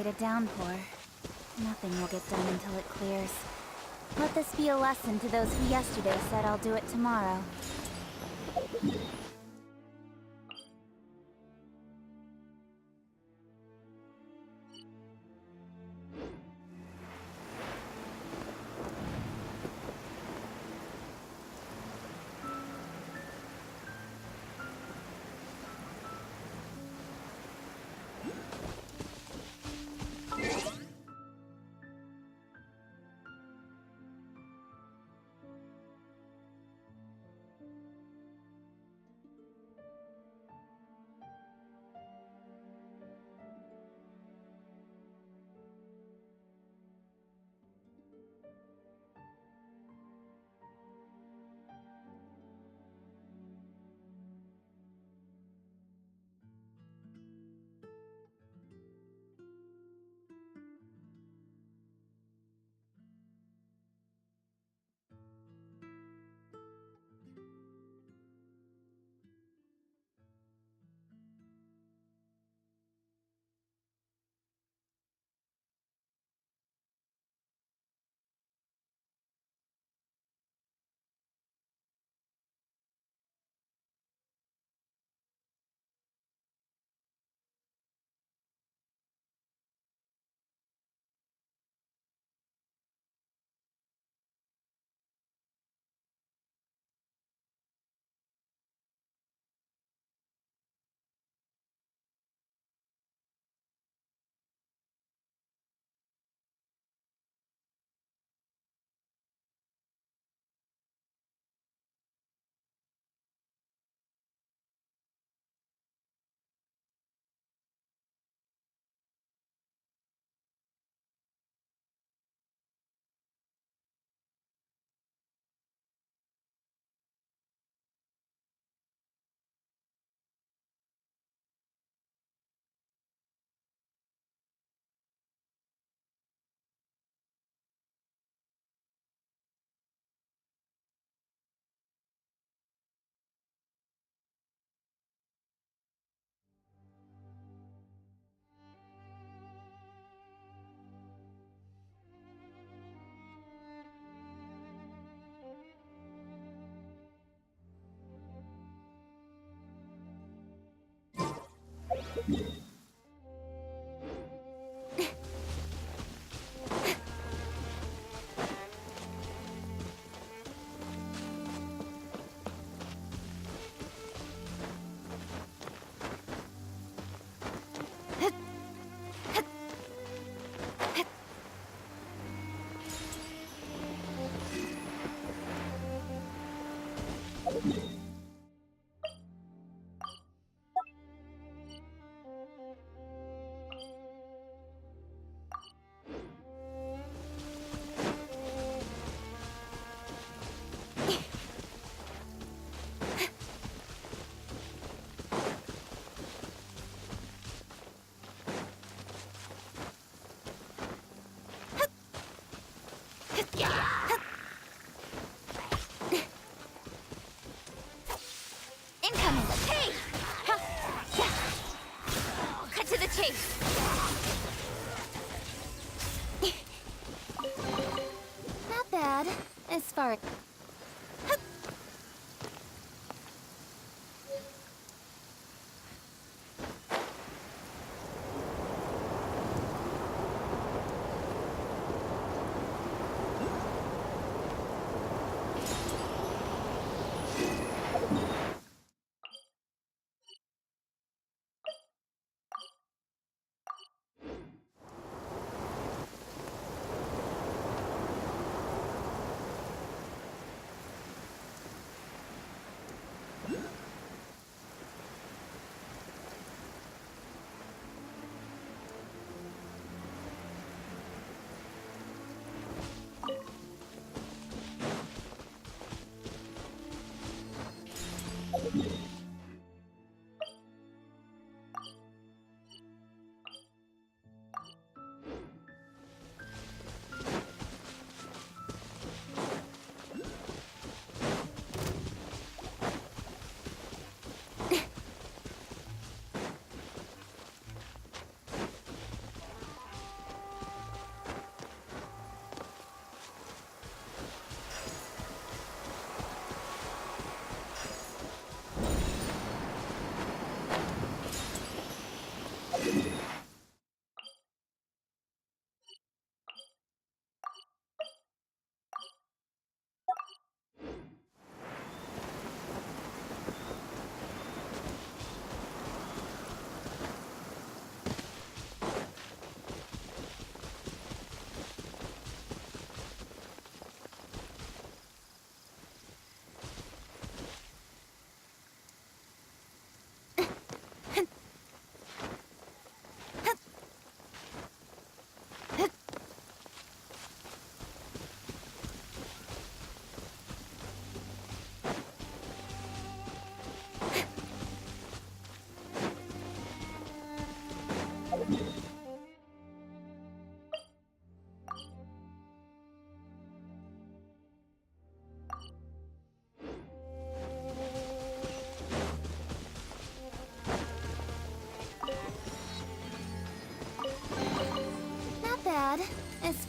anticipate a downpour. Nothing will get done until it clears. Let this be a lesson to those who yesterday said I'll do it tomorrow. Incoming! Hey! Cut to the chase! Not bad, as far as...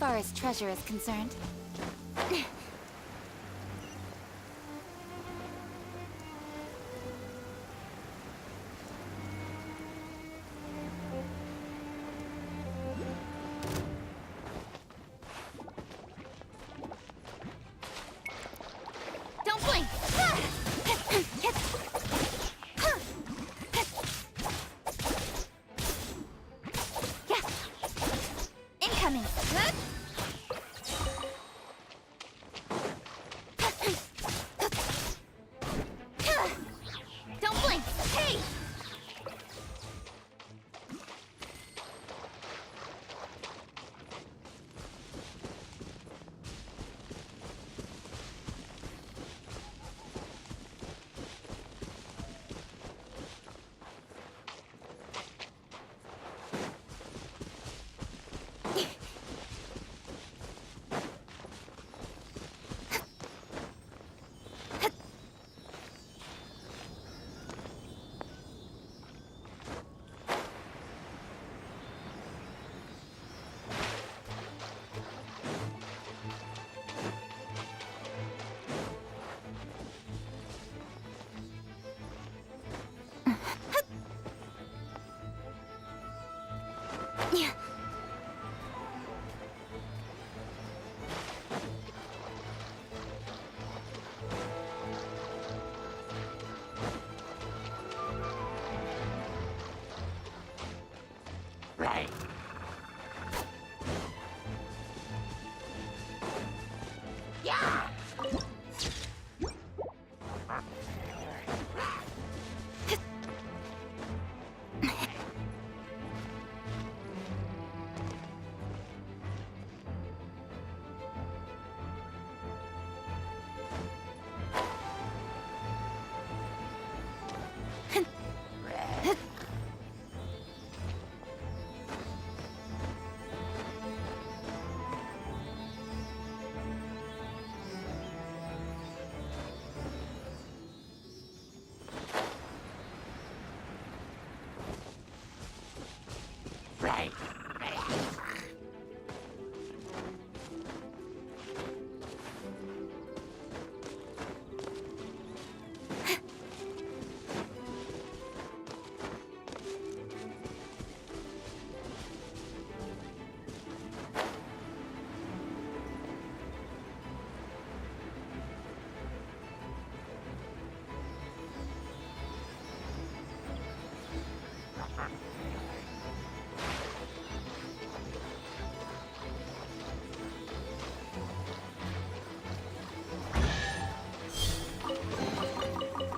far as treasure is concerned. Don't blink! Incoming! Don't blink! Hey! Right. Yeah! Right.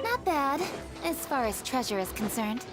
Not bad, as far as treasure is concerned.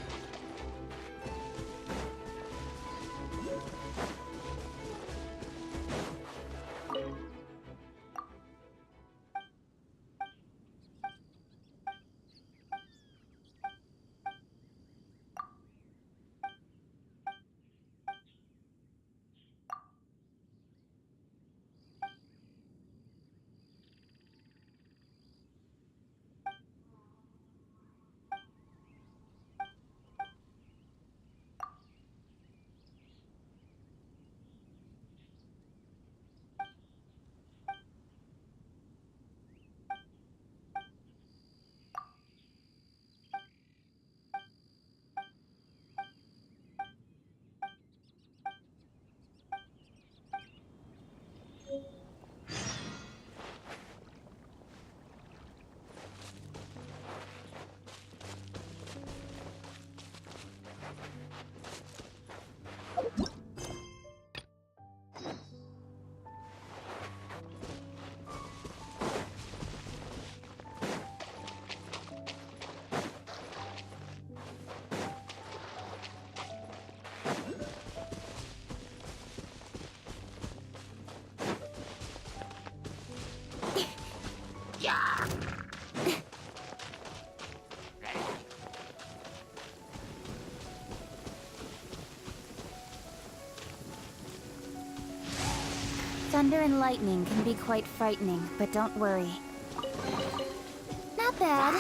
Thunder and lightning can be quite frightening, but don't worry. Not bad.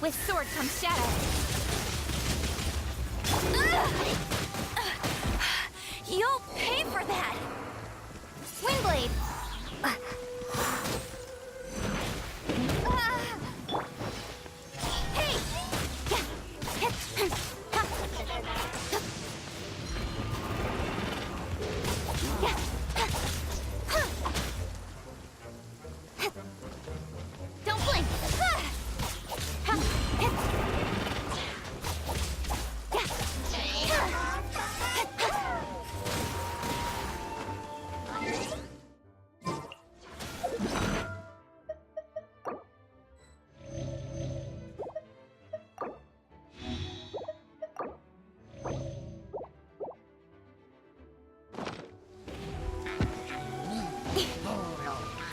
With sword comes shadow. You'll pay for that! Windblade! Hey! Don't blink!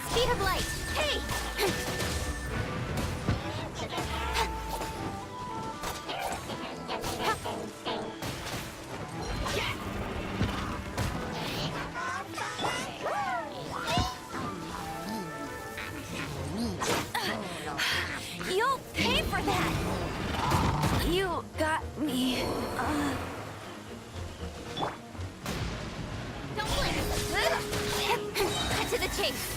Speed of light! Hey! You'll pay for that! You got me. Don't blink! Cut to the chase!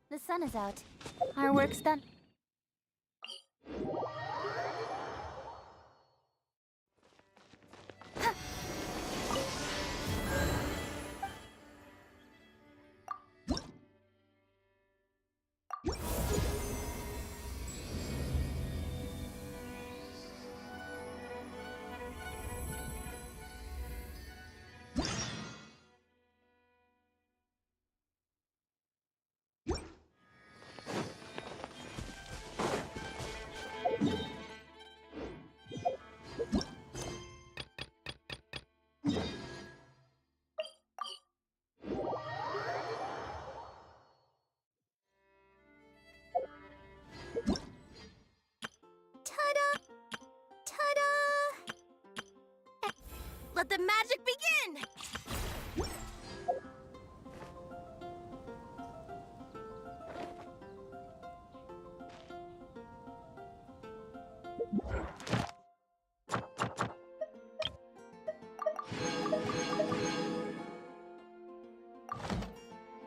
The sun is out. Our work's done.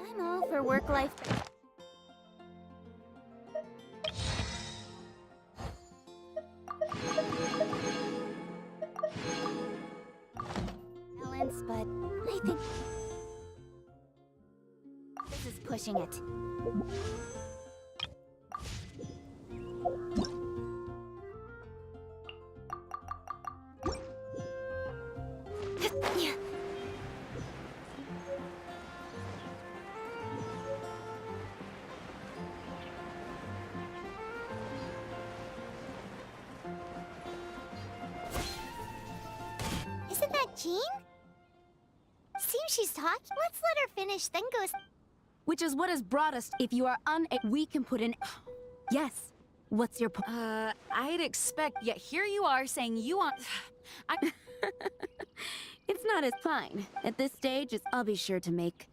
I'm all for work-life... balance, but I think... this is pushing it. Isn't that Jean? Seems she's talking. Let's let her finish, then go... Which is what has brought us. If you are we can put in. Yes. What's your I'd expect, yet here you are saying you want. It's not as fine. At this stage, I'll be sure to make.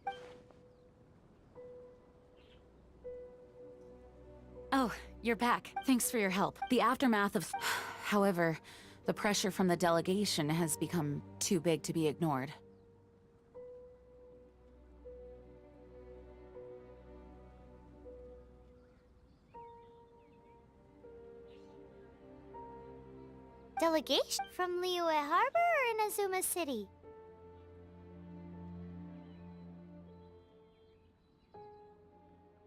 Oh, you're back. Thanks for your help. The aftermath of. However, the pressure from the delegation has become too big to be ignored. Delegation from Liyue Harbor or Inazuma City?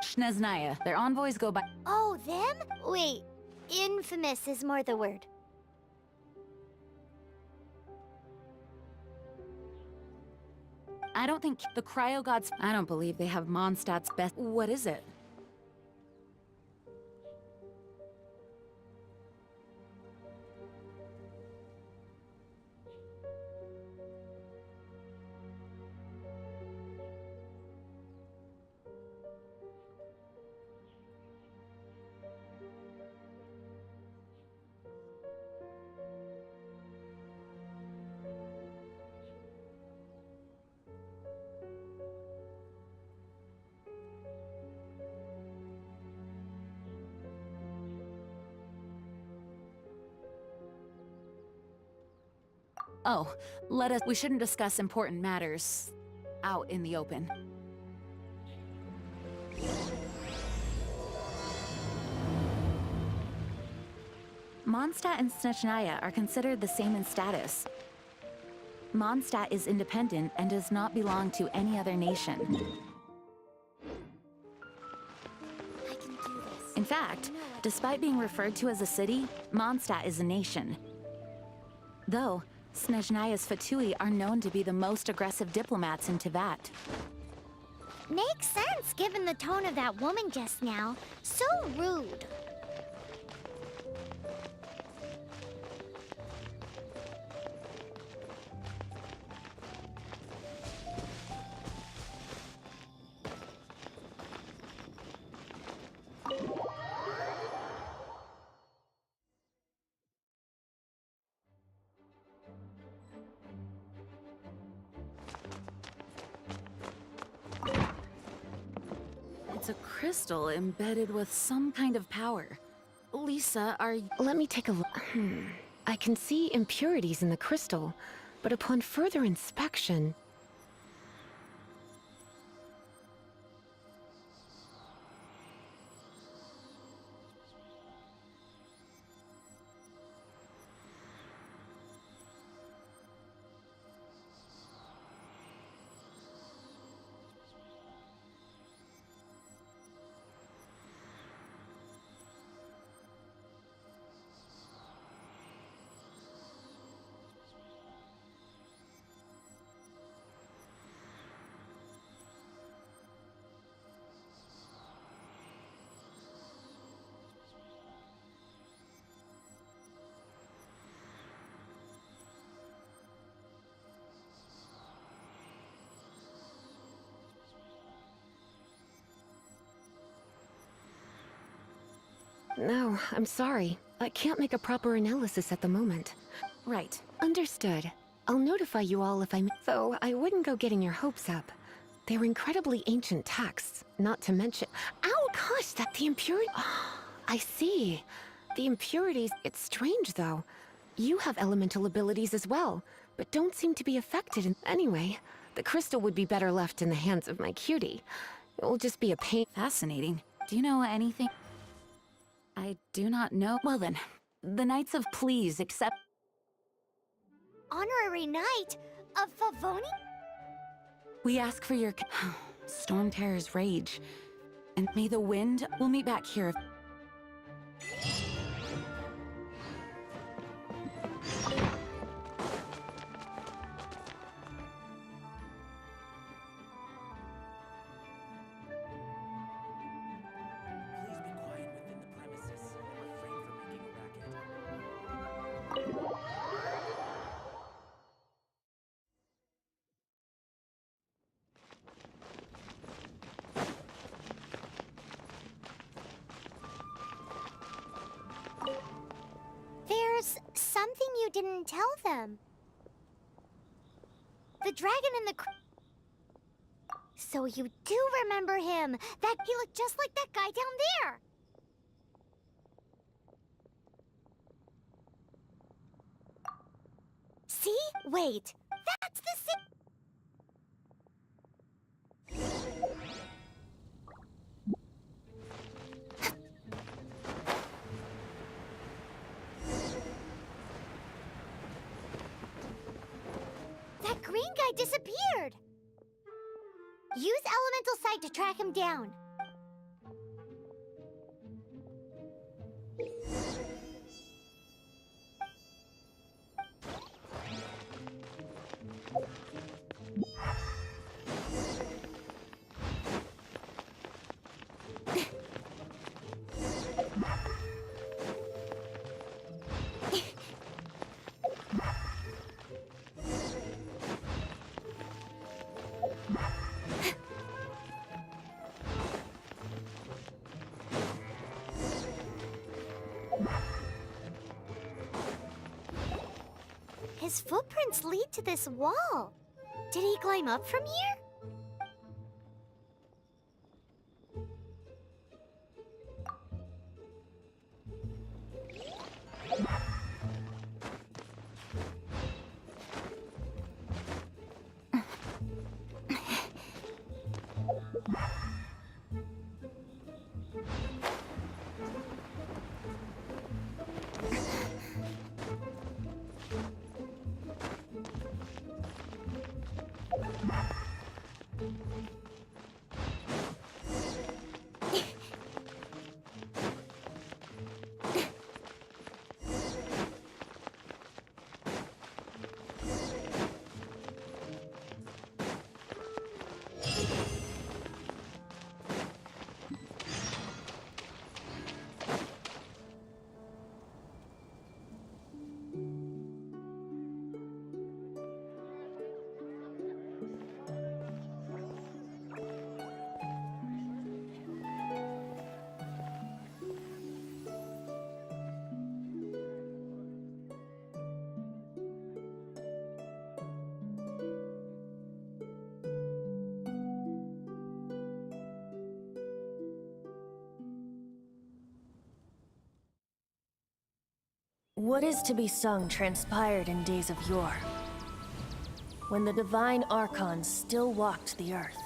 Snezhnaya. Their envoys go by. Oh, them? Wait, infamous is more the word. I don't think the Cryo Gods. I don't believe they have Mondstadt's best. What is it? Oh, we shouldn't discuss important matters out in the open. Mondstadt and Snezhnaya are considered the same in status. Mondstadt is independent and does not belong to any other nation. In fact, despite being referred to as a city, Mondstadt is a nation. Though, Snezhnaya's Fatui are known to be the most aggressive diplomats in Teyvat. Makes sense given the tone of that woman just now. So rude. It's a crystal embedded with some kind of power. Lisa, are you... Let me take a look. I can see impurities in the crystal, but upon further inspection... No, I'm sorry. I can't make a proper analysis at the moment. Right. Understood. I'll notify you all if I'm... Though, I wouldn't go getting your hopes up. They're incredibly ancient texts, not to mention... Ow, gosh, that the impurity... I see. The impurities, it's strange though. You have elemental abilities as well, but don't seem to be affected Anyway, the crystal would be better left in the hands of my cutie. It will just be a pain. Fascinating. Do you know anything? I do not know. Well then, the Knights of Please accept... Honorary Knight of Favoni? We ask for your... Storm Terror's rage. And may the wind... We'll meet back here if... There's something you didn't tell them. The dragon in the... So you do remember him! That he looked just like that guy down there! See? Wait. That's the same... That green guy disappeared! Use Elemental Sight to track him down. His footprints lead to this wall. Did he climb up from here? What is to be sung transpired in days of yore, when the divine archons still walked the earth.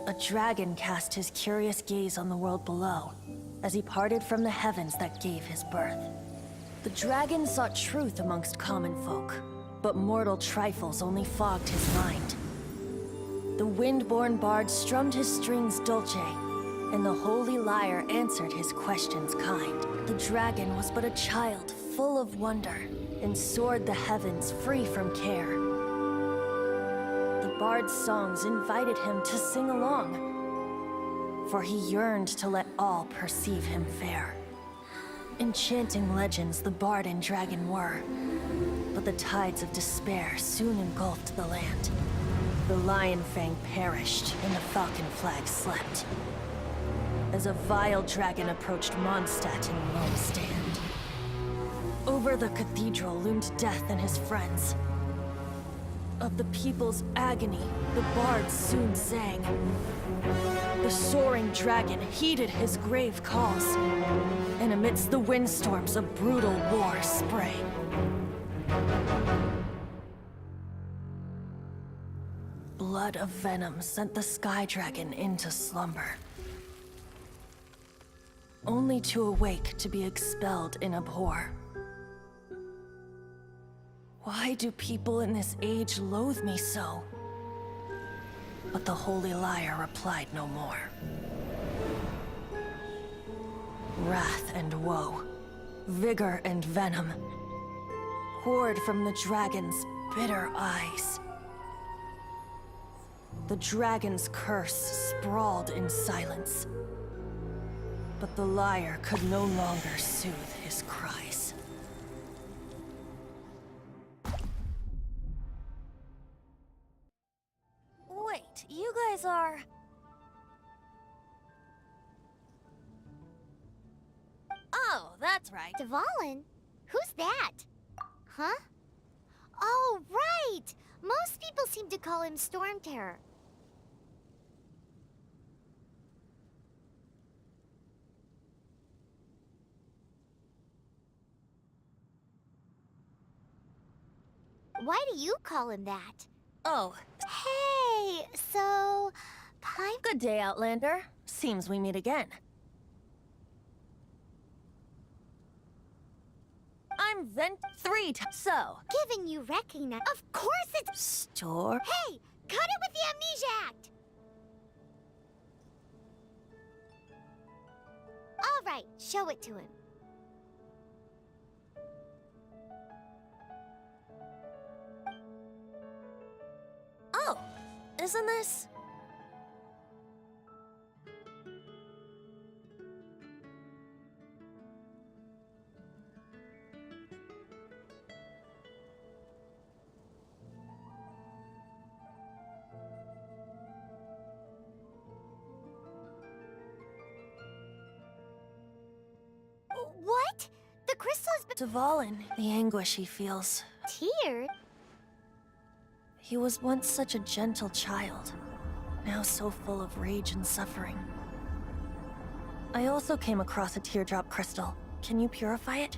A dragon cast his curious gaze on the world below, as he parted from the heavens that gave his birth. The dragon sought truth amongst common folk, but mortal trifles only fogged his mind. The wind-born bard strummed his strings dulce, and the holy lyre answered his questions kind. The dragon was but a child full of wonder, and soared the heavens free from care. The bard's songs invited him to sing along, for he yearned to let all perceive him fair. Enchanting legends the bard and dragon were, but the tides of despair soon engulfed the land. The Lion Fang perished, and the Falcon Flag slept, as a vile dragon approached Mondstadt in lone stand. Over the cathedral loomed death and his friends. of the people's agony, the bards soon sang. The soaring dragon heeded his grave calls, and amidst the windstorms a brutal war sprang. Blood of venom sent the sky dragon into slumber, only to awake to be expelled in abhor. Why do people in this age loathe me so? But the holy liar replied no more. Wrath and woe, vigor and venom, poured from the dragon's bitter eyes. The dragon's curse sprawled in silence, but the liar could no longer soothe his cries. Wait, you guys are... Oh, that's right. Dvalin? Who's that? Huh? Oh, right! Most people seem to call him Storm Terror. Why do you call him that? Oh. Hey, so... Good day, Outlander. Seems we meet again. I'm Vent 3 so... Given you recognize... Of course it's... Store? Hey! Cut it with the Amnesia Act! Alright, show it to him. Oh, isn't this... What? The crystal has been... Dvalin, the anguish he feels. Teared? He was once such a gentle child, now so full of rage and suffering. I also came across a teardrop crystal. Can you purify it?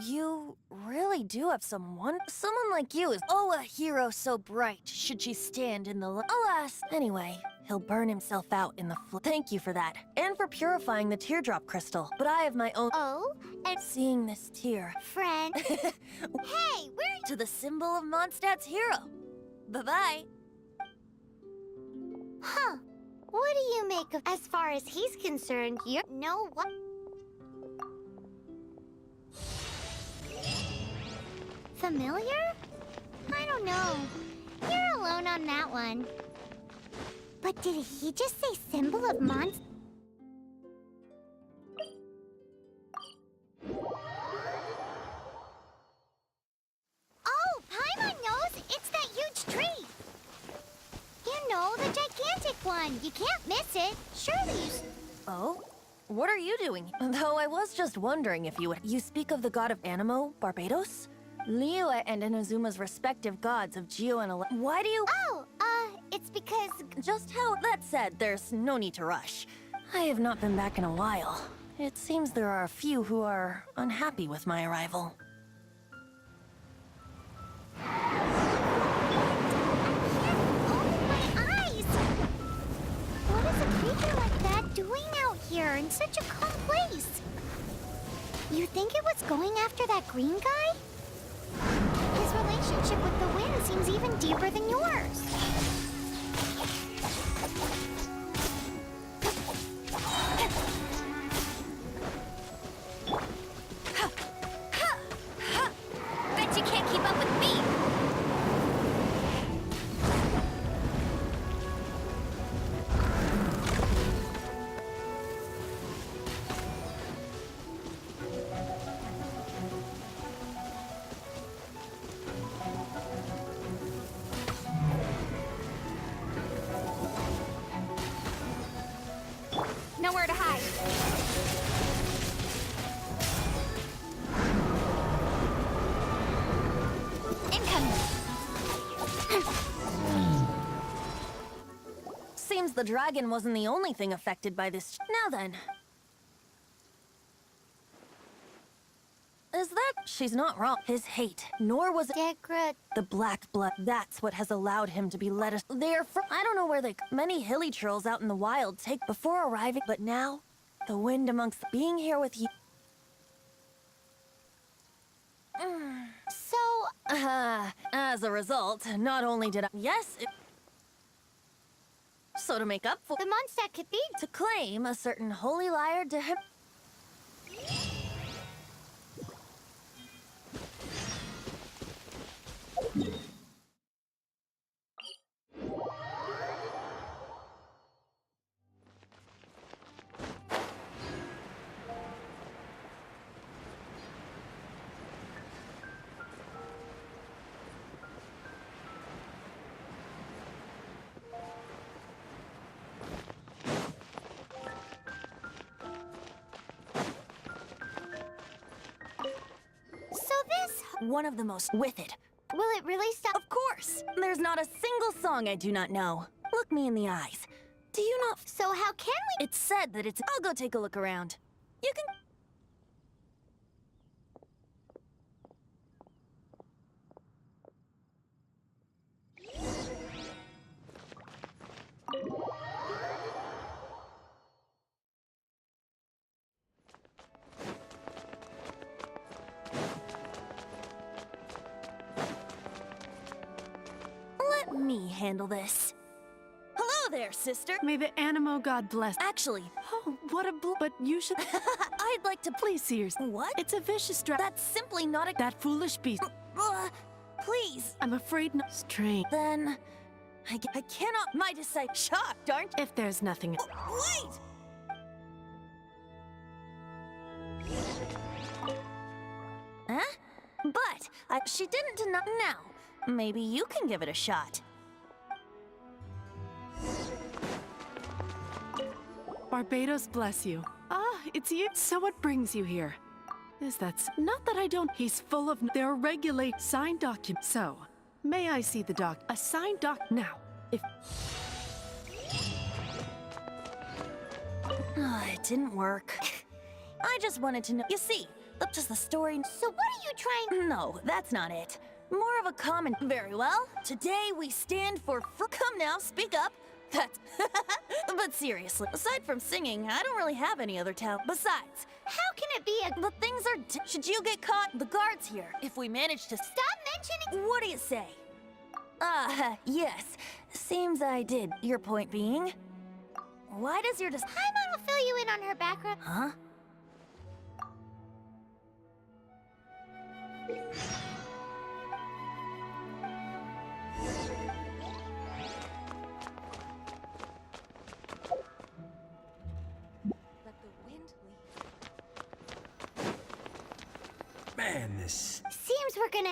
You really do have someone like you is a hero so bright should she stand in the alas. Anyway, he'll burn himself out in the Thank you for that, and for purifying the teardrop crystal. But I have my own. Oh, and seeing this tear. Friend. Hey, where to the symbol of Mondstadt's hero. Bye-bye. Huh. What do you make of... As far as he's concerned, you know what... Familiar? I don't know. You're alone on that one. But did he just say symbol of Mons... Oh, Paimon knows! It's that huge tree! You know, the gigantic one. You can't miss it. Surely you... Oh? What are you doing? Though I was just wondering if you would... You speak of the god of Anemo, Barbados? Liyue and Inazuma's respective gods of Geo and Ele... Why do you... Oh, it's because... Just how... That said, there's no need to rush. I have not been back in a while. It seems there are a few who are unhappy with my arrival. Oh, my eyes! What is a creature like that doing out here in such a calm place? You think it was going after that green guy? His relationship with the wind seems even deeper than yours. Bet you can't keep up with me! Nowhere to hide. Incoming. Seems the dragon wasn't the only thing affected by this. Now then. Is that... She's not wrong. His hate, nor was it... Degra... The black blood, that's what has allowed him to be led us... They're from... I don't know where they... Many hilly trolls out in the wild take before arriving, but now, the wind amongst... Being here with you... So... as a result, not only did I... Yes, it... So to make up for... The Mondstadt Cathedral... To claim a certain holy liar to him... One of the most with it. Will it really stop? Of course! There's not a single song I do not know. Look me in the eyes. Do you not... So how can we... It's said that it's... I'll go take a look around. You can... Let me handle this. Hello there, sister. May the Animo God bless. Actually... Oh, what a but you should... I'd like to... Please see yourself. What? It's a vicious That's simply not a... That foolish beast. Please. I'm afraid not... Strange. Then... I cannot... My disciple... Shocked, aren't... If there's nothing... Wait! Huh? But, she didn't deny... Now, maybe you can give it a shot. Barbados bless you. Ah, it's you. So what brings you here? Is that... Not that I don't... He's full of... They're regulate... Signed document. So, may I see the doc... A signed doc... Now, if... It didn't work. I just wanted to know... You see, that's just the story... So what are you trying... No, that's not it. More of a common... Very well. Today we stand for... Come now, speak up. That's... But seriously, aside from singing, I don't really have any other talent. Besides... How can it be a... The things are... Should you get caught? The guards here. If we manage to... Stop mentioning... What do you say? Yes. Seems I did. Your point being... Why does your... Paimon will fill you in on her background. Huh? Man, this... Seems we're gonna...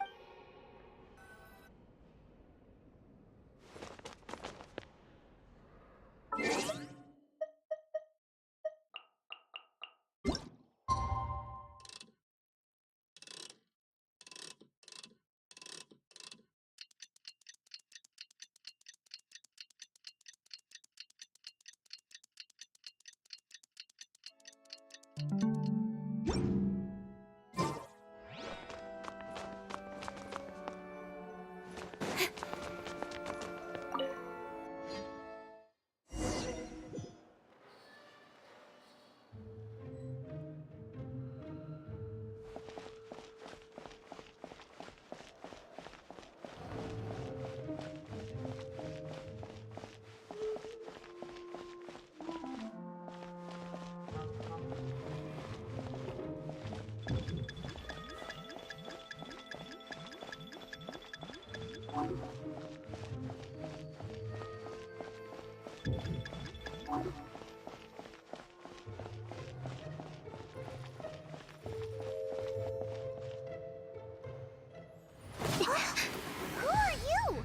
Who are you?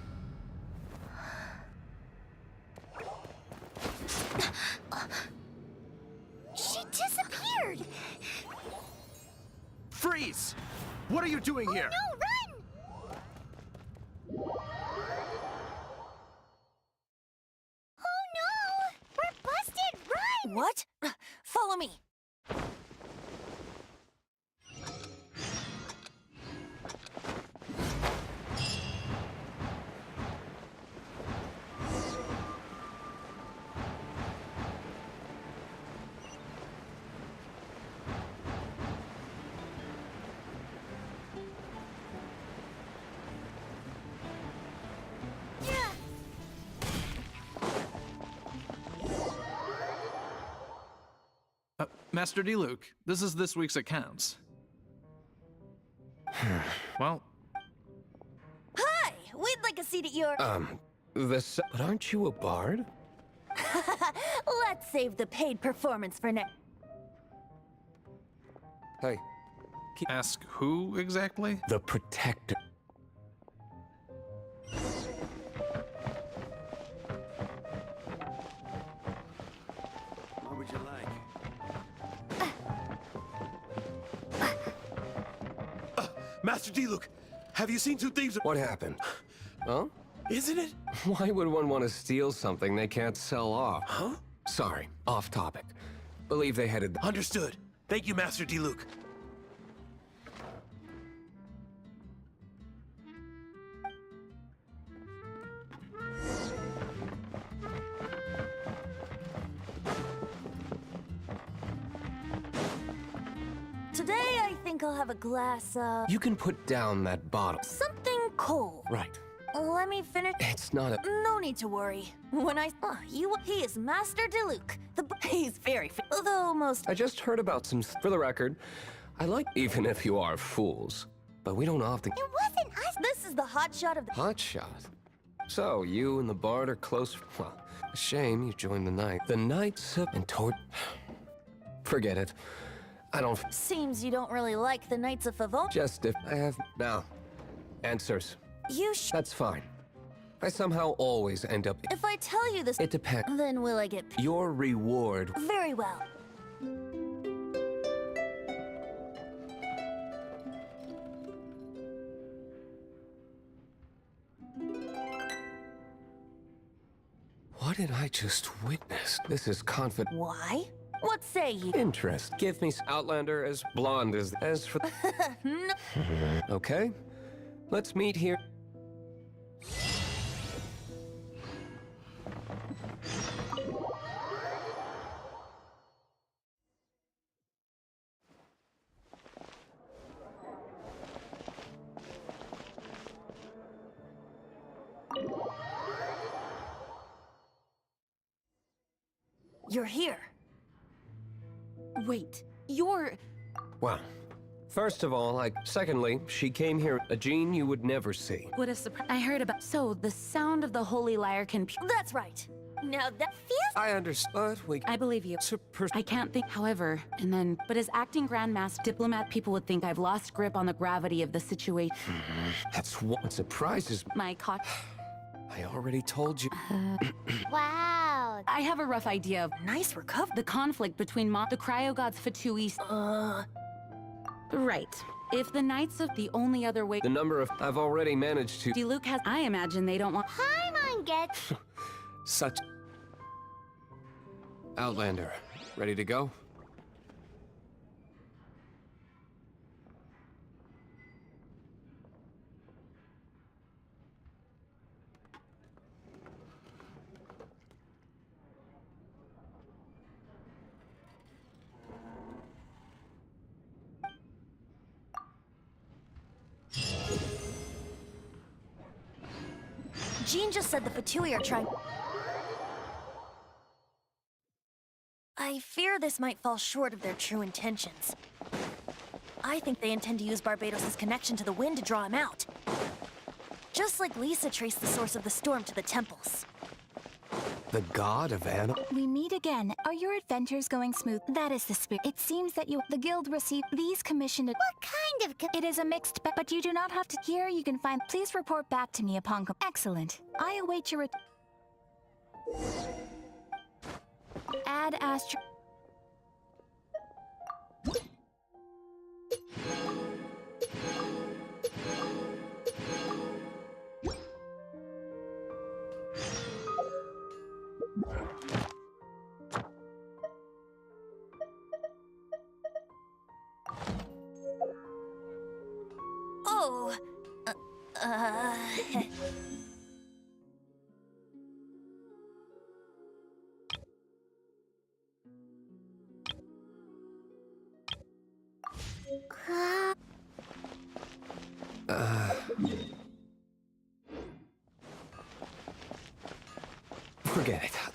What are you doing here? No, run! Oh no! We're busted! Run! What? Follow me. Master Diluc, this is this week's accounts. Well... Hi! We'd like a seat at your... But aren't you a bard? Let's save the paid performance for next... Hey. Ask who exactly? The Protector. What would you like? Master Diluc, have you seen two thieves? What happened? Huh? Isn't it? Why would one want to steal something they can't sell off? Huh? Sorry, off topic. Believe they headed... Understood. Thank you, Master Diluc. Today, I think I'll have a glass of... You can put down that bottle. something cold. Right. Let me finish... It's not a... No need to worry. When I... He is Master Diluc. He's very... Although most... I just heard about some... For the record, I like... Even if you are fools. But we don't often... It wasn't us! This is the hot shot of the... Hot shot. So, you and the bard are close... Well, a shame you joined the knight. The knights and toward... Forget it. I don't... Seems you don't really like the Knights of Favon. Just if I have... Now. Answers. That's fine. I somehow always end up... If I tell you this... It depends. Then will I get... Your reward... Very well. What did I just witness? This is confident... Why? What say ye? Interest. Give me Outlander as blonde as for... No. Okay. Let's meet here. You're here. Wait, you're... Well, first of all, secondly, she came here, a gene you would never see. What a surprise. I heard about... So, the sound of the Holy Lyre can... That's right. Now that feels... I understood. I believe you. I can't think, however, and then... But as acting Grand Master Diplomat, people would think I've lost grip on the gravity of the situation. That's what surprises me. My cock... I already told you. Wow. I have a rough idea of... Nice recovery. The conflict between the cryo-gods Fatui... Right. If the Knights of the only other way... The number of... I've already managed to... Diluc has... I imagine they don't want... Paimon gets... Such... Outlander. Ready to go? Jean just said the Fatui are trying... I fear this might fall short of their true intentions. I think they intend to use Barbados' connection to the wind to draw him out. Just like Lisa traced the source of the storm to the temples. The god of animal... We meet again. Are your adventures going smooth? That is the spirit. It seems that the guild received these commissioned... What kind of... It is a mixed bag, but you do not have to... Here you can find... Please report back to me upon... Excellent. I await your... Add Astro...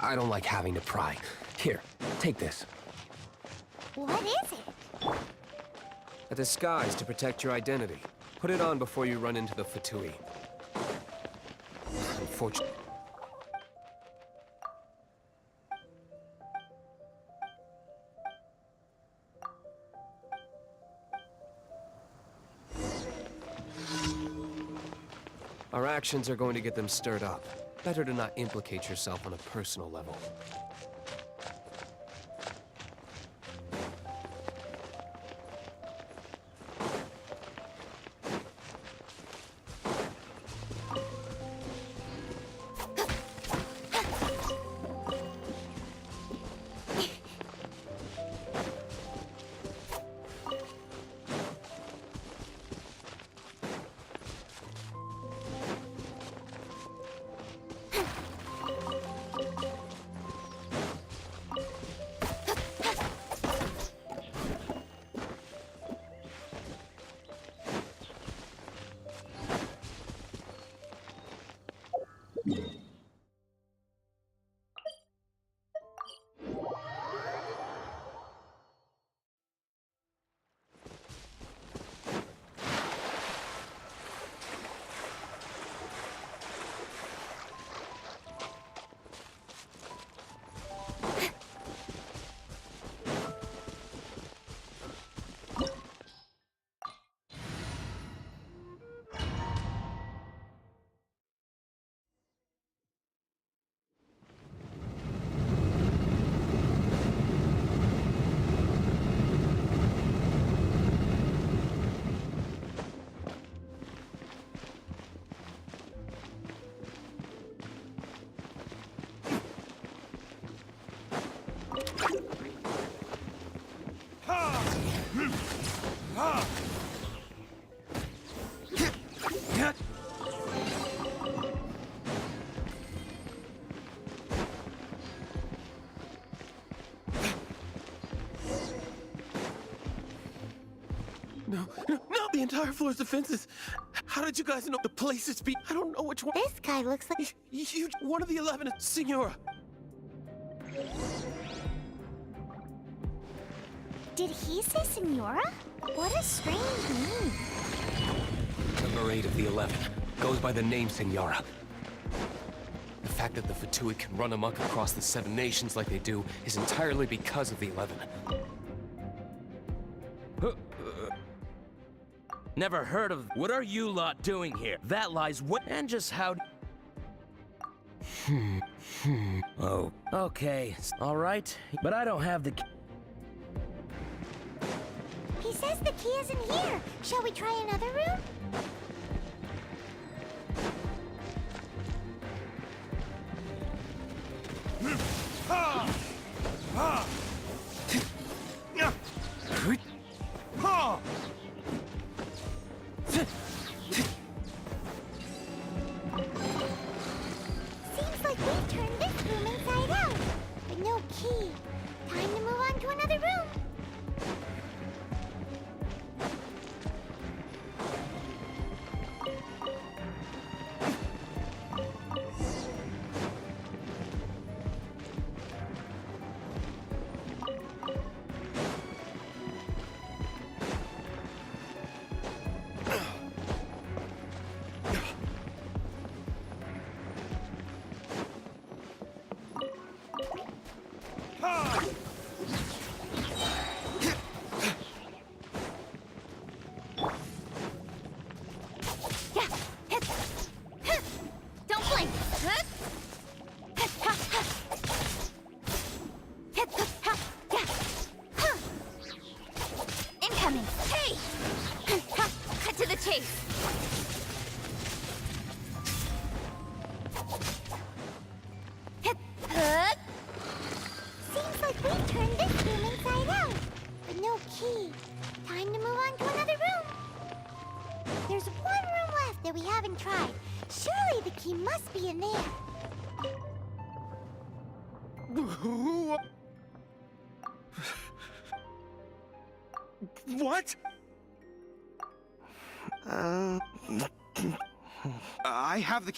I don't like having to pry. Here, take this. What is it? A disguise to protect your identity. Put it on before you run into the Fatui. Unfortunately. Our actions are going to get them stirred up. Better to not implicate yourself on a personal level. No, the entire floor's defenses. How did you guys know the place is I don't know which one. This guy looks like... You, one of the 11, Senora. Did he say Senora? What a strange name. Number 8 of the 11 goes by the name Senora. The fact that the Fatui can run amok across the 7 nations like they do is entirely because of the 11. Never heard of... What are you lot doing here? That lies what... And just how... Oh, okay. All right. But I don't have the... He says the key isn't here. Shall we try another room? Seems like we've turned this room inside out, but no key. Time to move on to another room. Don't blink! Incoming! Hey! Cut to the chase! Seems like we've turned this room inside out, but no key. Time to move on to another room. There's one room left that we haven't tried. Surely the key must be in there. What? I have the...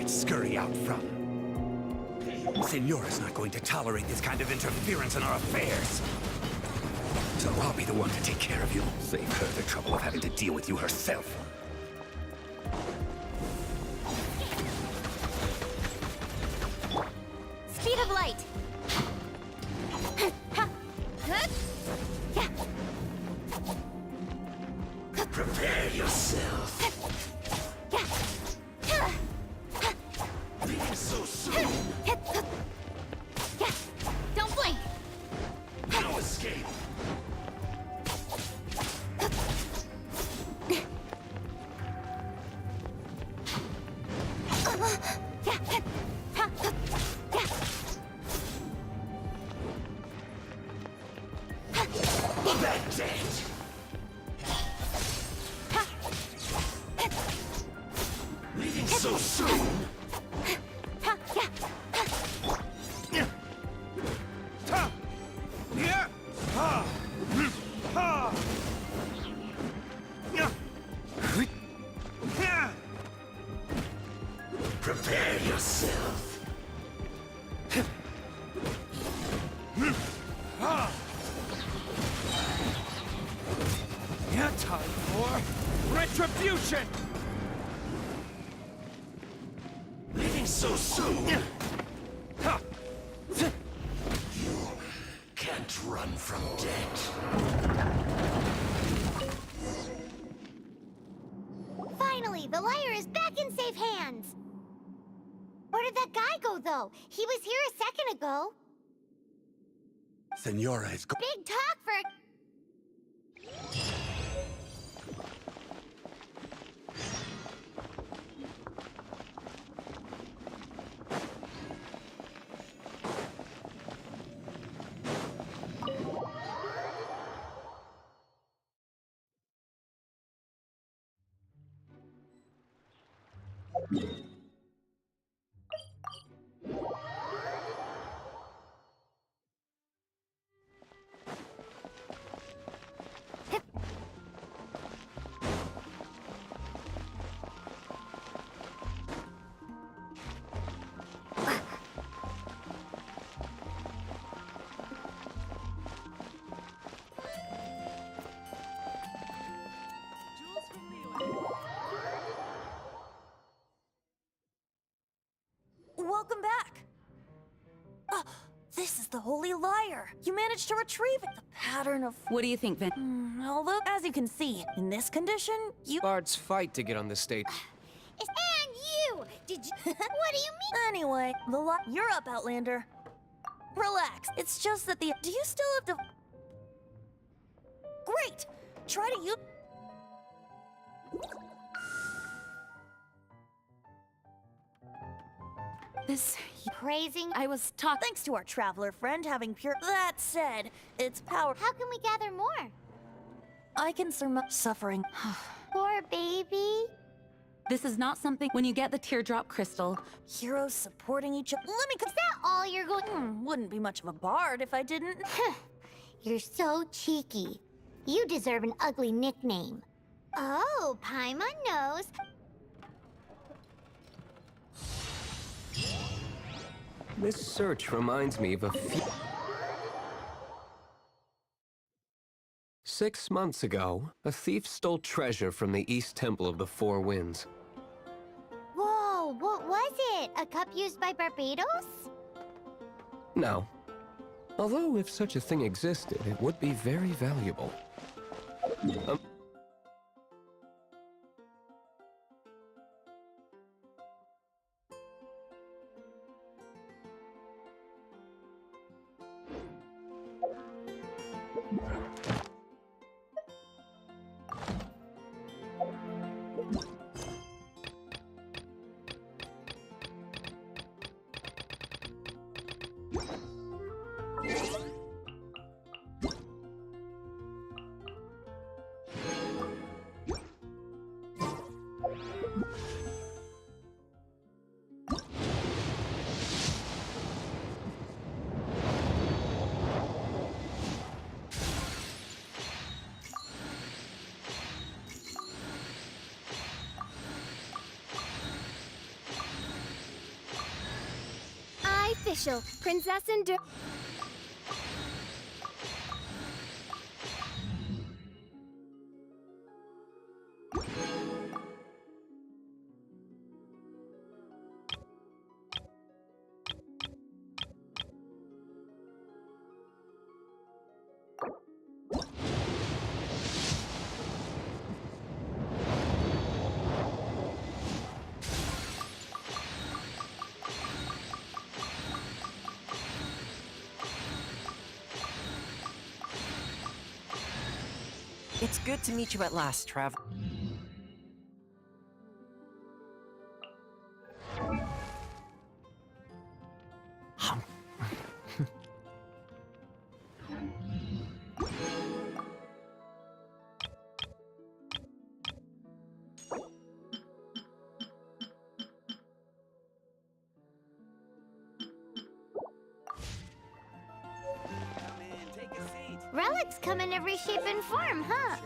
might scurry out from. Senora's not going to tolerate this kind of interference in our affairs. So I'll be the one to take care of you. Save her the trouble of having to deal with you herself. Speed of light! Prepare yourself. Leaving so soon. Don't blink! No escape. That's it. Leaving so soon. Prepare yourself. Time for retribution! Leaving so soon? You can't run from death. Finally, the liar is back in safe hands! Where did that guy go, though? He was here a second ago. Senora is Big talk for a... Welcome back! This is the Holy Liar! You managed to retrieve it! The pattern of... What do you think, Vin? Although, as you can see, in this condition, you... Bards fight to get on this stage. And you! Did you... What do you mean? Anyway, you're up, Outlander. Relax. It's just that the... Do you still have to... Great! Try to use... This... Praising... I was talking... Thanks to our traveler friend having pure... That said, its power... How can we gather more? I can surmount suffering. Poor baby. This is not something... When you get the teardrop crystal... Heroes supporting each other... Let me... Is that all you're going... Wouldn't be much of a bard if I didn't... You're so cheeky. You deserve an ugly nickname. Oh, Paimon knows. This search reminds me of a few... 6 months ago, a thief stole treasure from the East Temple of the Four Winds. Whoa, what was it? A cup used by Barbados? No. Although if such a thing existed, it would be very valuable. Official, Princess and It's good to meet you at last, Trav. relics come in every shape and form, huh?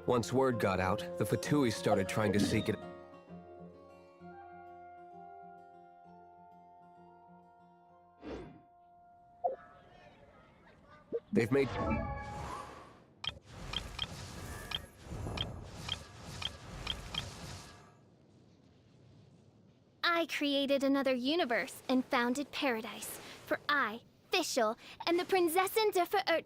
Once word got out, the Fatui started trying to seek it. They've made... I created another universe and founded paradise. For I, Fischl, and the Prinzessin der Ver...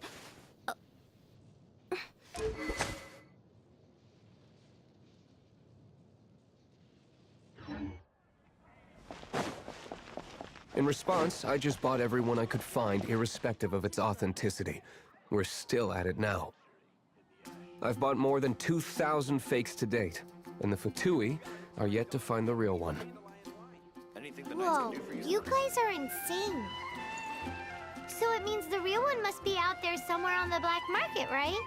In response, I just bought everyone I could find, irrespective of its authenticity. We're still at it now. I've bought more than 2,000 fakes to date, and the Fatui are yet to find the real one. Whoa, you guys are insane. So it means the real one must be out there somewhere on the black market, right?